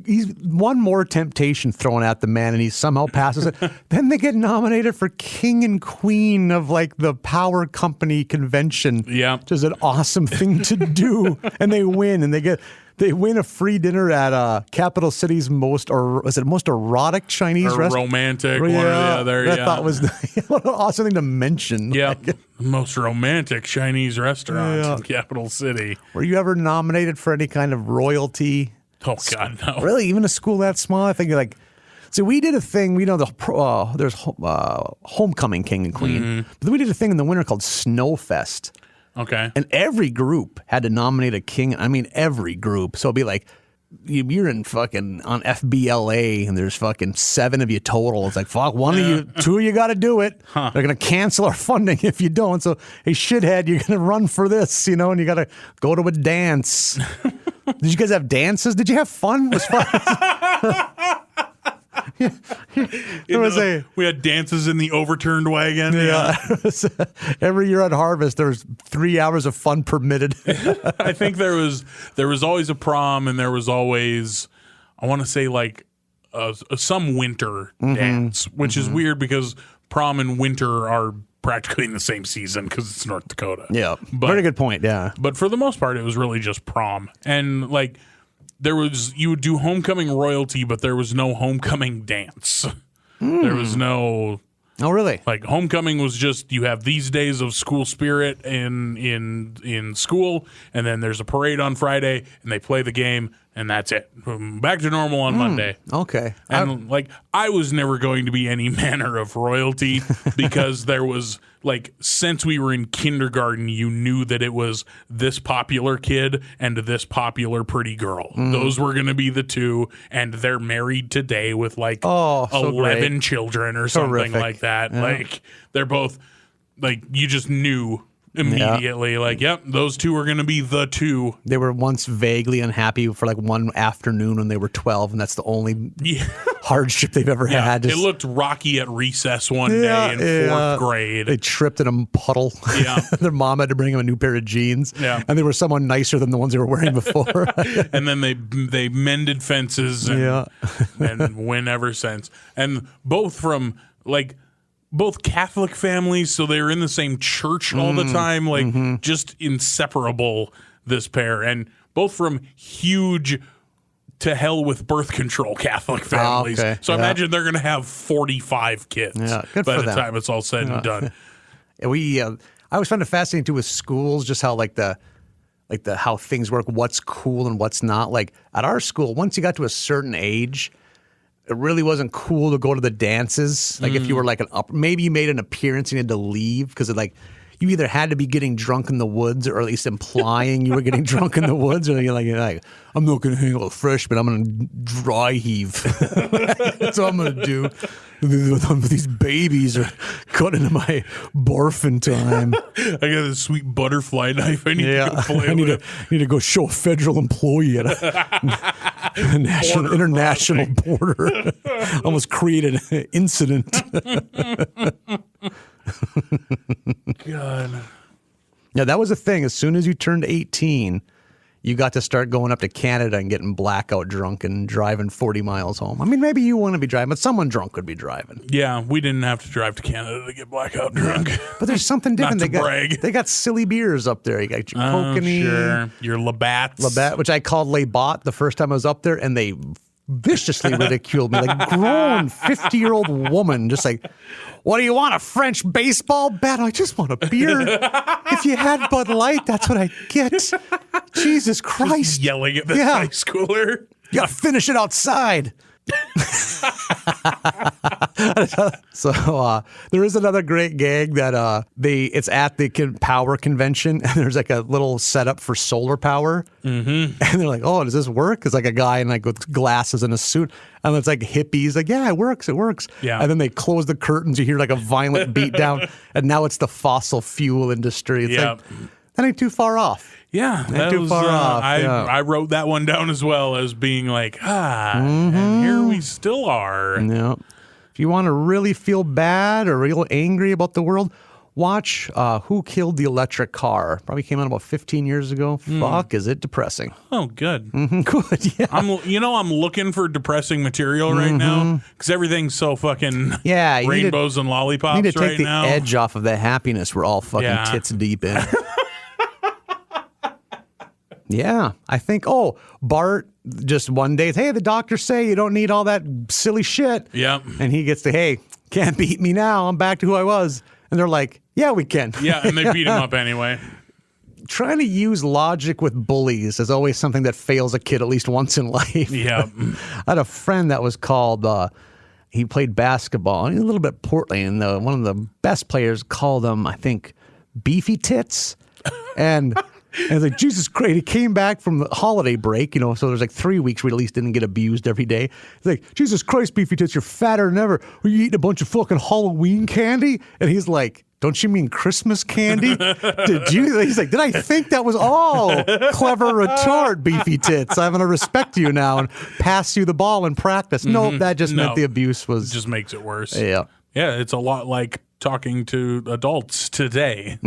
S3: one more temptation thrown at the man and he somehow passes it, then they get nominated for king and queen of like the power company convention.
S2: Yeah.
S3: Which is an awesome thing to do. And they win and they win a free dinner at Capital City's most erotic Chinese restaurant?
S2: Romantic, one or the other.
S3: I thought was what an awesome thing to mention.
S2: Yeah,
S3: Like,
S2: most romantic Chinese restaurant in Capital City.
S3: were you ever nominated for any kind of royalty?
S2: Oh God, no!
S3: Really, even a school that small? I think like. So we did a thing. We know there's homecoming king and queen, but then we did a thing in the winter called Snowfest.
S2: Okay.
S3: And every group had to nominate a king. I mean, every group. So it'd be like, you're in fucking on FBLA and there's fucking 7 of you total. It's like, fuck, 2 of you got to do it. They're going to cancel our funding if you don't. So, hey, shithead, you're going to run for this, and you got to go to a dance. Did you guys have dances? Did you have fun? Was fun?
S2: We had dances in the overturned wagon.
S3: Yeah. Every year at Harvest, there was 3 hours of fun permitted.
S2: I think there was always a prom, and there was always, I want to say like some winter dance, which is weird because prom and winter are practically in the same season because it's North Dakota.
S3: Yeah,
S2: but,
S3: very good point. Yeah,
S2: but for the most part, it was really just prom, and like. You would do homecoming royalty, but there was no homecoming dance. There was no.
S3: Oh, really?
S2: Like homecoming was just you have these days of school spirit in school, and then there's a parade on Friday, and they play the game, and that's it. Back to normal on Monday.
S3: Okay.
S2: And I was never going to be any manner of royalty because there was since we were in kindergarten, you knew that it was this popular kid and this popular pretty girl. Those were going to be the two, and they're married today with
S3: so
S2: 11
S3: great.
S2: children or
S3: Terrific.
S2: something like that.
S3: Yeah.
S2: They're both you just knew immediately yep, those two are going to be the two.
S3: They were once vaguely unhappy for one afternoon when they were 12, and that's the only hardship they've ever had.
S2: It looked rocky at recess one day in 4th grade.
S3: They tripped in a puddle.
S2: Yeah.
S3: Their mom had to bring them a new pair of jeans.
S2: Yeah.
S3: And they were someone nicer than the ones they were wearing before.
S2: And then they mended fences and win ever since. And both from both Catholic families, so they were in the same church all the time, just inseparable, this pair. And both from huge to hell with birth control Catholic families.
S3: Okay.
S2: So I imagine they're going to have 45 kids
S3: Good
S2: by
S3: for
S2: the
S3: them.
S2: time it's all said and done.
S3: I always found it fascinating too with schools, just how how things work, what's cool and what's not. Like at our school, once you got to a certain age, it really wasn't cool to go to the dances. Like if you were maybe you made an appearance and you had to leave because you either had to be getting drunk in the woods or at least implying you were getting drunk in the woods, or you're like I'm not going to hang out with freshmen, I'm going to dry heave. That's what I'm going to do. These babies are cut into my barfing time.
S2: I got a sweet butterfly knife. I need to go play
S3: I need
S2: with.
S3: to go show a federal employee at a international border. Almost created an incident.
S2: God.
S3: Yeah, that was a thing. As soon as you turned 18, you got to start going up to Canada and getting blackout drunk and driving 40 miles home. I mean, maybe you want to be driving, but someone drunk would be driving.
S2: Yeah, we didn't have to drive to Canada to get blackout drunk.
S3: But there's something different.
S2: Not to brag.
S3: They got silly beers up there. You got your Kokanee.
S2: Sure. Your Labatt's.
S3: Labatt, which I called Labatt the first time I was up there, and they viciously ridiculed me. Like, grown 50-year-old woman, just like, what do you want, a French baseball bat? I just want a beer. If you had Bud Light, that's what I'd get. Jesus Christ.
S2: Just yelling at the ice cooler.
S3: You got to finish it outside. So there is another great gag that it's at the power convention, and there's like a little setup for solar power, and they're like, "Oh, does this work?" It's like a guy in like with glasses and a suit, and it's like hippies, like, "Yeah, it works, it works."
S2: Yeah.
S3: And then they close the curtains, you hear like a violent beat down, and now it's the fossil fuel industry. It's like, that ain't too far off.
S2: Yeah, that was, I wrote that one down as well as being like, and here we still are.
S3: Yeah. If you want to really feel bad or real angry about the world, watch Who Killed the Electric Car. Probably came out about 15 years ago. Fuck, is it depressing?
S2: Oh, good.
S3: Good, yeah.
S2: I'm looking for depressing material right now because everything's so fucking rainbows and lollipops
S3: you need to take the
S2: now.
S3: edge off of the happiness we're all fucking tits deep in. Yeah, I think, Bart just one day, hey, the doctors say you don't need all that silly shit.
S2: Yep.
S3: And he gets to, hey, can't beat me now. I'm back to who I was. And they're like, yeah, we can.
S2: Yeah, and they beat him up anyway.
S3: Trying to use logic with bullies is always something that fails a kid at least once in life.
S2: Yeah.
S3: I had a friend that was called, he played basketball, and he's a little bit portly, and one of the best players called him, I think, Beefy Tits. And I was like, Jesus Christ. He came back from the holiday break, so there's like 3 weeks we at least didn't get abused every day. He's like, Jesus Christ, Beefy Tits, you're fatter than ever. Were you eating a bunch of fucking Halloween candy? And he's like, don't you mean Christmas candy? Did you? He's like, did I think that was all? Clever retort, Beefy Tits. I'm going to respect you now and pass you the ball in practice. Nope, that just meant the abuse was.
S2: It just makes it worse.
S3: Yeah.
S2: Yeah, it's a lot like talking to adults today.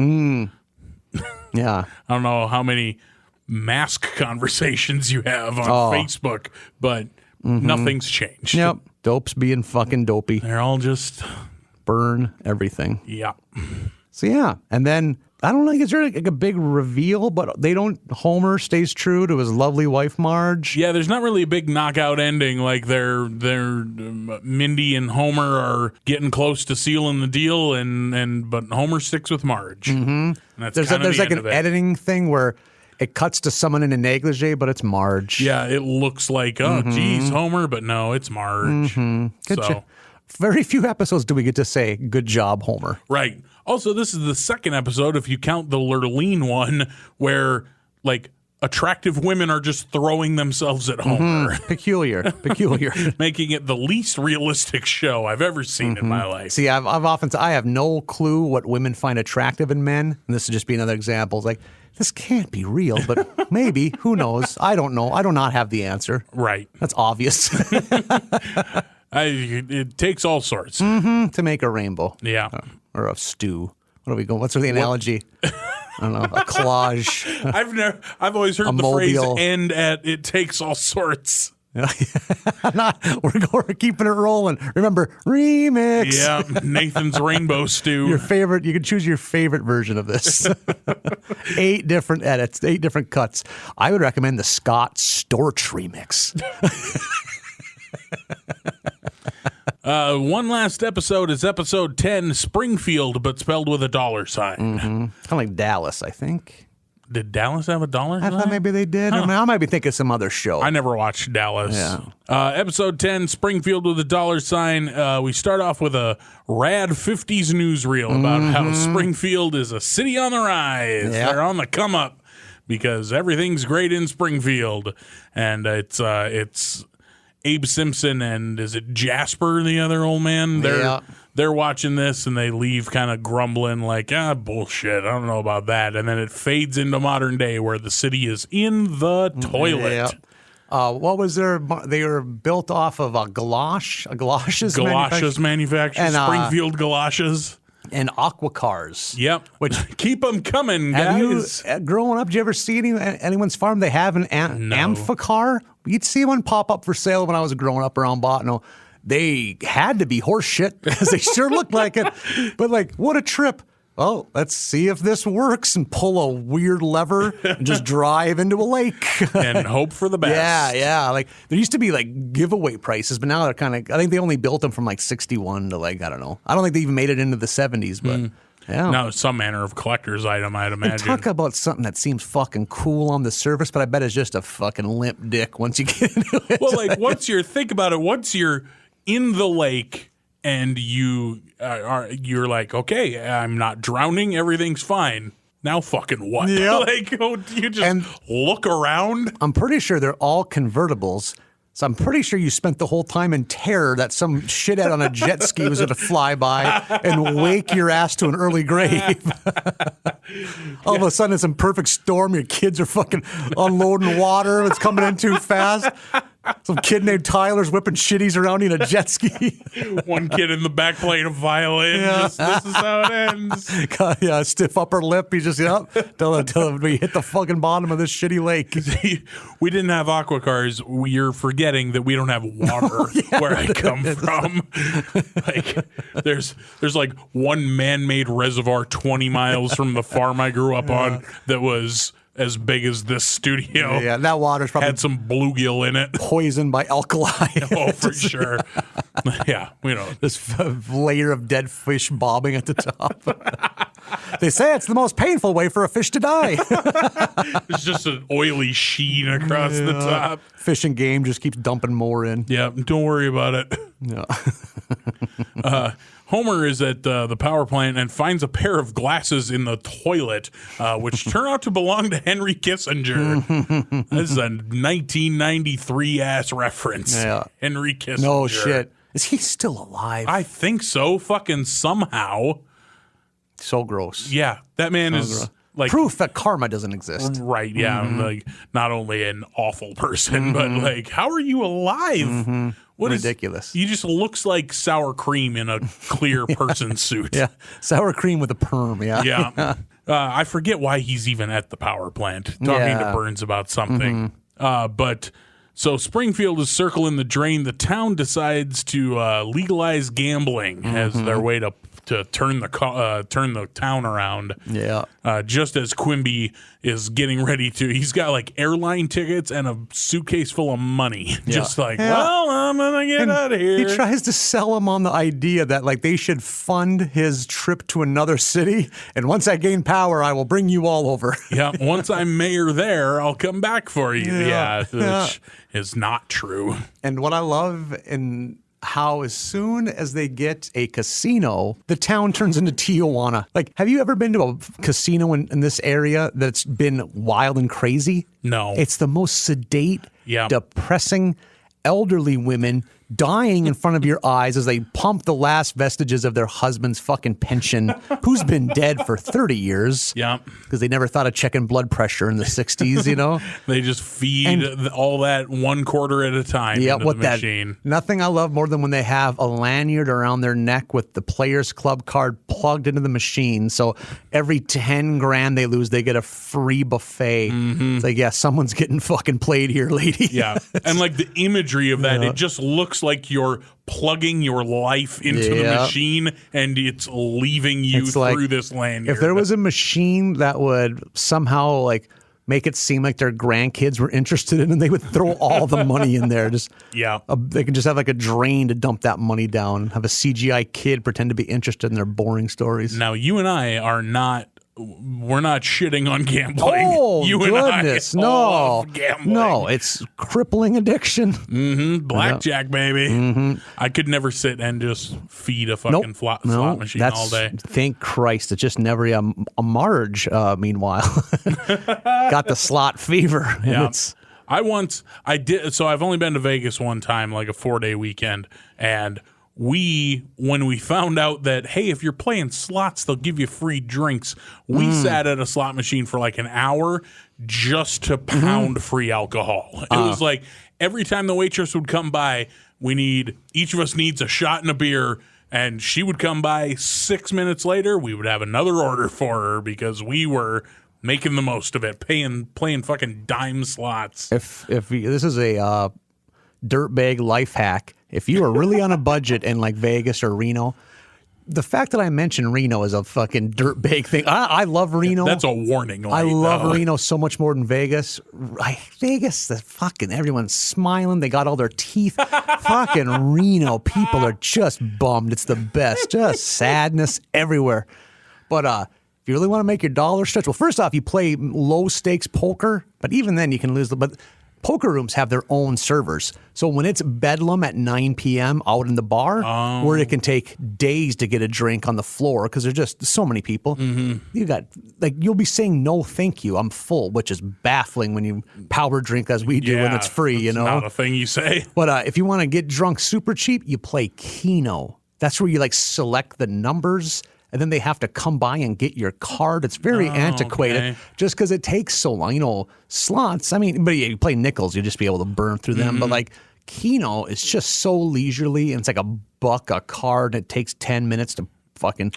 S3: Yeah.
S2: I don't know how many mask conversations you have on Facebook, but nothing's changed.
S3: Yep. Dope's being fucking dopey.
S2: They're all just
S3: burn everything.
S2: Yeah.
S3: So yeah, and then I don't know, is there like a big reveal? But Homer stays true to his lovely wife Marge.
S2: Yeah, there's not really a big knockout ending. Like they're Mindy and Homer are getting close to sealing the deal, but Homer sticks with Marge.
S3: Mm-hmm. There's like an editing thing where it cuts to someone in a negligee, but it's Marge.
S2: Yeah, it looks like, geez, Homer, but no, it's Marge.
S3: Very few episodes do we get to say, good job, Homer.
S2: Right. Also, this is the second episode, if you count the Lurleen one, where, like, attractive women are just throwing themselves at Homer.
S3: Peculiar.
S2: Making it the least realistic show I've ever seen in my life.
S3: See, I've often said I have no clue what women find attractive in men. And this would just be another example. It's like, this can't be real, but maybe. Who knows? I don't know. I do not have the answer.
S2: Right.
S3: That's obvious.
S2: It takes all sorts.
S3: To make a rainbow.
S2: Yeah.
S3: Or a stew. What are we going? What's the analogy? I don't know. A collage.
S2: I've always heard the phrase end at "it takes all sorts."
S3: We're keeping it rolling. Remember, remix.
S2: Yeah, Nathan's Rainbow Stew.
S3: Your favorite. You can choose your favorite version of this. 8 different edits, 8 different cuts. I would recommend the Scott Storch remix.
S2: One last episode is episode 10, Springfield, but spelled with a $sign.
S3: Kind of like Dallas, I think.
S2: Did Dallas have a $sign?
S3: I thought maybe they did. Huh. I might be thinking of some other show.
S2: I never watched Dallas.
S3: Yeah.
S2: Episode 10, Springfield with a $sign. We start off with a rad 50s newsreel about how Springfield is a city on the rise.
S3: Yeah.
S2: They're on the come up because everything's great in Springfield. And it's Abe Simpson and is it Jasper, the other old man? They're watching this and they leave kind of grumbling like, bullshit. I don't know about that. And then it fades into modern day where the city is in the toilet.
S3: Yeah. What was their? They were built off of galoshes.
S2: Galoshes manufactured. Springfield galoshes.
S3: and aqua cars.
S2: Yep.
S3: Which
S2: keep them coming,
S3: have
S2: guys.
S3: you, growing up, did you ever see anyone's farm? They have an amphicar. You'd see one pop up for sale when I was growing up around Botno. They had to be horse shit because they sure looked like it. But like, what a trip. Oh, let's see if this works and pull a weird lever and just drive into a lake.
S2: And hope for the best.
S3: Yeah. Like there used to be like giveaway prices, but now they're kind of, I think they only built them from like 61 to like, I don't know. I don't think they even made it into the 70s, but yeah.
S2: Now it's some manner of collector's item, I'd imagine.
S3: And talk about something that seems fucking cool on the surface, but I bet it's just a fucking limp dick once you get into it.
S2: Well, like think about it, once you're in the lake and you're like, okay, I'm not drowning, everything's fine. Now fucking what?
S3: Yep.
S2: Like, you just look around?
S3: I'm pretty sure they're all convertibles. So I'm pretty sure you spent the whole time in terror that some shithead on a jet ski was going to fly by and wake your ass to an early grave. All of a sudden, it's a perfect storm. Your kids are fucking unloading water. It's coming in too fast. Some kid named Tyler's whipping shitties around in a jet ski.
S2: One kid in the back playing a violin.
S3: Yeah.
S2: This is how it ends.
S3: God, yeah, stiff upper lip. He's just, till we hit the fucking bottom of this shitty lake.
S2: We didn't have aqua cars. You're forgetting that we don't have water where I come from. Like, there's like one man-made reservoir 20 miles from the farm I grew up on that was as big as this studio.
S3: Yeah, that water's probably
S2: had some bluegill in it.
S3: Poisoned by alkali.
S2: Oh, for sure. Yeah,
S3: this layer of dead fish bobbing at the top. They say it's the most painful way for a fish to die.
S2: There's just an oily sheen across the top.
S3: Fish and Game just keeps dumping more in.
S2: Yeah, don't worry about it.
S3: Yeah.
S2: Homer is at the power plant and finds a pair of glasses in the toilet, which turn out to belong to Henry Kissinger. This is a 1993 ass reference.
S3: Yeah.
S2: Henry Kissinger.
S3: No shit. Is he still alive?
S2: I think so. Fucking somehow.
S3: So gross.
S2: Yeah, that man is
S3: gross.
S2: like
S3: Proof that karma doesn't exist.
S2: Right. Yeah, like not only an awful person, but like, how are you alive? What
S3: ridiculous.
S2: He just looks like sour cream in a clear person suit.
S3: Yeah, sour cream with a perm. Yeah.
S2: Yeah. I forget why he's even at the power plant talking to Burns about something. But so Springfield is circling the drain. The town decides to legalize gambling as their way to turn the town around.
S3: Yeah.
S2: Just as Quimby is getting ready to, he's got like airline tickets and a suitcase full of money. Just like, well, I'm gonna get out of here.
S3: He tries to sell him on the idea that like they should fund his trip to another city, and once I gain power, I will bring you all over.
S2: Yeah. Once I'm mayor there, I'll come back for you. Yeah. Which is not true.
S3: And what I love in how as soon as they get a casino, the town turns into Tijuana. Like, have you ever been to a casino in this area that's been wild and crazy?
S2: No.
S3: It's the most sedate, depressing, elderly women dying in front of your eyes as they pump the last vestiges of their husband's fucking pension, who's been dead for 30 years.
S2: Yeah.
S3: Because they never thought of checking blood pressure in the 60s, you know?
S2: They just feed all that 1 quarter at a time into the machine.
S3: Nothing I love more than when they have a lanyard around their neck with the Players Club card plugged into the machine. So every 10 grand they lose, they get a free buffet. It's like, yeah, someone's getting fucking played here, lady.
S2: Yeah. And like the imagery of that, it just looks like you're plugging your life into the machine and it's leaving you through this lanyard.
S3: If there was a machine that would somehow like make it seem like their grandkids were interested in, and they would throw all the money in there. They can just have like a drain to dump that money down. Have a CGI kid pretend to be interested in their boring stories.
S2: Now you and I are not. We're not shitting on gambling.
S3: Oh,
S2: you
S3: goodness,
S2: and I love gambling.
S3: No, it's crippling addiction.
S2: Blackjack, baby. I could never sit and just feed a fucking slot machine all day.
S3: Thank Christ, it's just never a Marge. Meanwhile, got the slot fever.
S2: Yeah. I did. So I've only been to Vegas one time, like a 4-day weekend, and when we found out that, hey, if you're playing slots, they'll give you free drinks, we sat at a slot machine for like an hour just to pound free alcohol. It was like every time the waitress would come by, each of us needs a shot and a beer, And she would come by 6 minutes later. We would have another order for her because we were making the most of it, playing fucking dime slots.
S3: If this is a dirtbag life hack, if you are really on a budget in like Vegas or Reno, the fact that I mentioned Reno is a fucking dirtbag thing. I love Reno.
S2: That's a warning light.
S3: I love Reno so much more than Vegas. Vegas, the fucking everyone's smiling. They got all their teeth. Fucking Reno people are just bummed. It's the best. Just sadness everywhere. But if you really want to make your dollar stretch, well, first off, you play low stakes poker, but even then you can lose. But poker rooms have their own servers. So when it's bedlam at 9 p.m. out in the bar, where it can take days to get a drink on the floor because there's just so many people, you got you'll be saying no, thank you, I'm full, which is baffling when you power drink as we do and it's free. You know,
S2: not a thing you say.
S3: But if you want to get drunk super cheap, you play Keno. That's where you select the numbers. And then they have to come by and get your card. It's very antiquated just because it takes so long. You know, slots, but yeah, you play nickels, you'll just be able to burn through them. But Keno is just so leisurely, and it's like $1 a card, and it takes 10 minutes to fucking,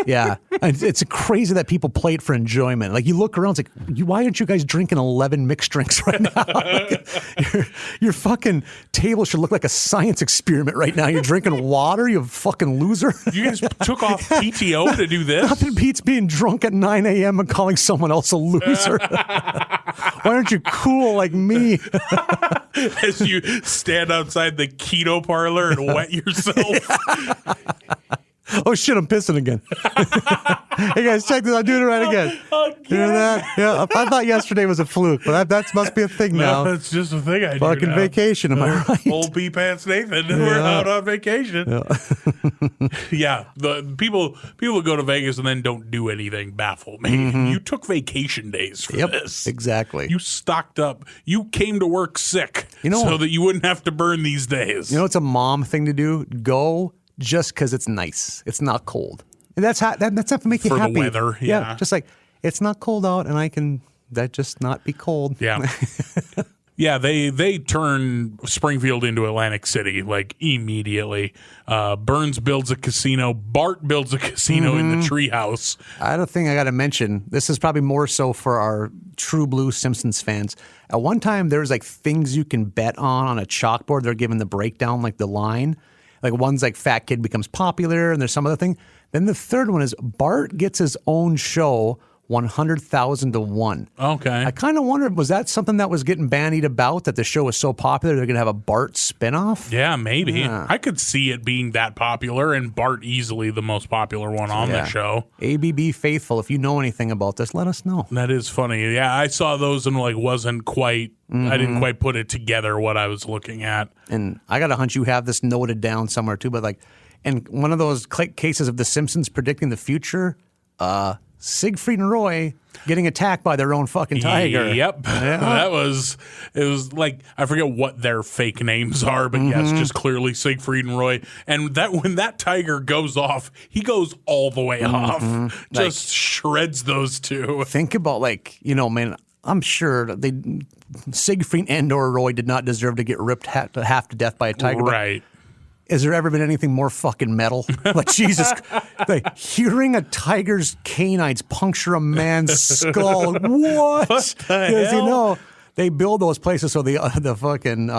S3: yeah. It's crazy that people play it for enjoyment. You look around, it's why aren't you guys drinking 11 mixed drinks right now? Your fucking table should look like a science experiment right now. You're drinking water, you fucking loser.
S2: You guys took off PTO to do this?
S3: Nothing beats being drunk at 9 a.m. and calling someone else a loser. Why aren't you cool like me?
S2: As you stand outside the keto parlor and wet yourself.
S3: Oh shit, I'm pissing again. Hey guys, check this. I'm doing it right again. Hear that? Yeah, I thought yesterday was a fluke, but that must be a thing now.
S2: No, it's just a thing I do
S3: Fucking
S2: now.
S3: Vacation, am I right?
S2: Old pee pants Nathan. We're out on vacation. Yeah, the people who go to Vegas and then don't do anything baffle me. You took vacation days for this.
S3: Exactly.
S2: You stocked up. You came to work sick so that you wouldn't have to burn these days.
S3: You know what's a mom thing to do? Go just because it's nice. It's not cold. And that's not to make you
S2: for
S3: happy.
S2: The weather, yeah.
S3: Just it's not cold out, and I can just not be cold.
S2: Yeah. Yeah, they turn Springfield into Atlantic City immediately. Burns builds a casino. Bart builds a casino in the treehouse.
S3: I had a thing I got to mention. This is probably more so for our true blue Simpsons fans. At one time, there was things you can bet on a chalkboard. They're giving the breakdown, the line. One's Fat Kid becomes popular, and there's some other thing. Then the third one is Bart gets his own show, 100,000 to 1.
S2: Okay.
S3: I kind of wondered, was that something that was getting bandied about, that the show was so popular they're going to have a Bart spinoff?
S2: Yeah, maybe. Yeah. I could see it being that popular, and Bart easily the most popular one on the show.
S3: ABB faithful, if you know anything about this, let us know.
S2: That is funny. Yeah, I saw those and wasn't quite, I didn't quite put it together what I was looking at.
S3: And I got a hunch you have this noted down somewhere too, but in one of those cases of The Simpsons predicting the future, Siegfried and Roy getting attacked by their own fucking tiger.
S2: Yep. Yeah. It was I forget what their fake names are, but yes, just clearly Siegfried and Roy. And that when that tiger goes off, he goes all the way off. Just shreds those two.
S3: Think about man, I'm sure Siegfried and or Roy did not deserve to get ripped half to death by a tiger.
S2: Right.
S3: Has there ever been anything more fucking metal? Jesus, hearing a tiger's canines puncture a man's skull. What?
S2: What the hell?
S3: They build those places so the fucking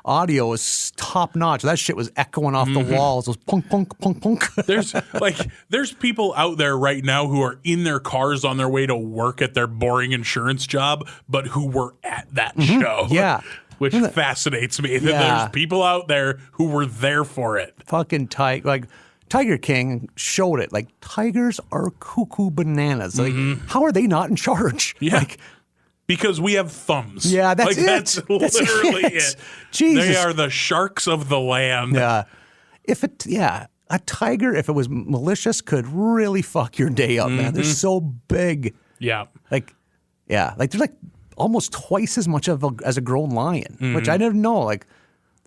S3: audio is top notch. That shit was echoing off the walls. Those punk, punk, punk, punk.
S2: There's people out there right now who are in their cars on their way to work at their boring insurance job, but who were at that show.
S3: Yeah.
S2: Which fascinates me. That there's people out there who were there for it.
S3: Fucking Tiger King showed it. Tigers are cuckoo bananas. How are they not in charge?
S2: Yeah. Because we have thumbs.
S3: Yeah, that's it.
S2: That's literally it.
S3: Jesus.
S2: They are the sharks of the land.
S3: Yeah. A tiger, if it was malicious, could really fuck your day up, man. They're so big.
S2: Yeah.
S3: They're almost twice as much as a grown lion, which I didn't know.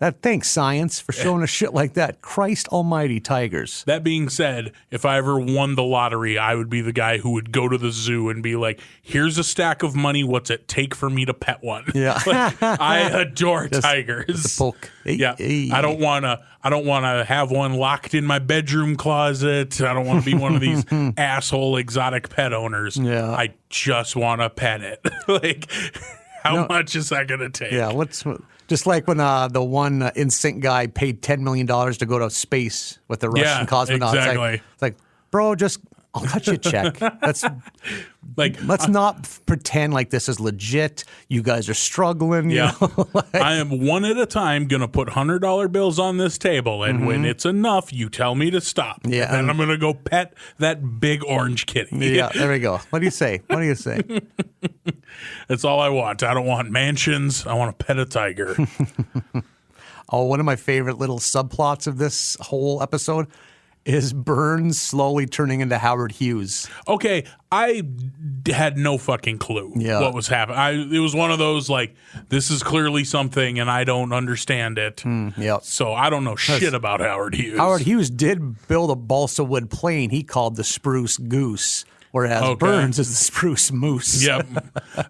S3: Thanks, science, for showing us shit like that. Christ almighty, tigers.
S2: That being said, if I ever won the lottery, I would be the guy who would go to the zoo and be like, here's a stack of money. What's it take for me to pet one?
S3: Yeah.
S2: Like, I adore tigers.
S3: The poke.
S2: Yeah. I don't want to have one locked in my bedroom closet. I don't want to be one of these asshole exotic pet owners.
S3: Yeah.
S2: I just want to pet it. Like, how much is that going to take?
S3: Yeah, just like when the one NSYNC guy paid $10 million to go to space with the Russian cosmonauts.
S2: Exactly.
S3: It's like, bro, I'll cut you a check. Let's not pretend like this is legit. You guys are struggling.
S2: Yeah.
S3: You know?
S2: I am one at a time going to put $100 bills on this table, and when it's enough, you tell me to stop.
S3: Yeah.
S2: And I'm going to go pet that big orange kitty.
S3: Yeah, there we go. What do you say?
S2: That's all I want. I don't want mansions. I want to pet a tiger.
S3: Oh, one of my favorite little subplots of this whole episode is Burns slowly turning into Howard Hughes.
S2: Okay, I had no fucking clue what was happening. It was one of those, like, this is clearly something and I don't understand it.
S3: Yep.
S2: So I don't know shit about Howard Hughes.
S3: Howard Hughes did build a balsa wood plane he called the Spruce Goose, whereas Burns is the Spruce Moose.
S2: Yep.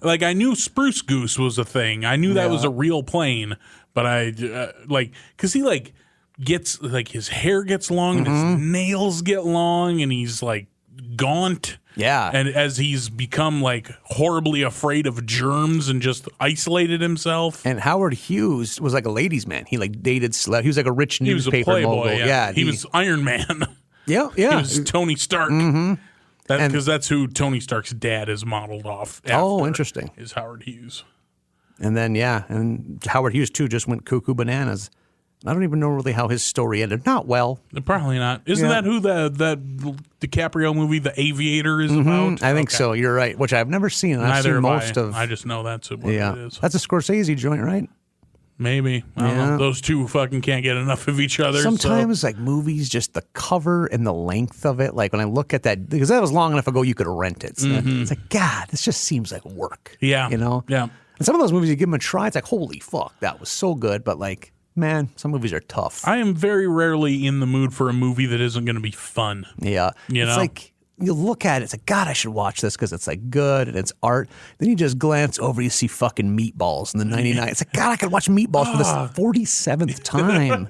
S2: Like, I knew Spruce Goose was a thing. I knew that was a real plane, but because he, like, gets, like, his hair gets long and his nails get long and he's, like, gaunt.
S3: Yeah.
S2: And as he's become, like, horribly afraid of germs and just isolated himself.
S3: And Howard Hughes was like a ladies' man. He, like, dated he was like a rich
S2: He was a
S3: newspaper
S2: playboy,
S3: mogul.
S2: yeah. He was Iron Man.
S3: Yeah.
S2: He was Tony Stark. Because that's who Tony Stark's dad is modeled off after.
S3: Oh, interesting.
S2: Is Howard Hughes.
S3: And then, and Howard Hughes, too, just went cuckoo bananas. I don't even know really how his story ended. Not well.
S2: Probably not. Isn't that who that DiCaprio movie, The Aviator, is about?
S3: I think so. You're right. Which I've never seen. I've seen most of.
S2: I just know that's what it is.
S3: That's a Scorsese joint, right?
S2: Maybe. I don't know. Those two fucking can't get enough of each other.
S3: Sometimes, like, movies, just the cover and the length of it. Like, when I look at that, because that was long enough ago you could rent it. So it's like, God, this just seems like work.
S2: Yeah.
S3: You know?
S2: Yeah.
S3: And some of those movies, you give them a try, it's like, holy fuck, that was so good. But, like, man, some movies are tough.
S2: I am very rarely in the mood for a movie that isn't going to be fun.
S3: Yeah.
S2: It's
S3: like, you look at it, it's like, God, I should watch this because it's, like, good and it's art. Then you just glance over, you see fucking Meatballs in the 99. It's like, God, I could watch Meatballs for this 47th time.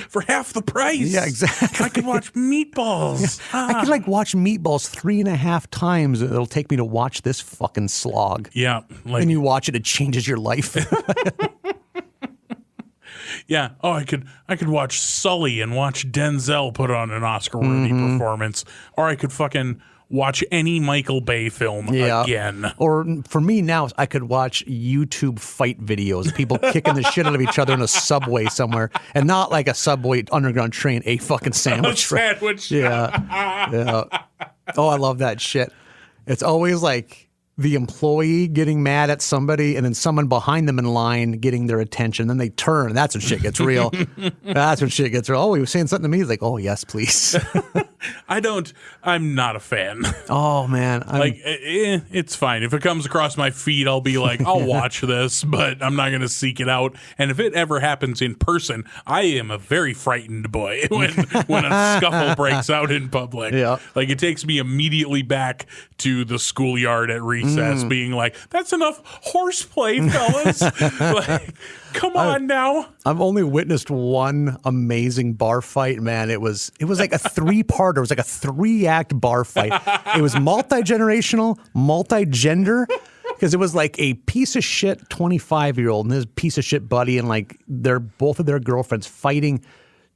S2: For half the price.
S3: Yeah, exactly.
S2: I could watch Meatballs.
S3: I could, like, watch Meatballs 3.5 times. It'll take me to watch this fucking slog.
S2: Yeah. Like,
S3: and you watch it, it changes your life.
S2: Yeah. Oh, I could watch Sully and watch Denzel put on an Oscar-worthy performance, or I could fucking watch any Michael Bay film again.
S3: Or for me now, I could watch YouTube fight videos of people kicking the shit out of each other in a subway somewhere, and not like a subway underground train, a fucking sandwich.
S2: Sandwich.
S3: Yeah. Oh, I love that shit. It's always like the employee getting mad at somebody and then someone behind them in line getting their attention. Then they turn. That's when shit gets real. That's when shit gets real. Oh, he was saying something to me. He's like, oh, yes, please.
S2: I'm not a fan.
S3: Oh, man.
S2: It's fine. If it comes across my feed, I'll be like, I'll watch this, but I'm not going to seek it out. And if it ever happens in person, I am a very frightened boy when a scuffle breaks out in public.
S3: Yeah.
S2: Like, it takes me immediately back to the schoolyard at recess being like, that's enough horseplay, fellas. Like, come on now.
S3: I've only witnessed one amazing bar fight, man. It was like a 3-parter. It was like a 3-act bar fight. It was multi-generational, multi-gender, because it was like a piece of shit 25-year-old and his piece of shit buddy, and like both of their girlfriends fighting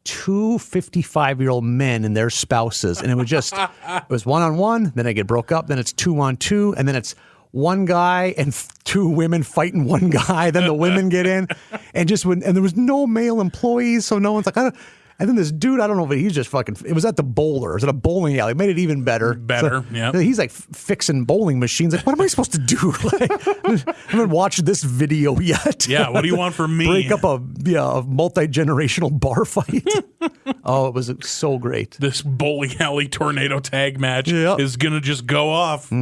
S3: 2 55-year-old men and their spouses. And it was one-on-one, then it get broke up, then it's 2-on-2, and then it's one guy and 2 women fighting one guy, then the women get in, and there was no male employees, so no one's like, and then this dude, I don't know, but he's just fucking, it was at the bowler. It was at a bowling alley. It made it even better.
S2: Yeah.
S3: He's like fixing bowling machines. Like, what am I supposed to do? Like, I haven't watched this video yet.
S2: Yeah, what do you want from me?
S3: Break up a multi-generational bar fight. Oh, it was so great.
S2: This bowling alley tornado tag match is going to just go off.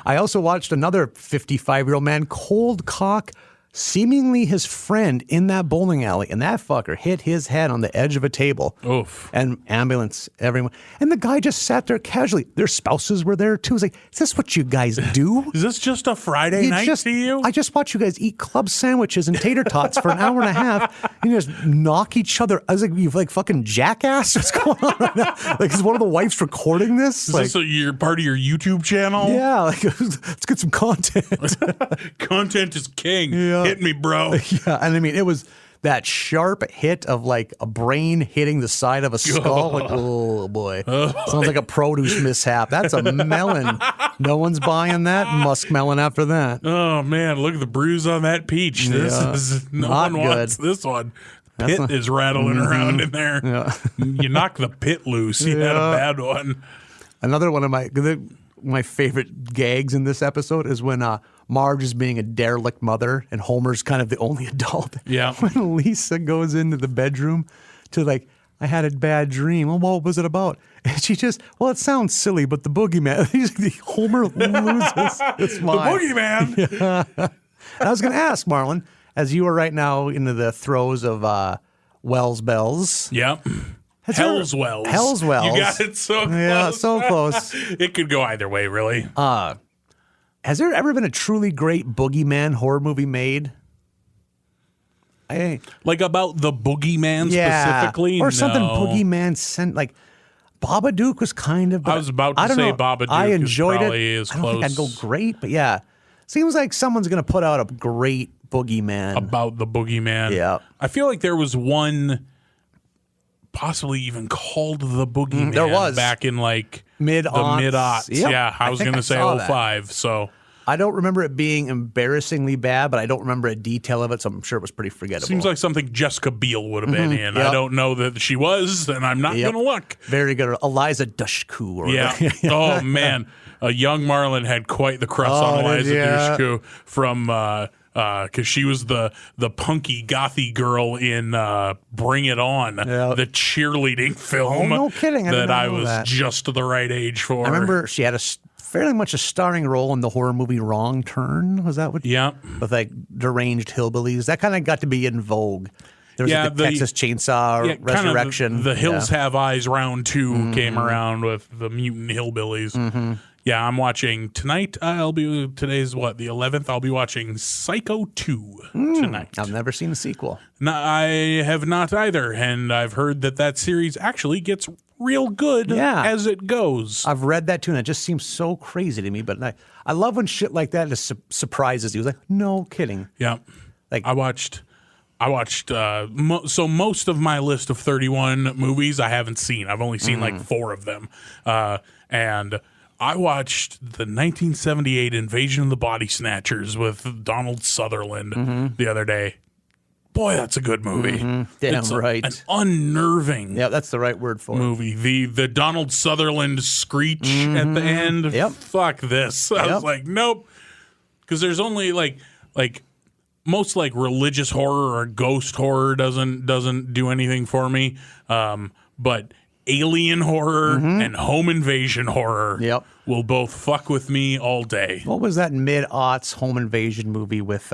S3: I also watched another 55-year-old man cold cock seemingly his friend in that bowling alley, and that fucker hit his head on the edge of a table.
S2: Oof.
S3: And ambulance, everyone. And the guy just sat there casually. Their spouses were there too. It's like, is this what you guys do?
S2: Is this just a Friday night to you?
S3: I just watch you guys eat club sandwiches and tater tots for an hour and a half, and you just knock each other. I was like, you like fucking jackass? What's going on right now? Like, is one of the wives recording this?
S2: Is
S3: Like,
S2: this your part of your YouTube channel?
S3: yeah, like, let's get some content.
S2: Content is king.
S3: Yeah.
S2: Hit me, bro.
S3: Yeah, and I mean, it was that sharp hit of like a brain hitting the side of a skull. Like, oh boy. Sounds like a produce mishap. That's a melon. No one's buying that muskmelon after that.
S2: Oh man, look at the bruise on that peach. This
S3: Yeah,
S2: is no
S3: not
S2: one wants
S3: good.
S2: this one. Pit is rattling around in there.
S3: Yeah.
S2: You knock the pit loose. You had a bad one.
S3: Another one of my favorite gags in this episode is when Marge is being a derelict mother and Homer's kind of the only adult.
S2: Yeah.
S3: When Lisa goes into the bedroom to like, I had a bad dream. Well, what was it about? And she just, well, it sounds silly, but the boogeyman. Homer loses his mind.
S2: The boogeyman.
S3: And I was going to ask, Marlin, as you are right now into the throes of Wells Bells.
S2: Yep. Hell's Wells.
S3: Hell's Wells.
S2: You got it so close.
S3: Yeah, so close.
S2: It could go either way, really.
S3: Has there ever been a truly great boogeyman horror movie made?
S2: Like about the boogeyman specifically?
S3: Or something
S2: No.
S3: boogeyman sent, like Babadook was kind of.
S2: I was about to
S3: I don't
S2: say
S3: know.
S2: Babadook
S3: I
S2: is
S3: enjoyed
S2: probably
S3: it.
S2: as
S3: I don't think I'd go
S2: close.
S3: great, but yeah. Seems like someone's going to put out a great boogeyman.
S2: About the boogeyman.
S3: Yeah.
S2: I feel like there was one possibly even called the boogeyman.
S3: There was.
S2: Back in like
S3: Mid-aughts.
S2: the mid-aughts.
S3: Yep.
S2: Yeah, I was
S3: think
S2: going to say
S3: saw that.
S2: 05. So
S3: I don't remember it being embarrassingly bad, but I don't remember a detail of it, so I'm sure it was pretty forgettable.
S2: seems like something Jessica Biel would have been in.
S3: Yep.
S2: I don't know that she was, and I'm not
S3: Yep.
S2: going to look.
S3: Very good. Eliza Dushku. Or
S2: Yeah. Oh, man. Young Marlin had quite the crush on
S3: Oh,
S2: Eliza
S3: yeah.
S2: Dushku from because she was the punky gothy girl in Bring It On,
S3: Yeah.
S2: the cheerleading film.
S3: no kidding. I did
S2: that
S3: not
S2: I
S3: know
S2: was
S3: that.
S2: just the right age for.
S3: I remember she had fairly much a starring role in the horror movie Wrong Turn. Was that what?
S2: Yeah.
S3: With like deranged hillbillies. That kind of got to be in vogue. There was
S2: Yeah,
S3: like the Texas Chainsaw
S2: Yeah, kind of
S3: Resurrection.
S2: the Hills
S3: Yeah.
S2: Have Eyes round 2 came around with the mutant hillbillies. Yeah, I'm watching tonight. Today's what, the 11th? I'll be watching Psycho 2 tonight.
S3: I've never seen the sequel.
S2: No, I have not either, and I've heard that series actually gets real good
S3: Yeah.
S2: as it goes.
S3: I've read that too, and it just seems so crazy to me. But I love when shit like that just surprises you. It's like, no kidding.
S2: Yeah,
S3: Like-
S2: I watched. So most of my list of 31 movies I haven't seen. I've only seen like 4 of them, and I watched the 1978 Invasion of the Body Snatchers with Donald Sutherland the other day. Boy, that's a good movie.
S3: Damn
S2: It's
S3: right.
S2: an unnerving
S3: Yeah, that's the right word for it.
S2: movie. The Donald Sutherland screech at the end.
S3: Yep.
S2: Fuck this. I
S3: Yep.
S2: was like, nope. Because there's only like most like religious horror or ghost horror doesn't do anything for me. But alien horror and home invasion horror
S3: Yep.
S2: will both fuck with me all day.
S3: What was that mid-aughts home invasion movie with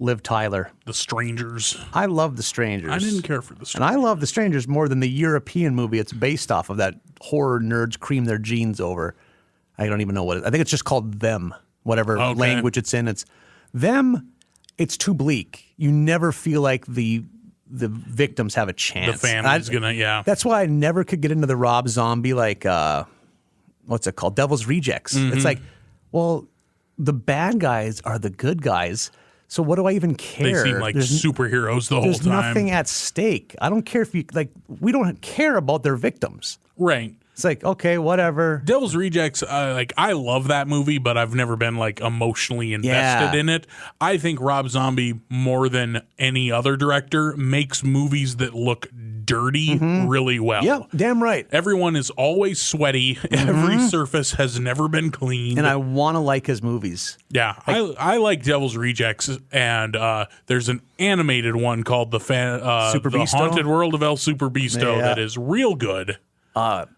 S3: Liv Tyler?
S2: The Strangers.
S3: I love The Strangers.
S2: I didn't care for the
S3: And
S2: Strangers.
S3: I love The Strangers more than the European movie it's based off of that horror nerds cream their jeans over. I don't even know what it is. I think it's just called Them, whatever
S2: Okay.
S3: language it's in. It's Them. It's too bleak. You never feel like the victims have a chance.
S2: The family's gonna, yeah.
S3: That's why I never could get into the Rob Zombie, like, what's it called? Devil's Rejects. It's like, well, the bad guys are the good guys. So what do I even
S2: They
S3: care?
S2: seem like superheroes the whole
S3: There's
S2: time.
S3: nothing at stake. I don't care if you, like, we don't care about their victims.
S2: Right.
S3: It's like, okay, whatever.
S2: Devil's Rejects, I love that movie, but I've never been like emotionally invested
S3: Yeah.
S2: in it. I think Rob Zombie, more than any other director, makes movies that look dirty really well.
S3: Yep, damn right.
S2: Everyone is always sweaty. Every surface has never been cleaned.
S3: And I want to like his movies.
S2: Yeah, I like Devil's Rejects, and there's an animated one called the
S3: Super
S2: the
S3: Beasto?
S2: Haunted World of El Super Beasto
S3: Yeah.
S2: that is real good.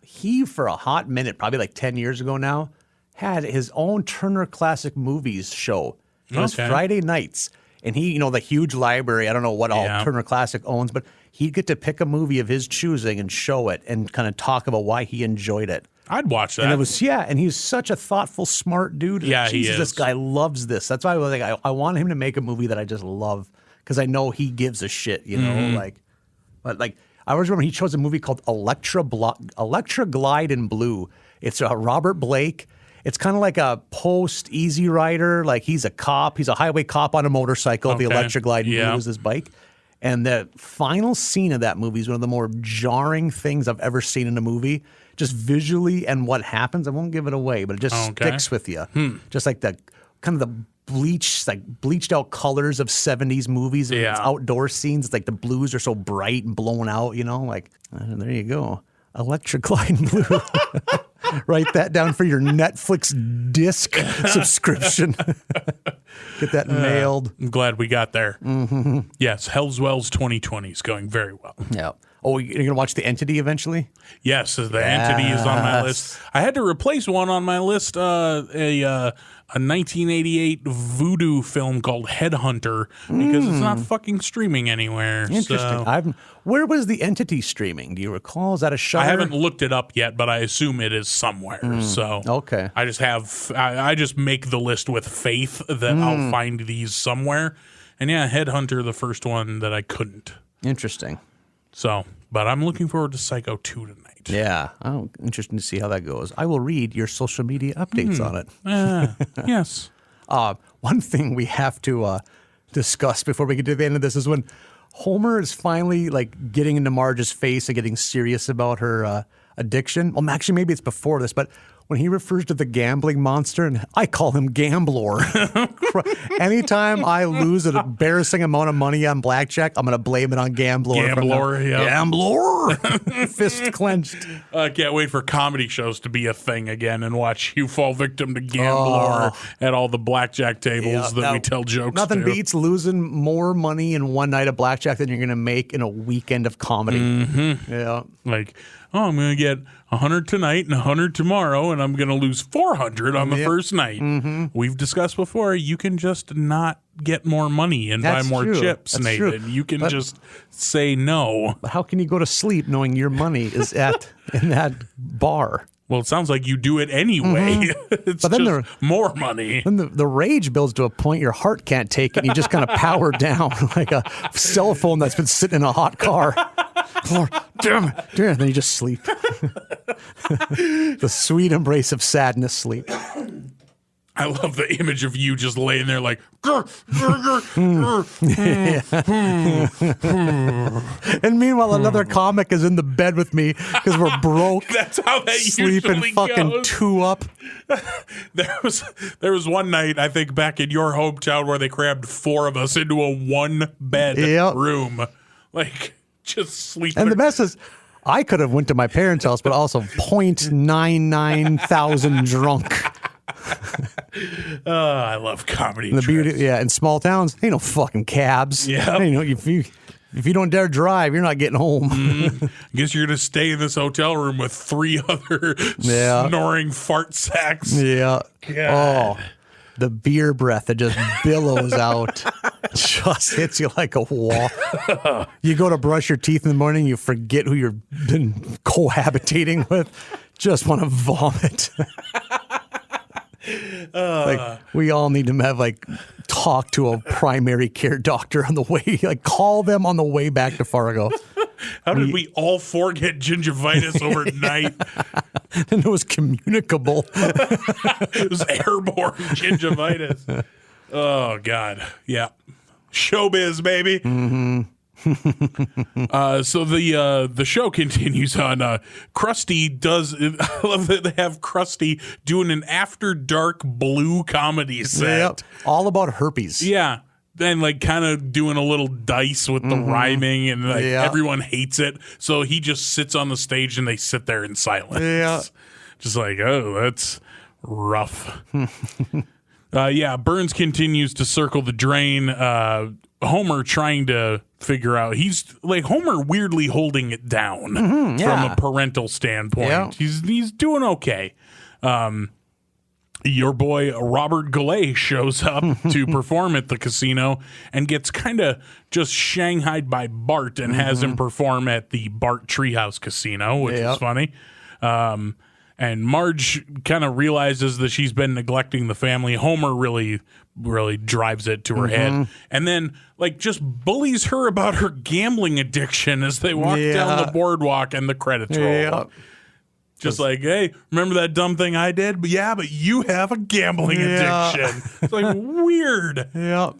S3: He, for a hot minute, probably like 10 years ago now, had his own Turner Classic Movies show. It was
S2: Okay.
S3: Friday nights. And he, the huge library, I don't know what all
S2: Yeah.
S3: Turner Classic owns, but he'd get to pick a movie of his choosing and show it and kind of talk about why he enjoyed it.
S2: I'd watch that.
S3: And it was, and he's such a thoughtful, smart dude.
S2: Yeah, he
S3: Jesus,
S2: is.
S3: this guy loves this. That's why I was like, I want him to make a movie that I just love because I know he gives a shit, But I always remember he chose a movie called Electra Glide in Blue. It's Robert Blake. It's kind of like a post Easy Rider. Like he's a cop. He's a highway cop on a motorcycle. The Electra Glide in Blue is his bike. And the final scene of that movie is one of the more jarring things I've ever seen in a movie. Just visually and what happens. I won't give it away, but it just sticks with you. Just like the kind of the bleached out colors of 70s movies. And it's outdoor scenes. It's like the blues are so bright and blown out, there you go. Electric Glide in Blue. Write that down for your Netflix disc subscription. Get that nailed.
S2: I'm glad we got there. Mm-hmm. Yes, Hell's Wells 2020 is going very well.
S3: Yeah. Oh, you're going to watch The Entity eventually?
S2: Yes, the Entity is on my list. I had to replace one on my list, a 1988 voodoo film called Headhunter, because it's not fucking streaming anywhere.
S3: Interesting.
S2: So.
S3: Where was The Entity streaming? Do you recall? Is that a Shudder?
S2: I haven't looked it up yet, but I assume it is somewhere. So
S3: okay.
S2: I just make the list with faith that I'll find these somewhere. And Headhunter, the first one that I couldn't.
S3: Interesting.
S2: So, but I'm looking forward to Psycho 2 tonight.
S3: Yeah. Oh, interesting to see how that goes. I will read your social media updates on it.
S2: Yes.
S3: One thing we have to discuss before we get to the end of this is when Homer is finally getting into Marge's face and getting serious about her addiction. Well, actually, maybe it's before this, but when he refers to the gambling monster, and I call him Gambler. Anytime I lose an embarrassing amount of money on blackjack, I'm going to blame it on Gambler. Gambler! Fist clenched.
S2: I can't wait for comedy shows to be a thing again and watch you fall victim to Gambler at all the blackjack tables that we tell jokes
S3: Nothing
S2: to.
S3: beats losing more money in one night of blackjack than you're going to make in a weekend of comedy.
S2: Mm-hmm.
S3: Yeah.
S2: I'm going to get 100 tonight and 100 tomorrow, and I'm going to lose 400 on the first night. Mm-hmm. We've discussed before, you can just not get more money and buy more chips,
S3: That's
S2: Nathan.
S3: true.
S2: You can just say no.
S3: But how can you go to sleep knowing your money is in that bar?
S2: Well, it sounds like you do it anyway. It's
S3: But then
S2: just more money.
S3: Then the rage builds to a point your heart can't take it, and you just kind of power down like a cell phone that's been sitting in a hot car. Damn it. Then you just sleep. The sweet embrace of sadness sleep.
S2: I love the image of you just laying there like,
S3: and meanwhile, another comic is in the bed with me because we're broke.
S2: That's how that
S3: sleeping
S2: usually
S3: fucking
S2: goes.
S3: two up.
S2: There was one night, I think, back in your hometown where they crammed 4 of us into a 1-bed room. Just sleeping.
S3: And the best is, I could have went to my parents' house, but also 0.99 thousand drunk.
S2: I love comedy.
S3: The beauty, in small towns, ain't no fucking cabs.
S2: Yeah.
S3: If you don't dare drive, you're not getting home.
S2: I guess you're gonna stay in this hotel room with 3 other snoring fart sacks.
S3: Yeah.
S2: God.
S3: Oh, the beer breath that just billows out, just hits you like a wall. You go to brush your teeth in the morning, you forget who you've been cohabitating with. Just want to vomit. We all need to have talk to a primary care doctor on the way, call them on the way back to Fargo.
S2: How did we all 4 get gingivitis overnight?
S3: And it was communicable.
S2: It was airborne gingivitis. Oh God, yeah, showbiz, baby.
S3: Mm-hmm.
S2: So the show continues on. Krusty does. I love that they have Krusty doing an after dark blue comedy set.
S3: Yep. All about herpes.
S2: Yeah. Then kind of doing a little dice with the rhyming, and everyone hates it. So he just sits on the stage and they sit there in silence.
S3: Yeah.
S2: Just that's rough. Burns continues to circle the drain. Homer trying to figure out, he's Homer weirdly holding it down from a parental standpoint.
S3: Yeah.
S2: He's doing okay. your boy Robert Goulet shows up to perform at the casino and gets kind of just shanghaied by Bart and has him perform at the Bart Treehouse Casino, which is funny. And Marge kind of realizes that she's been neglecting the family. Homer really drives it to her head. And then, like, just bullies her about her gambling addiction as they walk down the boardwalk and the credits roll. Just like, hey, remember that dumb thing I did? But you have a gambling addiction. It's like, weird.
S3: Yeah.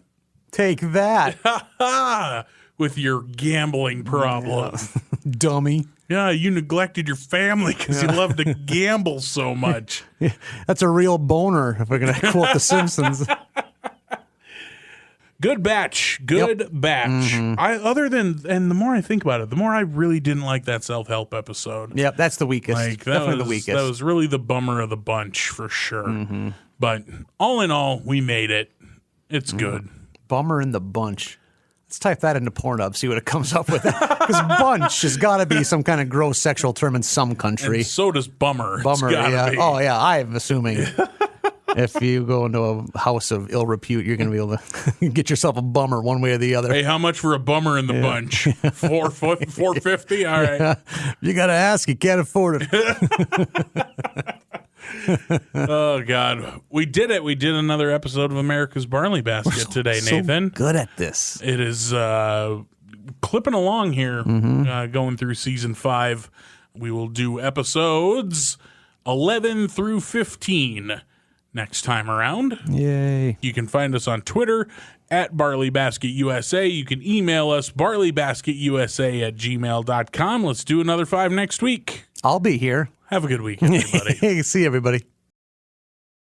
S3: Take that.
S2: With your gambling problem.
S3: Dummy.
S2: Yeah, you neglected your family because you love to gamble so much.
S3: That's a real boner, if we're going to quote The Simpsons.
S2: Good batch. Good batch. And the more I think about it, the more I really didn't like that self-help episode.
S3: Yep, that's the weakest. Definitely the weakest.
S2: That was really the bummer of the bunch, for sure. But all in all, we made it. It's good.
S3: Bummer in the bunch. Let's type that into Pornhub, see what it comes up with. Because bunch has got to be some kind of gross sexual term in some country.
S2: And so does bummer.
S3: Bummer, yeah.
S2: Be.
S3: Oh, yeah, I'm assuming. If you go into a house of ill repute, you're going to be able to get yourself a bummer one way or the other.
S2: Hey, how much for a bummer in the bunch? $450? All right. Yeah.
S3: You got to ask. You can't afford it.
S2: Oh, God. We did it. We did another episode of America's Barley Basket today, Nathan.
S3: Good at this.
S2: It is clipping along here, going through season 5. We will do episodes 11 through 15 next time around.
S3: Yay.
S2: You can find us on Twitter at BarleyBasketUSA. You can email us barleybasketUSA@gmail.com. Let's do another 5 next week.
S3: I'll be here.
S2: Have a good week, everybody.
S3: Hey, see you, everybody.